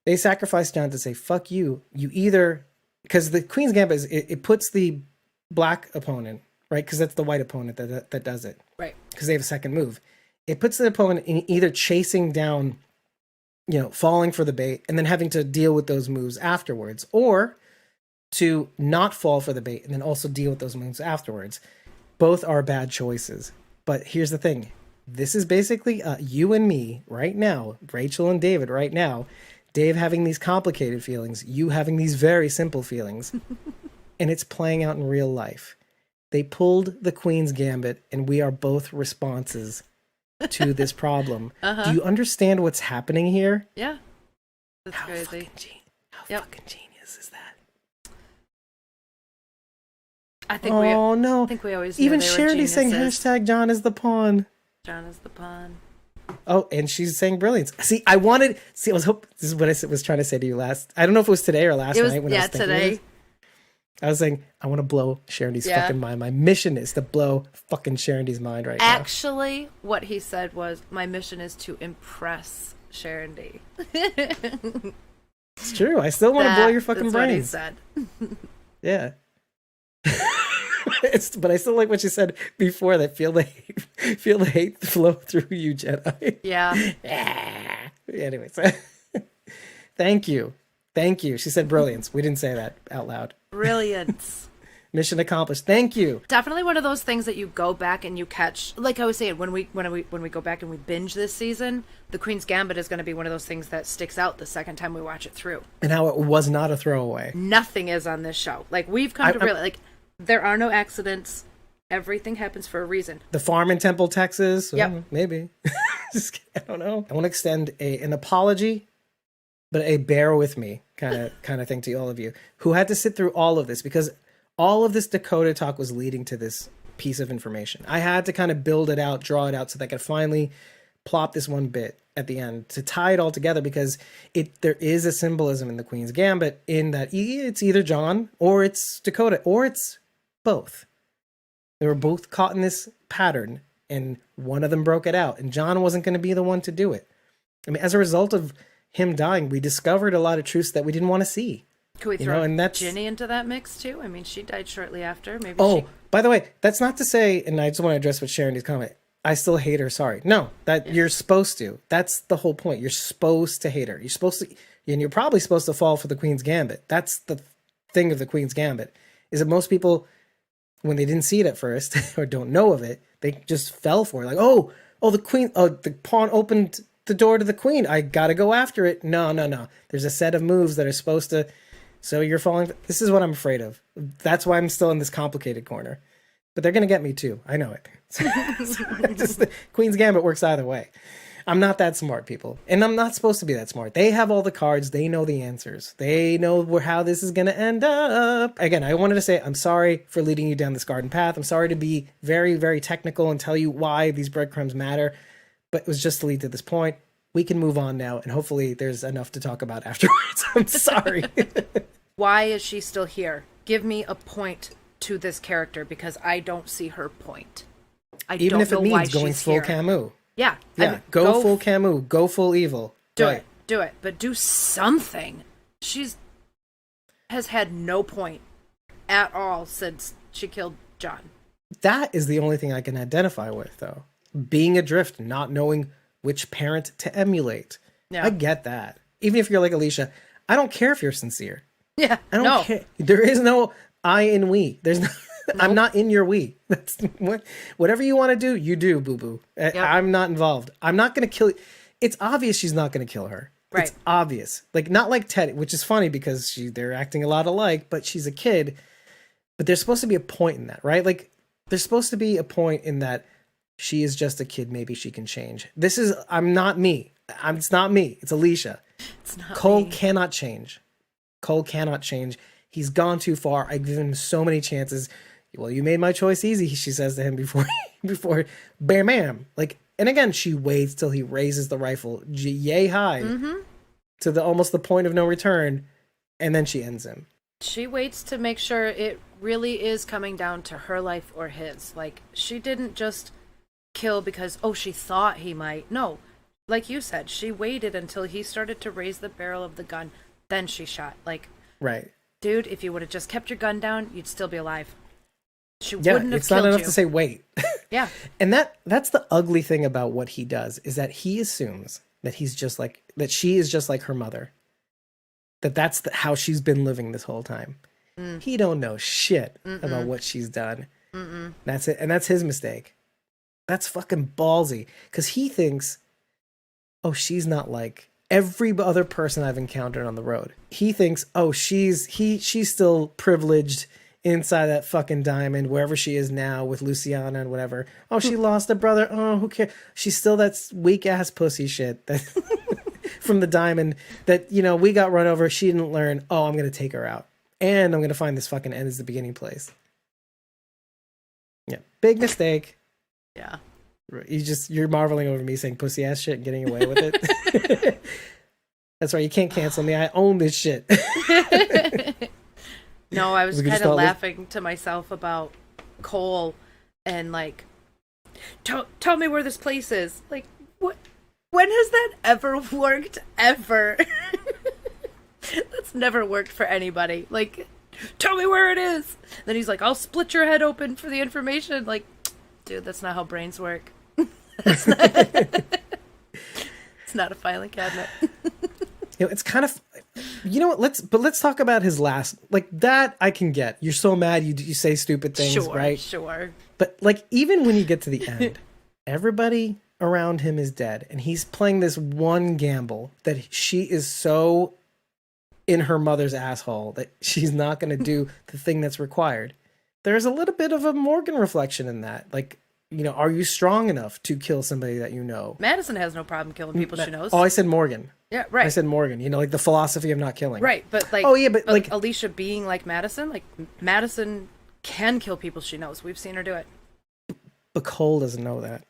They sacrificed John to say, fuck you. You either, because the Queen's Gambit it puts the black opponent, right? Because that's the white opponent that does it. Right. Because they have a second move. It puts the opponent in either chasing down, falling for the bait and then having to deal with those moves afterwards, or to not fall for the bait and then also deal with those moves afterwards. Both are bad choices. But here's the thing. This is basically you and me right now, Rachel and David right now, Dave having these complicated feelings, you having these very simple feelings, and it's playing out in real life. They pulled the Queen's Gambit, and we are both responses to this problem. Do you understand what's happening here? Yeah. That's How crazy. fucking genius is that? I think no. I think we always knew Even they were Charity saying geniuses. hashtag John is the pawn. John is the pawn. Oh, and she's saying brilliance. See, I was hoping, this is what I was trying to say to you last. I don't know if it was today or last It was night when I was thinking today. this. I was saying, I want to blow Charity's fucking mind. My mission is to blow fucking Charity's mind right now. Actually, what he said was, my mission is to impress Sharon D. It's true. I still want to blow your fucking brains. That's what he said. Yeah. But I still like what she said before that feel the hate flow through you, Jedi. Yeah. Anyways. Thank you. She said brilliance. We didn't say that out loud. Brilliance. Mission accomplished. Thank you. Definitely one of those things that you go back and you catch. Like I was saying, when we go back and we binge this season, the Queen's Gambit is going to be one of those things that sticks out the second time we watch it through. And how it was not a throwaway. Nothing is on this show. Like, we've come to realize, like, there are no accidents. Everything happens for a reason. The farm in Temple, Texas. Yep. Maybe. Just kidding. I don't know. I want to extend an apology, but a bear with me kind of thing to all of you who had to sit through all of this, because all of this Dakota talk was leading to this piece of information. I had to kind of build it out, draw it out, so that I could finally plop this one bit at the end to tie it all together, because there is a symbolism in the Queen's Gambit in that it's either John or it's Dakota or it's both. They were both caught in this pattern, and one of them broke it out, and John wasn't going to be the one to do it. I mean, as a result of him dying, we discovered a lot of truths that we didn't want to see. Could we throw Ginny into that mix too? I mean, she died shortly after. Maybe. By the way, that's not to say, and I just want to address what Sharon's comment, I still hate her. Sorry. No, you're supposed to. That's the whole point. You're supposed to hate her. You're supposed to, and you're probably supposed to fall for the Queen's Gambit. That's the thing of the Queen's Gambit, is that most people, when they didn't see it at first or don't know of it, they just fell for it. Like, the pawn opened the door to the queen. I gotta go after it. No. There's a set of moves that are supposed to. So you're falling. This is what I'm afraid of. That's why I'm still in this complicated corner. But they're gonna get me too. I know it. Just the Queen's Gambit works either way. I'm not that smart, people, and I'm not supposed to be that smart. They have all the cards. They know the answers. They know how this is gonna end up. Again, I wanted to say I'm sorry for leading you down this garden path. I'm sorry to be very, very technical and tell you why these breadcrumbs matter. But it was just to lead to this point. We can move on now, and hopefully there's enough to talk about afterwards. I'm sorry. Why is she still here? Give me a point to this character, because I don't see her point. Even if it means going full Camus. Yeah. Go full Camus. Go full evil. Do it. But do something. Has had no point at all since she killed John. That is the only thing I can identify with, though. Being adrift, not knowing which parent to emulate. Yeah. I get that. Even if you're like Alicia, I don't care if you're sincere. Yeah. I don't care. There is no I in we. There's no Nope. I'm not in your we. That's whatever you want to do, you do, boo-boo. Yep. I'm not involved. I'm not going to kill. It's obvious she's not going to kill her. Right. It's obvious. Like, not like Teddy, which is funny because they're acting a lot alike, but she's a kid. But there's supposed to be a point in that, right? Like, there's supposed to be a point in that she is just a kid. Maybe she can change. I'm not me. It's not me. It's Alicia. It's not Cole me. cannot change. Cole cannot change. He's gone too far. I've given him so many chances. Well, you made my choice easy, she says to him before bam, bam. Like, and again, she waits till he raises the rifle yay high to almost the point of no return, and then she ends him. She waits to make sure it really is coming down to her life or his. Like, she didn't just kill because, she thought he might. No, like you said, she waited until he started to raise the barrel of the gun, then she shot. Like, right. Dude, if you would have just kept your gun down, you'd still be alive. She wouldn't have killed you. It's not enough to say wait. Yeah. And that's the ugly thing about what he does, is that he assumes that she is just like her mother. That's how she's been living this whole time. He don't know shit about what she's done. That's it. And that's his mistake. That's fucking ballsy. Because he thinks, oh, she's not like every other person I've encountered on the road. He thinks, oh, she's still privileged inside that fucking diamond, wherever she is now with Luciana and whatever. Oh, she lost a brother. Oh, who cares? She's still that weak ass pussy shit that from the diamond that, you know, we got run over. She didn't learn. Oh, I'm going to take her out. And I'm going to find this fucking end as the beginning place. Yeah. Big mistake. Yeah. You're marveling over me saying pussy ass shit and getting away with it. That's right. You can't cancel me. I own this shit. No, I was kind of laughing to myself about Cole and like, tell me where this place is. Like, what? When has that ever worked? Ever? That's never worked for anybody. Like, tell me where it is. Then he's like, I'll split your head open for the information. Like, dude, that's not how brains work. It's not a filing cabinet. You know, it's kind of, you know what? Let's talk about his last, like, that I can get. You're so mad you say stupid things, right? Sure. But like, even when you get to the end, everybody around him is dead, and he's playing this one gamble that she is so in her mother's asshole that she's not going to do the thing that's required. There's a little bit of a Morgan reflection in that. Like, you know, are you strong enough to kill somebody that you know? Madison has no problem killing people she knows. Oh, I said Morgan. Yeah, right. I said Morgan. You know, like the philosophy of not killing. Right, but like, oh yeah, but like Alicia being like Madison can kill people she knows. We've seen her do it. But Cole doesn't know that.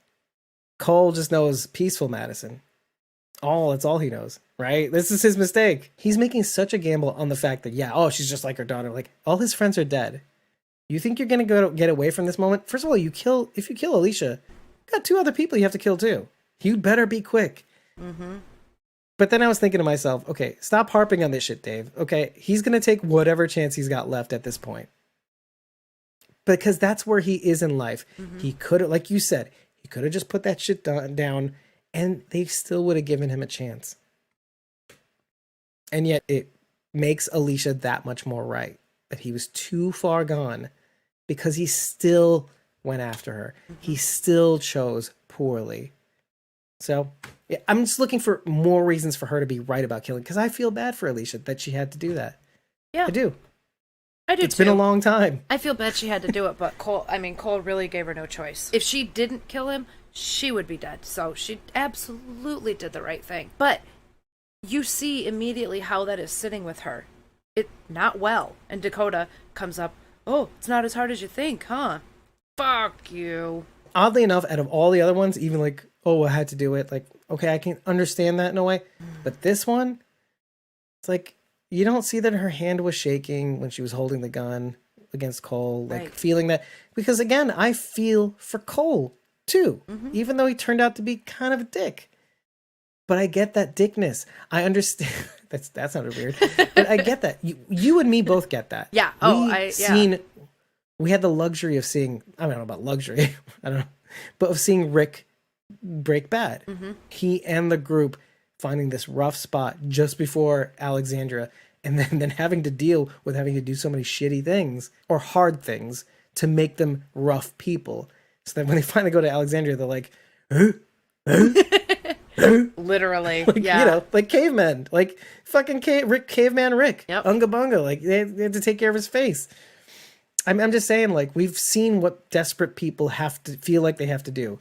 Cole just knows peaceful Madison. That's all he knows, right? This is his mistake. He's making such a gamble on the fact that, yeah, oh, she's just like her daughter. Like, all his friends are dead. You think you're going to get away from this moment? First of all, if you kill Alicia, you got 2 other people you have to kill too. You better be quick. Mm-hmm. But then I was thinking to myself, okay, stop harping on this shit, Dave. Okay, he's going to take whatever chance he's got left at this point. Because that's where he is in life. Mm-hmm. He could have, like you said, he could have just put that shit down and they still would have given him a chance. And yet it makes Alicia that much more right. That he was too far gone because he still went after her. Mm-hmm. He still chose poorly. So yeah, I'm just looking for more reasons for her to be right about killing, because I feel bad for Alicia that she had to do that. Yeah. I do. It's too. Been a long time. I feel bad she had to do it, but Cole really gave her no choice. If she didn't kill him, she would be dead. So she absolutely did the right thing. But you see immediately how that is sitting with her. It not well. And Dakota comes up, oh, it's not as hard as you think, huh? Fuck you. Oddly enough, out of all the other ones, even like, oh, I had to do it, like, okay, I can understand that in a way. But this one, it's like, you don't see that her hand was shaking when she was holding the gun against Cole, like, right. Feeling that, because again, I feel for Cole too, even though he turned out to be kind of a dick. But I get that dickness. I understand. That sounded weird, but I get that. You and me both get that. Yeah. We had the luxury of seeing. I don't know about luxury. I don't know, but of seeing Rick break bad. Mm-hmm. He and the group finding this rough spot just before Alexandria, and then having to deal with having to do so many shitty things or hard things to make them rough people. So that when they finally go to Alexandria, they're like, huh? Literally, like, yeah. You know, like cavemen, like fucking caveman Rick, yep. Unga Bunga, like they had to take care of his face. I'm just saying, like, we've seen what desperate people have to feel like they have to do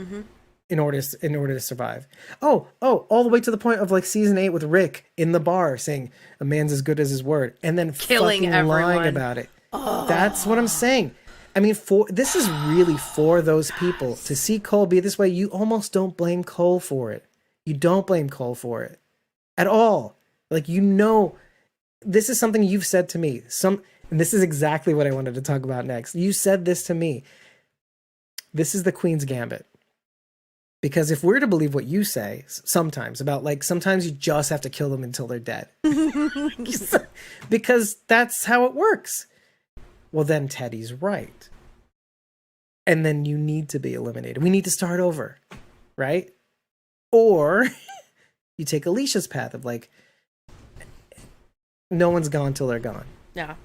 in order to survive. Oh, all the way to the point of like season 8 with Rick in the bar saying a man's as good as his word, and then killing fucking everyone. Lying about it. Oh. That's what I'm saying. I mean, this is really for those people to see Cole be this way. You almost don't blame Cole for it. You don't blame Cole for it at all. Like, you know, this is something you've said to me. And this is exactly what I wanted to talk about next. You said this to me. This is the Queen's Gambit. Because if we're to believe what you say sometimes about, like, sometimes you just have to kill them until they're dead. Because that's how it works. Well, then Teddy's right. And then you need to be eliminated. We need to start over, right? Or you take Alicia's path of like, no one's gone till they're gone. Yeah.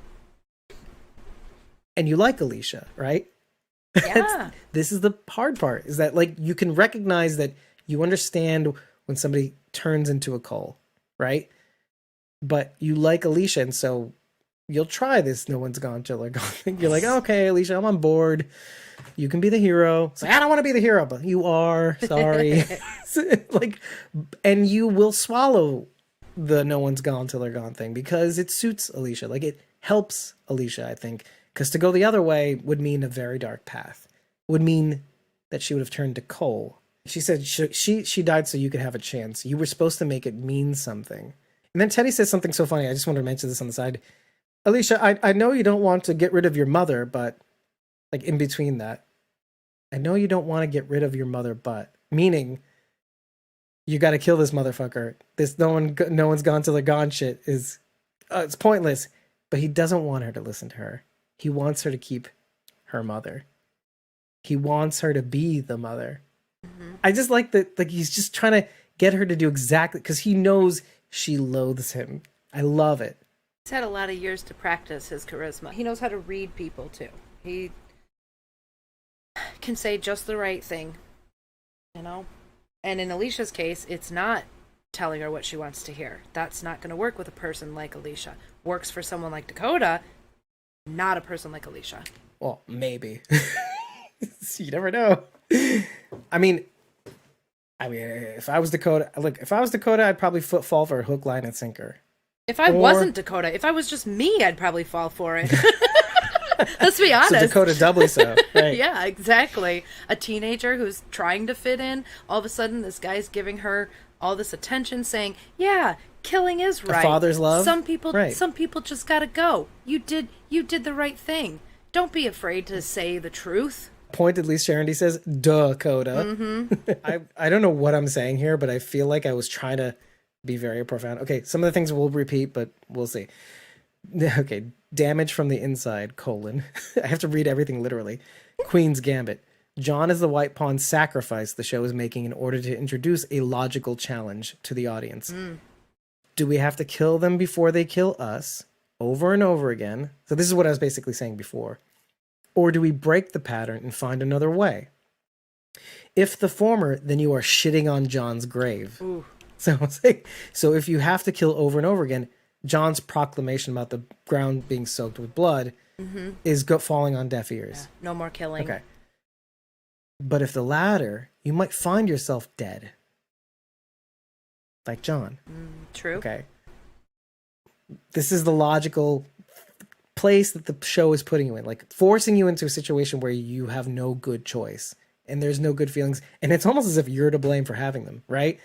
and you like Alicia, right? Yeah. This is the hard part, is that like you can recognize that you understand when somebody turns into a Cole, right? But you like Alicia, and so you'll try this no one's gone till they're gone thing. You're like, okay, Alicia, I'm on board. You can be the hero. It's like, I don't want to be the hero, but you are. Sorry. Like, and you will swallow the no one's gone till they're gone thing because it suits Alicia. Like, it helps Alicia, I think. Because to go the other way would mean a very dark path. Would mean that she would have turned to Cole. She said she died so you could have a chance. You were supposed to make it mean something. And then Teddy says something so funny. I just want to mention this on the side. Alicia, I know you don't want to get rid of your mother, but like in between that, I know you don't want to get rid of your mother, but meaning you got to kill this motherfucker. This no one's gone till they're gone shit is it's pointless. But he doesn't want her to listen to her. He wants her to keep her mother. He wants her to be the mother. Mm-hmm. I just like that. Like he's just trying to get her to do exactly because he knows she loathes him. I love it. He's had a lot of years to practice his charisma. He knows how to read people too. He can say just the right thing, you know? And in Alicia's case, it's not telling her what she wants to hear. That's not going to work with a person like Alicia. Works for someone like Dakota, not a person like Alicia. Well, maybe. You never know. I mean, if I was Dakota, I'd probably fall for a hook, line, and sinker. If I wasn't Dakota, if I was just me, I'd probably fall for it. Let's be honest. So Dakota doubly so. Right. Yeah, exactly. A teenager who's trying to fit in. All of a sudden, this guy's giving her all this attention, saying, "Yeah, killing is right. A father's love. Some people just gotta go. You did the right thing. Don't be afraid to say the truth." Pointedly, Sharon says, Dakota. Mm-hmm. I don't know what I'm saying here, but I feel like I was trying to be very profound. Okay, some of the things we'll repeat, but we'll see. Okay, damage from the inside, : I have to read everything literally. Queen's Gambit. John is the white pawn sacrifice the show is making in order to introduce a logical challenge to the audience. Do we have to kill them before they kill us? Over and over again. So this is what I was basically saying before. Or do we break the pattern and find another way? If the former, then you are shitting on John's grave. Ooh. So if you have to kill over and over again, John's proclamation about the ground being soaked with blood is falling on deaf ears. Yeah, no more killing. Okay. But if the latter, you might find yourself dead. Like John. True. Okay. This is the logical place that the show is putting you in, like forcing you into a situation where you have no good choice and there's no good feelings. And it's almost as if you're to blame for having them, right?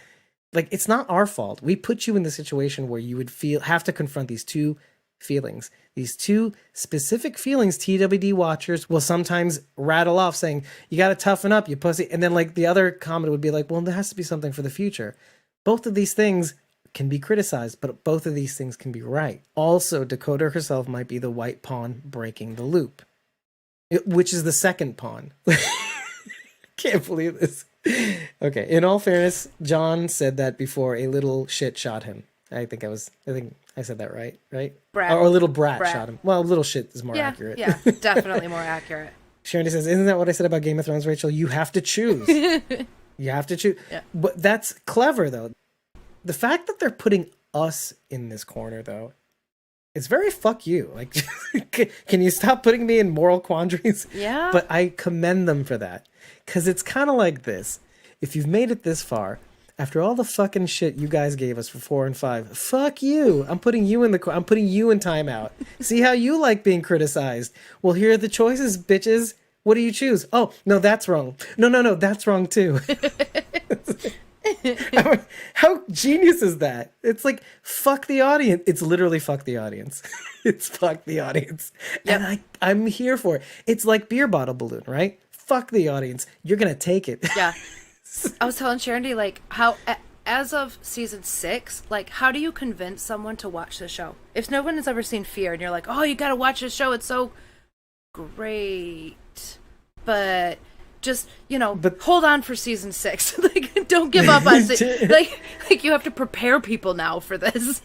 Like, it's not our fault. We put you in the situation where you would have to confront these two feelings, these two specific feelings. TWD watchers will sometimes rattle off saying, you got to toughen up, you pussy. And then like the other comment would be like, well, there has to be something for the future. Both of these things can be criticized, but both of these things can be right. Also, Dakota herself might be the white pawn breaking the loop, which is the second pawn. Can't believe this. Okay, in all fairness, John said that before a little shit shot him. I think I said that right? Brat. Or a little brat shot him. Well, a little shit is more accurate. Yeah, definitely more accurate. Sharon says, isn't that what I said about Game of Thrones, Rachel? You have to choose. You have to choose. Yeah. But that's clever, though. The fact that they're putting us in this corner, though, it's very fuck you. Like, can you stop putting me in moral quandaries? Yeah. But I commend them for that. Because it's kind of like this. If you've made it this far, after all the fucking shit you guys gave us for 4 and 5, fuck you. I'm putting you in timeout. See how you like being criticized? Well, here are the choices, bitches. What do you choose? Oh, no, that's wrong. No, that's wrong too. How genius is that? It's like, fuck the audience. It's literally fuck the audience. It's fuck the audience. Yep. And I'm here for it. It's like beer bottle balloon, right? Fuck the audience. You're going to take it. Yeah. I was telling Sharon, like, how, as of season 6, like, how do you convince someone to watch the show? If no one has ever seen Fear and you're like, oh, you got to watch this show. It's so great. But just, hold on for season 6. Like, don't give up on it. Like you have to prepare people now for this.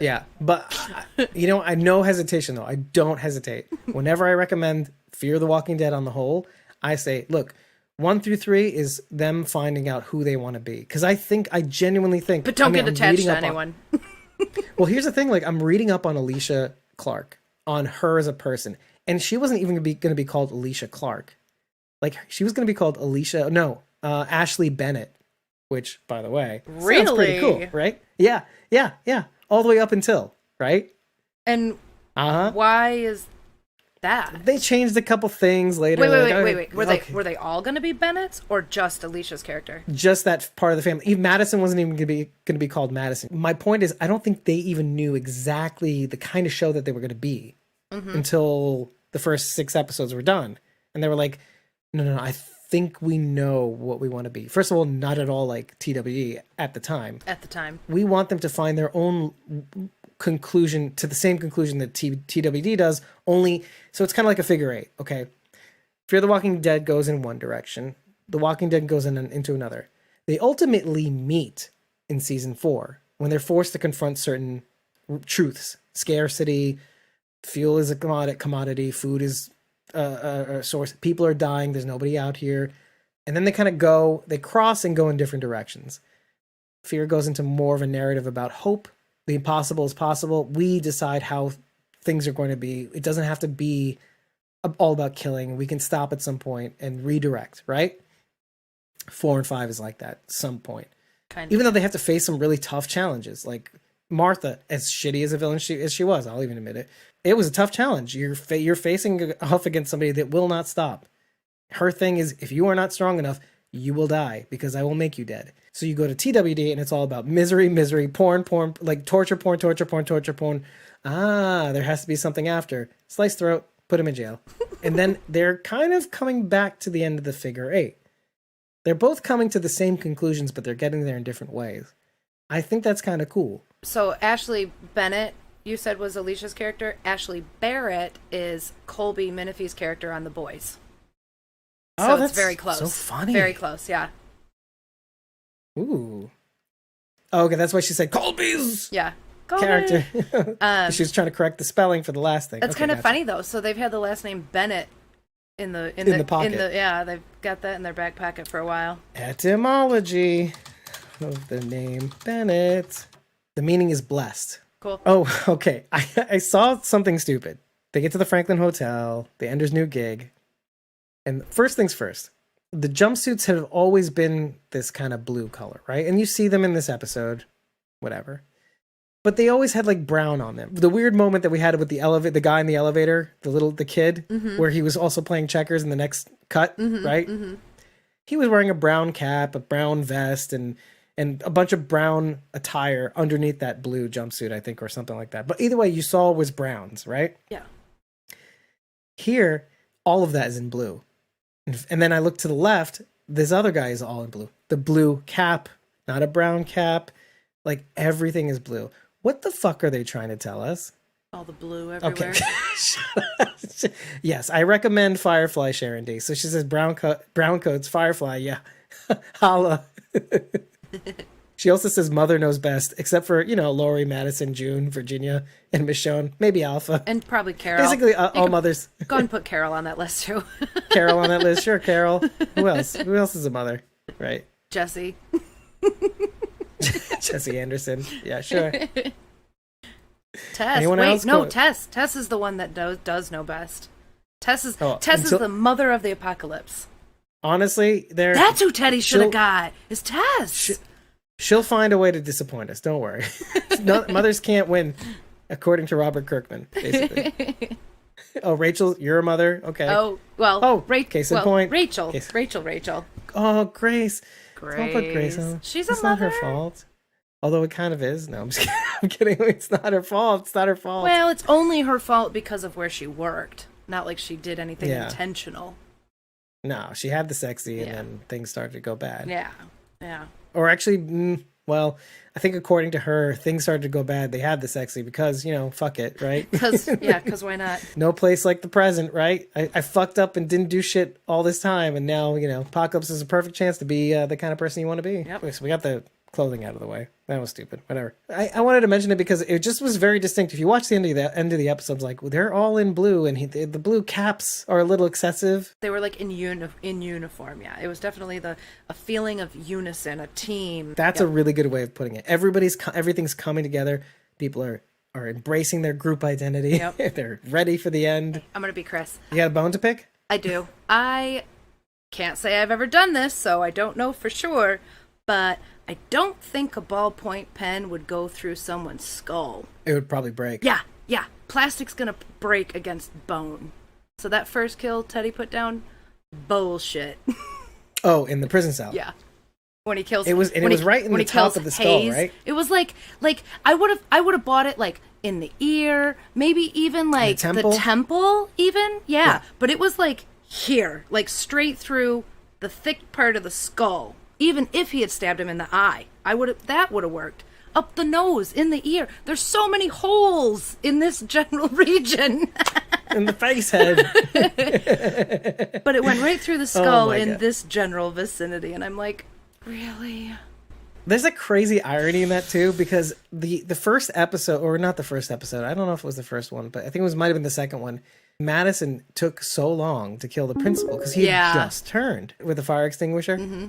Yeah, but I no hesitation though. I don't hesitate. Whenever I recommend Fear the Walking Dead on the whole, I say, look, 1 through 3 is them finding out who they want to be. Because I genuinely think. But don't get I'm attached reading to up anyone. Well, here's the thing. Like, I'm reading up on Alicia Clark, on her as a person, and she wasn't even going to be called Alicia Clark. Like, she was going to be called Ashley Bennett, which, by the way, sounds pretty cool, right? Yeah. All the way up until, right? And why is that? They changed a couple things later. Wait. Were they all going to be Bennett's or just Alicia's character? Just that part of the family. Even Madison wasn't even going to be called Madison. My point is, I don't think they even knew exactly the kind of show that they were going to be until the first 6 episodes were done, and they were like, "No, I think we know what we want to be." First of all, not at all like TWE at the time. We want them to find their own conclusion, to the same conclusion that TWD does, only so it's kind of like a figure 8. Okay, Fear the Walking Dead goes in one direction, The Walking Dead goes into another. They ultimately meet in season 4 when they're forced to confront certain truths: scarcity, fuel is a commodity, food is a source, people are dying, there's nobody out here. And then they cross and go in different directions. Fear goes into more of a narrative about hope. The impossible is possible. We decide how things are going to be. It doesn't have to be all about killing. We can stop at some point and redirect, right? 4 and 5 is like that at some point. Even though they have to face some really tough challenges, like Martha, as shitty as a villain as she was, I'll even admit it. It was a tough challenge. You're facing off against somebody that will not stop. Her thing is, if you are not strong enough, you will die because I will make you dead. So you go to TWD and it's all about misery, porn, like torture porn. There has to be something after. Slice throat, put him in jail. And then they're kind of coming back to the end of the figure 8. They're both coming to the same conclusions, but they're getting there in different ways. I think that's kind of cool. So Ashley Bennett, you said, was Alicia's character. Ashley Barrett is Colby Minifie's character on The Boys. So it's very close. So funny. Very close, yeah. Ooh. Oh, okay, that's why she said Colby's character. She was trying to correct the spelling for the last thing. That's kind of funny though. So they've had the last name Bennett in the pocket. They've got that in their back pocket for a while. Etymology of the name Bennett. The meaning is blessed. Cool. Oh, okay. I saw something stupid. They get to the Franklin Hotel, the Ender's new gig. And first things first, the jumpsuits have always been this kind of blue color, right? And you see them in this episode, whatever. But they always had like brown on them. The weird moment that we had with the guy in the elevator, the kid, where he was also playing checkers in the next cut, right? Mm-hmm. He was wearing a brown cap, a brown vest, and a bunch of brown attire underneath that blue jumpsuit, I think, or something like that. But either way, you saw was browns, right? Yeah. Here, all of that is in blue. And then I look to the left, this other guy is all in blue. The blue cap, not a brown cap. Like, everything is blue. What the fuck are they trying to tell us? All the blue everywhere. Okay. Yes, I recommend Firefly, Sharon D. So she says brown coats, Firefly, yeah. Holla. She also says Mother knows best, except for, Lori, Madison, June, Virginia, and Michonne. Maybe Alpha. And probably Carol. Basically, all mothers. Go and put Carol on that list, too. Carol on that list. Sure, Carol. Who else? Who else is a mother? Right. Jesse. Jesse Anderson. Yeah, sure. Tess. Anyone Wait, else? no, Tess. Tess is the one that does know best. Tess is the mother of the apocalypse. Honestly, that's who Teddy should have got. Is Tess. She'll find a way to disappoint us. Don't worry. No, mothers can't win, according to Robert Kirkman, basically. Oh, Rachel, you're a mother? Okay. Oh, well. Case in point. Rachel. Oh, Grace. Don't put Grace on. She's it's a mother. Not her fault. Although it kind of is. No, I'm just kidding. I'm kidding. It's not her fault. It's not her fault. Well, it's only her fault because of where she worked. Not like she did anything intentional. No, she had the sexy and then things started to go bad. Yeah. Or actually, well, I think according to her, things started to go bad. They had the sexy because, fuck it, right? Because why not? No place like the present, right? I fucked up and didn't do shit all this time. And now, Apocalypse is a perfect chance to be the kind of person you want to be. Yep. So we got the clothing out of the way. That was stupid. Whatever. I wanted to mention it because it just was very distinct. If you watch the end of the episodes, like they're all in blue, and the blue caps are a little excessive. They were like in uniform. Yeah, it was definitely a feeling of unison, a team. That's a really good way of putting it. Everything's coming together. People are embracing their group identity. Yep. They're ready for the end. I'm gonna be Chris. You got a bone to pick? I do. I can't say I've ever done this, so I don't know for sure, but I don't think a ballpoint pen would go through someone's skull. It would probably break. Yeah. Plastic's gonna break against bone. So that first kill Teddy put down, bullshit. Oh, in the prison cell. Yeah. When he kills, it was right in the top of the skull, right? It was like I would have bought it like in the ear, maybe even like the temple, even. Yeah, but it was like here, like straight through the thick part of the skull. Even if he had stabbed him in the eye, that would have worked. Up the nose, in the ear. There's so many holes in this general region. In the face head. But it went right through the skull in this general vicinity, and I'm like, really? There's a crazy irony in that too, because the first episode, or not the first episode, I don't know if it was the first one, but I think it might have been the second one. Madison took so long to kill the principal because he had just turned with the fire extinguisher. Mm-hmm.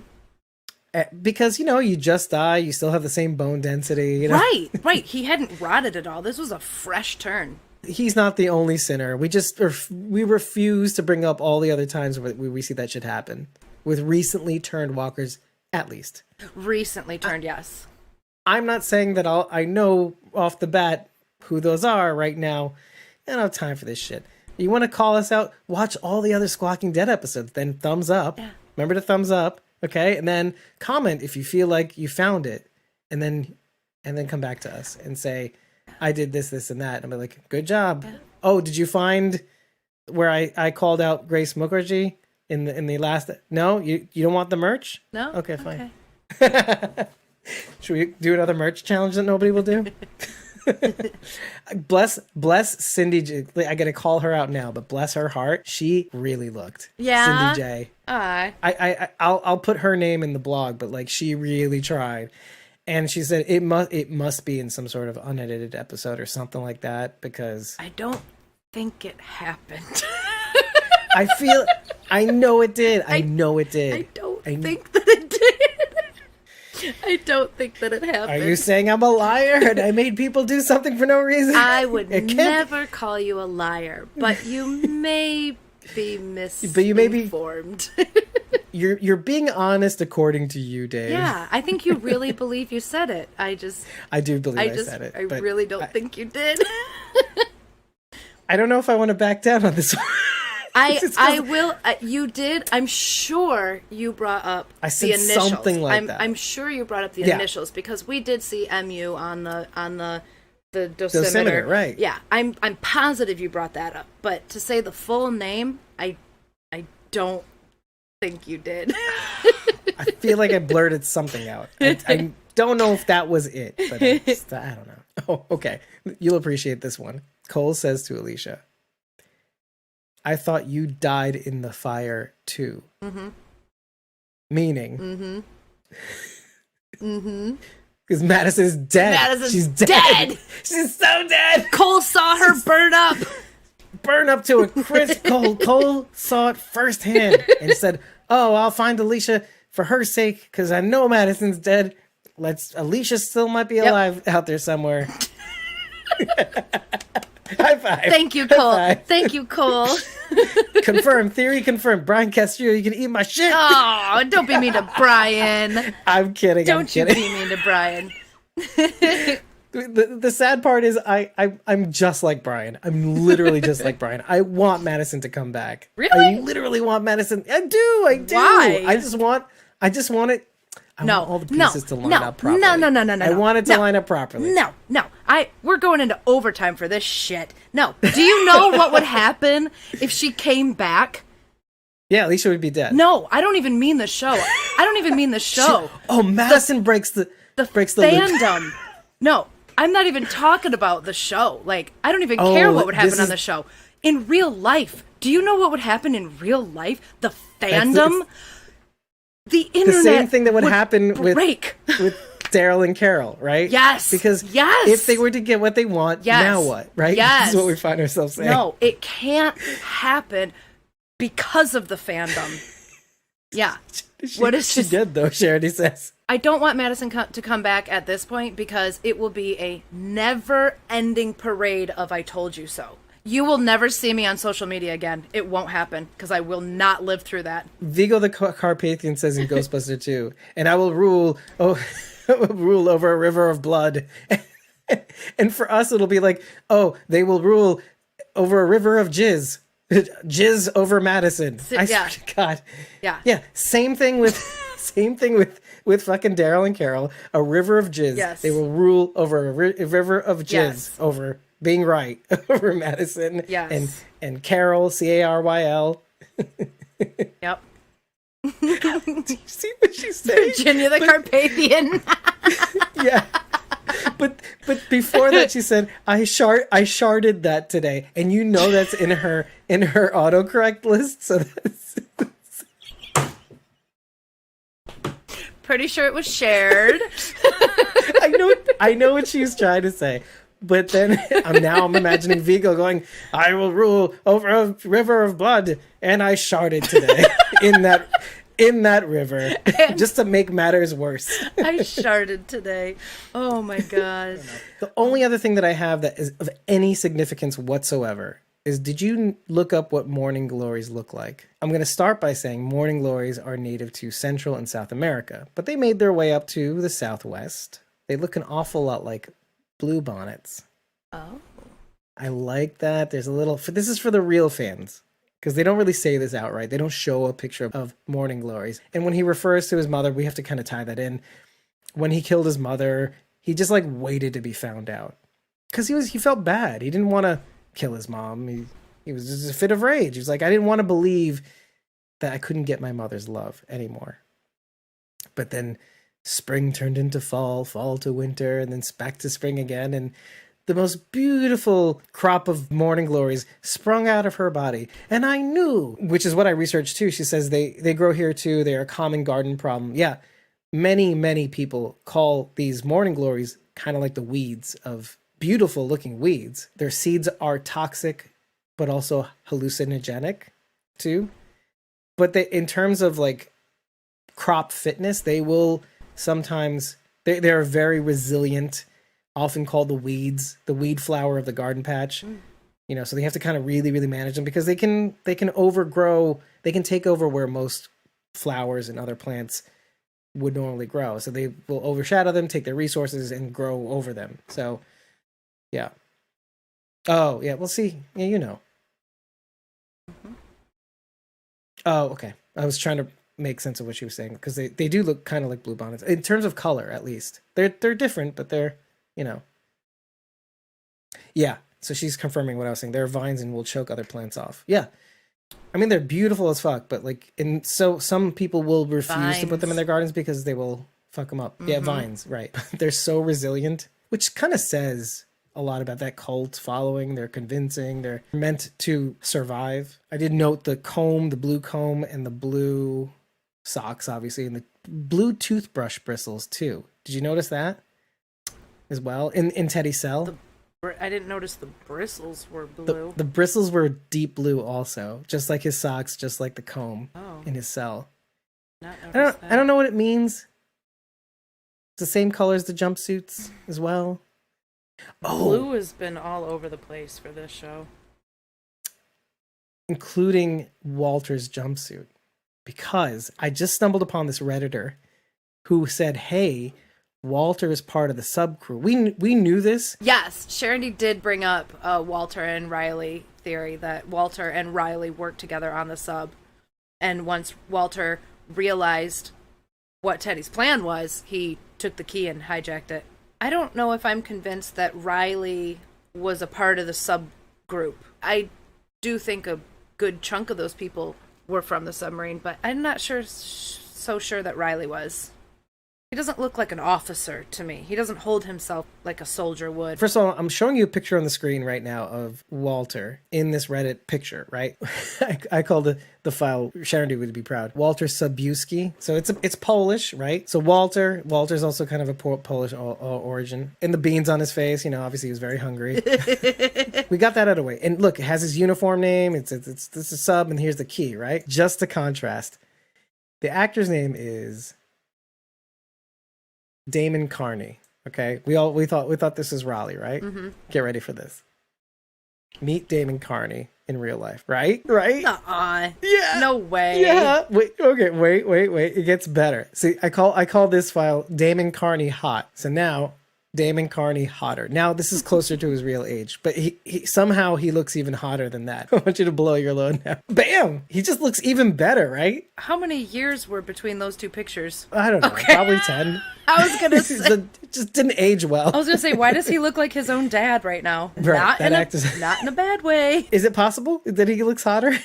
Because, you just die, you still have the same bone density. Right. He hadn't rotted at all. This was a fresh turn. He's not the only sinner. We refuse to bring up all the other times where we see that shit happen. With recently turned walkers, at least. Recently turned, yes. I'm not saying that I know off the bat who those are right now. I don't have time for this shit. You want to call us out? Watch all the other Squawking Dead episodes. Then thumbs up. Yeah. Remember to thumbs up. Okay, and then comment if you feel like you found it, and then come back to us and say, I did this, and that. And I'm like, good job. Yeah. Oh, did you find where I called out Grace Mukherjee in the last? No, you don't want the merch? No. Okay, fine. Okay. Should we do another merch challenge that nobody will do? bless Cindy. I gotta call her out now, but bless her heart, she really looked. Yeah, Cindy J. I'll put her name in the blog, but like she really tried, and she said it must be in some sort of unedited episode or something like that, because I don't think it happened. I know it did. I know it did. I don't think that it did. I don't think that it happened. Are you saying I'm a liar and I made people do something for no reason? I would never call you a liar, but you may be misinformed. But you may be You're being honest according to you, Dave. Yeah, I think you really believe you said it. I do believe I said it. I really don't think you did. I don't know if I want to back down on this one. I will. You did. I'm sure you brought up the initials. Something like that. I'm sure you brought up the initials because we did see MU on the dosimeter. Right? Yeah, I'm positive you brought that up. But to say the full name, I don't think you did. I feel like I blurted something out. I don't know if that was it, but I don't know. Oh, okay. You'll appreciate this one. Cole says to Alicia, I thought you died in the fire too. Mm-hmm. Meaning. Mm-hmm. Mm-hmm. Because Madison's dead. She's dead. She's so dead. Cole saw her burn up. Burn up to a crisp. Cole saw it firsthand and said, oh, I'll find Alicia for her sake because I know Madison's dead. Alicia still might be alive out there somewhere. High five. Thank you, Cole. Thank you, Cole. Confirmed. Theory confirmed. Brian Castillo, you can eat my shit. Oh, don't be mean to Brian. I'm kidding. Don't you be mean to Brian. The sad part is I'm just like Brian. I'm literally just like Brian. I want Madison to come back. Really? I literally want Madison. I do. Why? I just want it. I want all the pieces to line up properly. No. I want it to line up properly. No. We're going into overtime for this shit. No. Do you know what would happen if she came back? Yeah, Alicia would be dead. No, I don't even mean the show. Madison breaks the fandom. Loop. No, I'm not even talking about the show. Like, I don't even care what would happen on the show. In real life, do you know what would happen in real life? The fandom, the internet, the same thing that would happen break. with Daryl and Carol, right? Yes. Because yes. if they were to get what they want, now what, right? Yes. This is what we find ourselves saying. No, it can't happen because of the fandom. Yeah. What is she did, though, Charity says. I don't want Madison to come back at this point because it will be a never-ending parade of I told you so. You will never see me on social media again. It won't happen because I will not live through that. Vigo the Carpathian says in Ghostbuster 2, and I will rule rule over a river of blood. And for us, it'll be like, oh, they will rule over a river of jizz. Jizz over Madison. I swear to God. Yeah. Yeah. Same thing with fucking Daryl and Carol. A river of jizz. Yes. They will rule over a river of jizz Yes. over being right over Madison. Yes. And Carol, Caryl. Yep. Did you see what she said? Virginia the Carpathian. Yeah. But before that she said, I sharded that today. And you know that's in her autocorrect list. So that's Pretty sure it was shared. I know what she was trying to say. But then I'm imagining Vigo going, I will rule over a river of blood, and I sharded today in that river, just to make matters worse. I sharded today. Oh my god. The only other thing that I have that is of any significance whatsoever is, did you look up what morning glories look like? I'm going to start by saying morning glories are native to Central and South America, but they made their way up to the Southwest. They look an awful lot like blue bonnets. Oh. I like that. There's a little... This is for the real fans, because they don't really say this outright. They don't show a picture of morning glories. And when he refers to his mother, we have to kind of tie that in. When he killed his mother, he just like waited to be found out. Because he felt bad. He didn't want to kill his mom. He was just a fit of rage. He was like, I didn't want to believe that I couldn't get my mother's love anymore. But then spring turned into fall to winter, and then back to spring again, and the most beautiful crop of morning glories sprung out of her body. And I knew, which is what I researched too. She says they grow here too. They are a common garden problem. Yeah, many people call these morning glories kind of like the weeds of beautiful looking weeds. Their seeds are toxic, but also hallucinogenic too. But in terms of like crop fitness, they will sometimes, they're very resilient, often called the weed flower of the garden patch. You know, so they have to kind of really manage them, because they can overgrow, they can take over where most flowers and other plants would normally grow. So they will overshadow them, take their resources, and grow over them. So yeah. Oh yeah, we'll see. Yeah, you know. Oh, okay. I was trying to make sense of what she was saying, because they do look kind of like bluebonnets in terms of color, at least. They're different, but they're, you know. Yeah, so she's confirming what I was saying. They're vines and will choke other plants off. Yeah. I mean, they're beautiful as fuck, but like, and so some people will refuse to put them in their gardens because they will fuck them up. Yeah, vines, right. They're so resilient, which kind of says a lot about that cult following. They're convincing, they're meant to survive. I did note the comb, the blue comb, and the blue socks, obviously, and the blue toothbrush bristles too. Did you notice that as well in Teddy's cell? I didn't notice the bristles were blue. The bristles were deep blue also, just like his socks, just like the comb in his cell. I don't know what it means. It's the same color as the jumpsuits as well. Blue has been all over the place for this show, including Walter's jumpsuit, because I just stumbled upon this Redditor who said, hey, Walter is part of the sub crew. We knew this. Yes, Sharon did bring up Walter and Riley theory, that Walter and Riley worked together on the sub, and once Walter realized what Teddy's plan was, he took the key and hijacked it. I don't know if I'm convinced that Riley was a part of the sub group. I do think a good chunk of those people were from the submarine, but I'm not so sure that Riley was. He doesn't look like an officer to me. He doesn't hold himself like a soldier would. First of all, I'm showing you a picture on the screen right now of Walter in this Reddit picture, right? I called the file, Sharon would be proud, Walter Subiewski. So it's Polish, right? So Walter's also kind of a Polish origin. And the beans on his face, obviously he was very hungry. We got that out of the way. And look, it has his uniform name. It's this is sub, and here's the key, right? Just to contrast. The actor's name is Damon Carney. Okay, we thought this was Raleigh, right? Mm-hmm. Get ready for this. Meet Damon Carney in real life, right? Yeah. No way. Yeah. Wait. It gets better. See, I call this file Damon Carney hot. So now Damon Carney hotter. Now this is closer to his real age, but he somehow he looks even hotter than that. I want you to blow your load now. Bam! He just looks even better, right? How many years were between those two pictures? I don't know. Okay. Probably 10. I was gonna say, it just didn't age well. I was gonna say, why does he look like his own dad right now? Right, Not in a bad way. Is it possible that he looks hotter?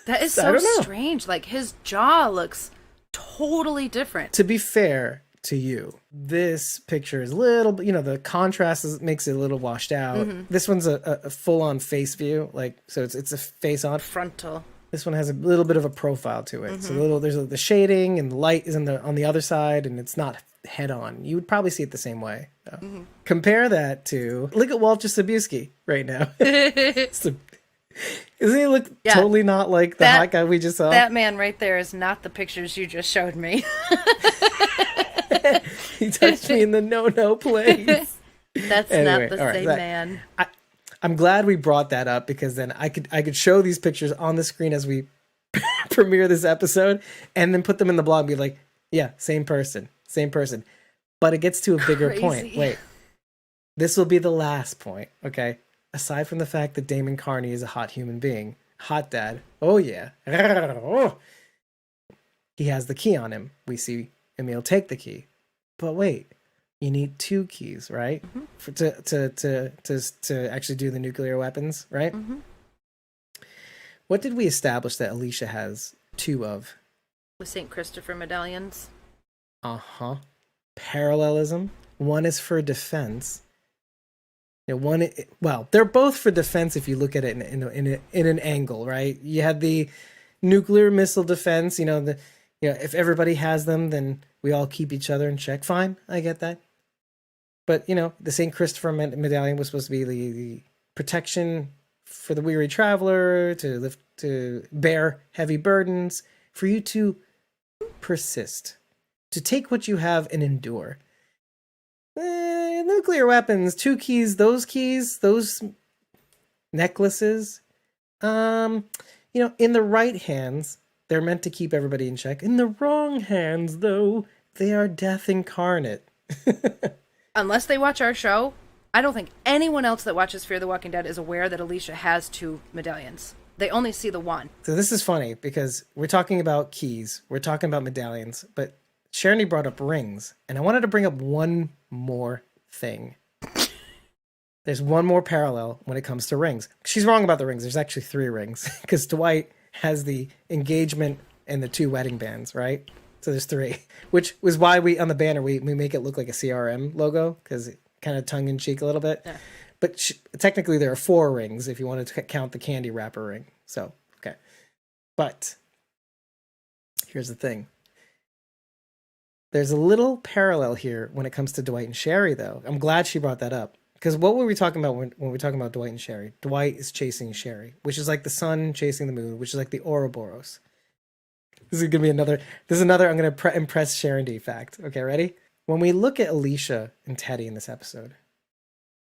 That is so strange. Like his jaw looks totally different. To be fair to you, this picture is a little, the contrast makes it a little washed out. Mm-hmm. This one's a full-on face view, so it's a face-on frontal. This one has a little bit of a profile to it. Mm-hmm. So there's the shading and the light is on the other side, and it's not head on. You would probably see it the same way. So. Mm-hmm. Compare that to look at Walter Subiewski right now. Doesn't he look totally not like the hot guy we just saw? That man right there is not the pictures you just showed me. He touched me in the no place. That's anyway, not the same man. I'm glad we brought that up because then I could show these pictures on the screen as we premiere this episode and then put them in the blog and be like, yeah, same person. But it gets to a bigger point. Wait, this will be the last point, okay? Aside from the fact that Damon Carney is a hot human being, hot dad, oh yeah. He has the key on him. We see Emil take the key. But wait, you need 2 keys, right? Mm-hmm. To actually do the nuclear weapons, right? Mm-hmm. What did we establish that Alicia has 2 of? The St. Christopher medallions. Uh-huh. Parallelism. One is for defense. They're both for defense if you look at it in an angle, right? You had the nuclear missile defense, if everybody has them, then we all keep each other in check. Fine, I get that. But, the St. Christopher medallion was supposed to be the protection for the weary traveler, to bear heavy burdens, for you to persist, to take what you have and endure. Nuclear weapons, 2 keys, those necklaces, in the right hands, they're meant to keep everybody in check. In the wrong hands, though, they are death incarnate. Unless they watch our show, I don't think anyone else that watches Fear the Walking Dead is aware that Alicia has 2 medallions. They only see the one. So this is funny because we're talking about keys, we're talking about medallions, but Sharon brought up rings, and I wanted to bring up one more thing. There's one more parallel when it comes to rings. She's wrong about the rings. There's actually 3 rings because Dwight has the engagement and the 2 wedding bands, right? So there's 3, which was why we on the banner we make it look like a CRM logo because it kind of tongue in cheek a little bit. Yeah. But technically there are 4 rings if you wanted to count the candy wrapper ring. So okay, but here's the thing. There's a little parallel here when it comes to Dwight and Sherry, though. I'm glad she brought that up. Because what were we talking about when we're talking about Dwight and Sherry? Dwight is chasing Sherry, which is like the sun chasing the moon, which is like the Ouroboros. This is another I'm going to impress Sharon D fact. Okay, ready? When we look at Alicia and Teddy in this episode,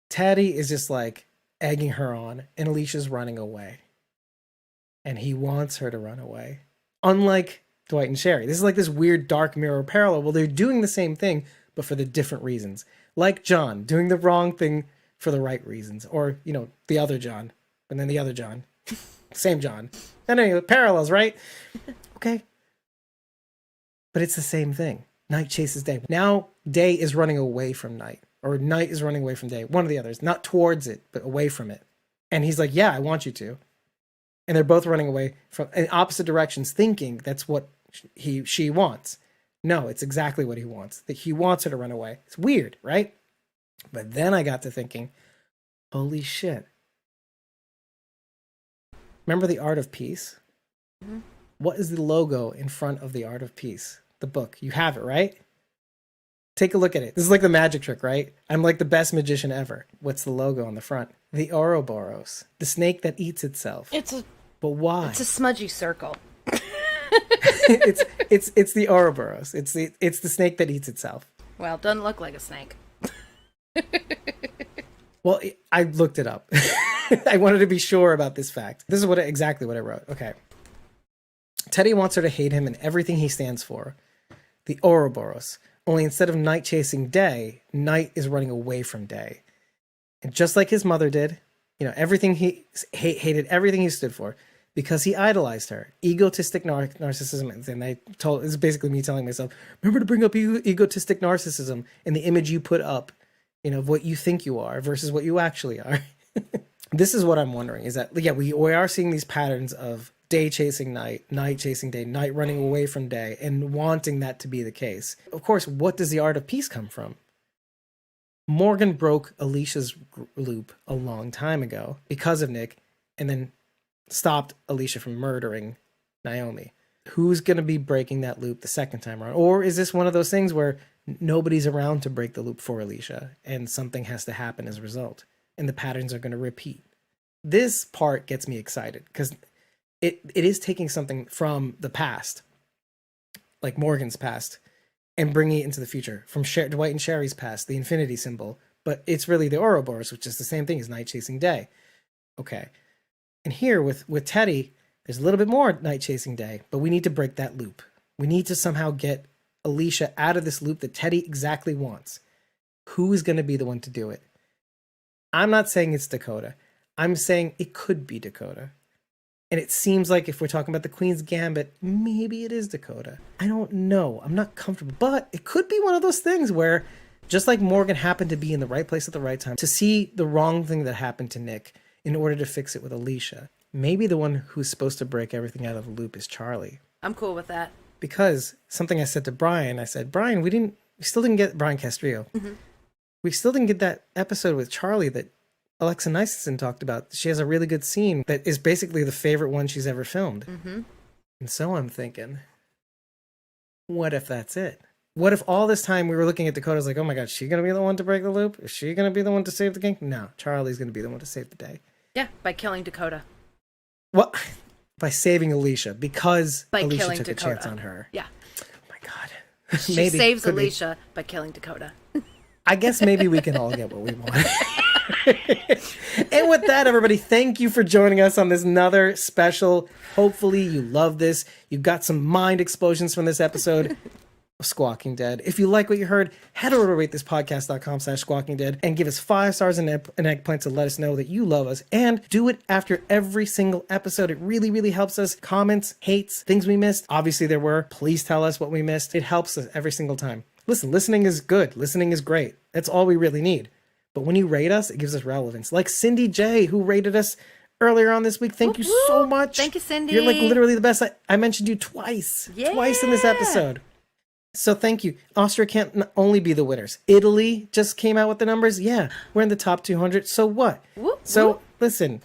Teddy is just like egging her on, and Alicia's running away. And he wants her to run away. Unlike Dwight and Sherry. This is like this weird dark mirror parallel. Well, they're doing the same thing, but for the different reasons. Like John, doing the wrong thing for the right reasons. Or, the other John. And then the other John. Same John. And anyway, parallels, right? Okay. But it's the same thing. Night chases day. Now, day is running away from night. Or night is running away from day. One or the others. Not towards it, but away from it. And he's like, yeah, I want you to. And they're both running away from in opposite directions, thinking that's what she wants. No, it's exactly what he wants. That he wants her to run away. It's weird, right? But then I got to thinking, holy shit. Remember The Art of Peace? Mm-hmm. What is the logo in front of The Art of Peace? The book. You have it, right? Take a look at it. This is like the magic trick, right? I'm like the best magician ever. What's the logo on the front? The Ouroboros. The snake that eats itself. But why? It's a smudgy circle. it's the Ouroboros. It's the snake that eats itself. Well, it doesn't look like a snake. Well, I looked it up. I wanted to be sure about this fact. This is exactly what I wrote. Okay. Teddy wants her to hate him and everything he stands for. The Ouroboros. Only instead of night chasing day, night is running away from day. And just like his mother did, everything he hated everything he stood for because he idolized her. Egotistic narcissism. And this is basically me telling myself, remember to bring up egotistic narcissism and the image you put up, of what you think you are versus what you actually are. This is what I'm wondering is that, we are seeing these patterns of day chasing night, night chasing day, night running away from day, and wanting that to be the case. Of course, what does the Art of Peace come from? Morgan broke Alicia's loop a long time ago because of Nick, and then stopped Alicia from murdering Naomi. Who's going to be breaking that loop the second time around? Or is this one of those things where nobody's around to break the loop for Alicia, and something has to happen as a result, and the patterns are going to repeat? This part gets me excited, because it is taking something from the past, like Morgan's past, and bringing it into the future. From Dwight and Sherry's past, the infinity symbol, but it's really the Ouroboros, which is the same thing as night chasing day. Okay. And here with Teddy, there's a little bit more night chasing day, but we need to break that loop. We need to somehow get Alicia out of this loop that Teddy exactly wants. Who is going to be the one to do it? I'm not saying it's Dakota. I'm saying it could be Dakota. And it seems like if we're talking about the Queen's Gambit, maybe it is Dakota. I don't know. I'm not comfortable. But it could be one of those things where, just like Morgan happened to be in the right place at the right time to see the wrong thing that happened to Nick in order to fix it with Alicia, maybe the one who's supposed to break everything out of the loop is Charlie. I'm cool with that. Because something I said to Brian, Brian, we still didn't get Brian Castrillo. Mm-hmm. We still didn't get that episode with Charlie that Alexa Niceson talked about. She has a really good scene that is basically the favorite one she's ever filmed. Mm-hmm. And so I'm thinking, what if that's it? What if all this time we were looking at Dakota's like, oh my God, is she going to be the one to break the loop? Is she going to be the one to save the king? No, Charlie's going to be the one to save the day. Yeah, by killing Dakota. Well, by saving Alicia, because by Alicia took Dakota. A chance on her. Yeah. Oh my God. She saves Alicia by killing Dakota. I guess maybe we can all get what we want. And with that, everybody, thank you for joining us on this another special. Hopefully you love this. You got some mind explosions from this episode of Squawking Dead. If you like what you heard, head over to ratethispodcast.com/Squawking Dead and give us 5 stars and an eggplant to let us know that you love us. And do it after every single episode. It really, really helps us. Comments, hates, things we missed. Obviously there were. Please tell us what we missed. It helps us every single time. Listen, listening is good. Listening is great. That's all we really need. But when you rate us, it gives us relevance. Like Cindy J, who rated us earlier on this week. Thank you so much. Thank you, Cindy. You're like literally the best. I mentioned you twice. Yeah. Twice in this episode. So thank you. Austria can't only be the winners. Italy just came out with the numbers. Yeah, we're in the top 200. So what? So listen,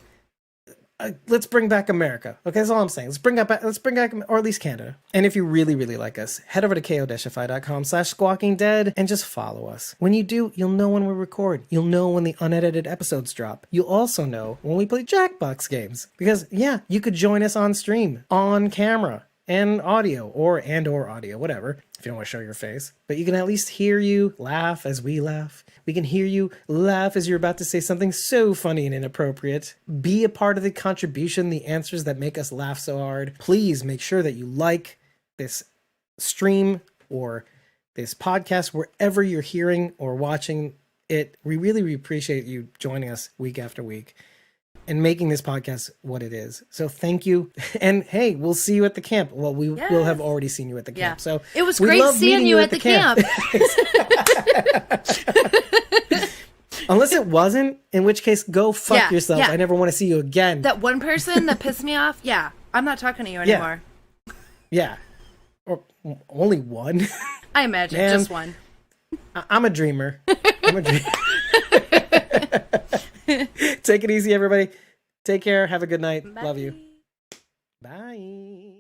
let's bring back America. Okay, that's all I'm saying. Let's bring back, or at least Canada. And if you really, really like us, head over to ko-fi.com/Squawking Dead and just follow us. When you do, you'll know when we record. You'll know when the unedited episodes drop. You'll also know when we play Jackbox games. Because yeah, you could join us on stream, on camera, and audio, or audio, whatever, if you don't want to show your face. But you can at least hear you laugh as we laugh. We can hear you laugh as you're about to say something so funny and inappropriate. Be a part of the contribution, the answers that make us laugh so hard. Please make sure that you like this stream or this podcast wherever you're hearing or watching it. We really appreciate you joining us week after week and making this podcast what it is. So thank you. And hey, we'll see you at the camp. Well, we will have already seen you at the camp. So it was great seeing you at the camp. Unless it wasn't, in which case, go fuck yourself. I never want to see you again. That one person that pissed me off, I'm not talking to you anymore. Yeah. Or only one? I imagine Man. just one. I'm a dreamer. I'm a dreamer. Take it easy, everybody. Take care. Have a good night. Bye. Love you. Bye.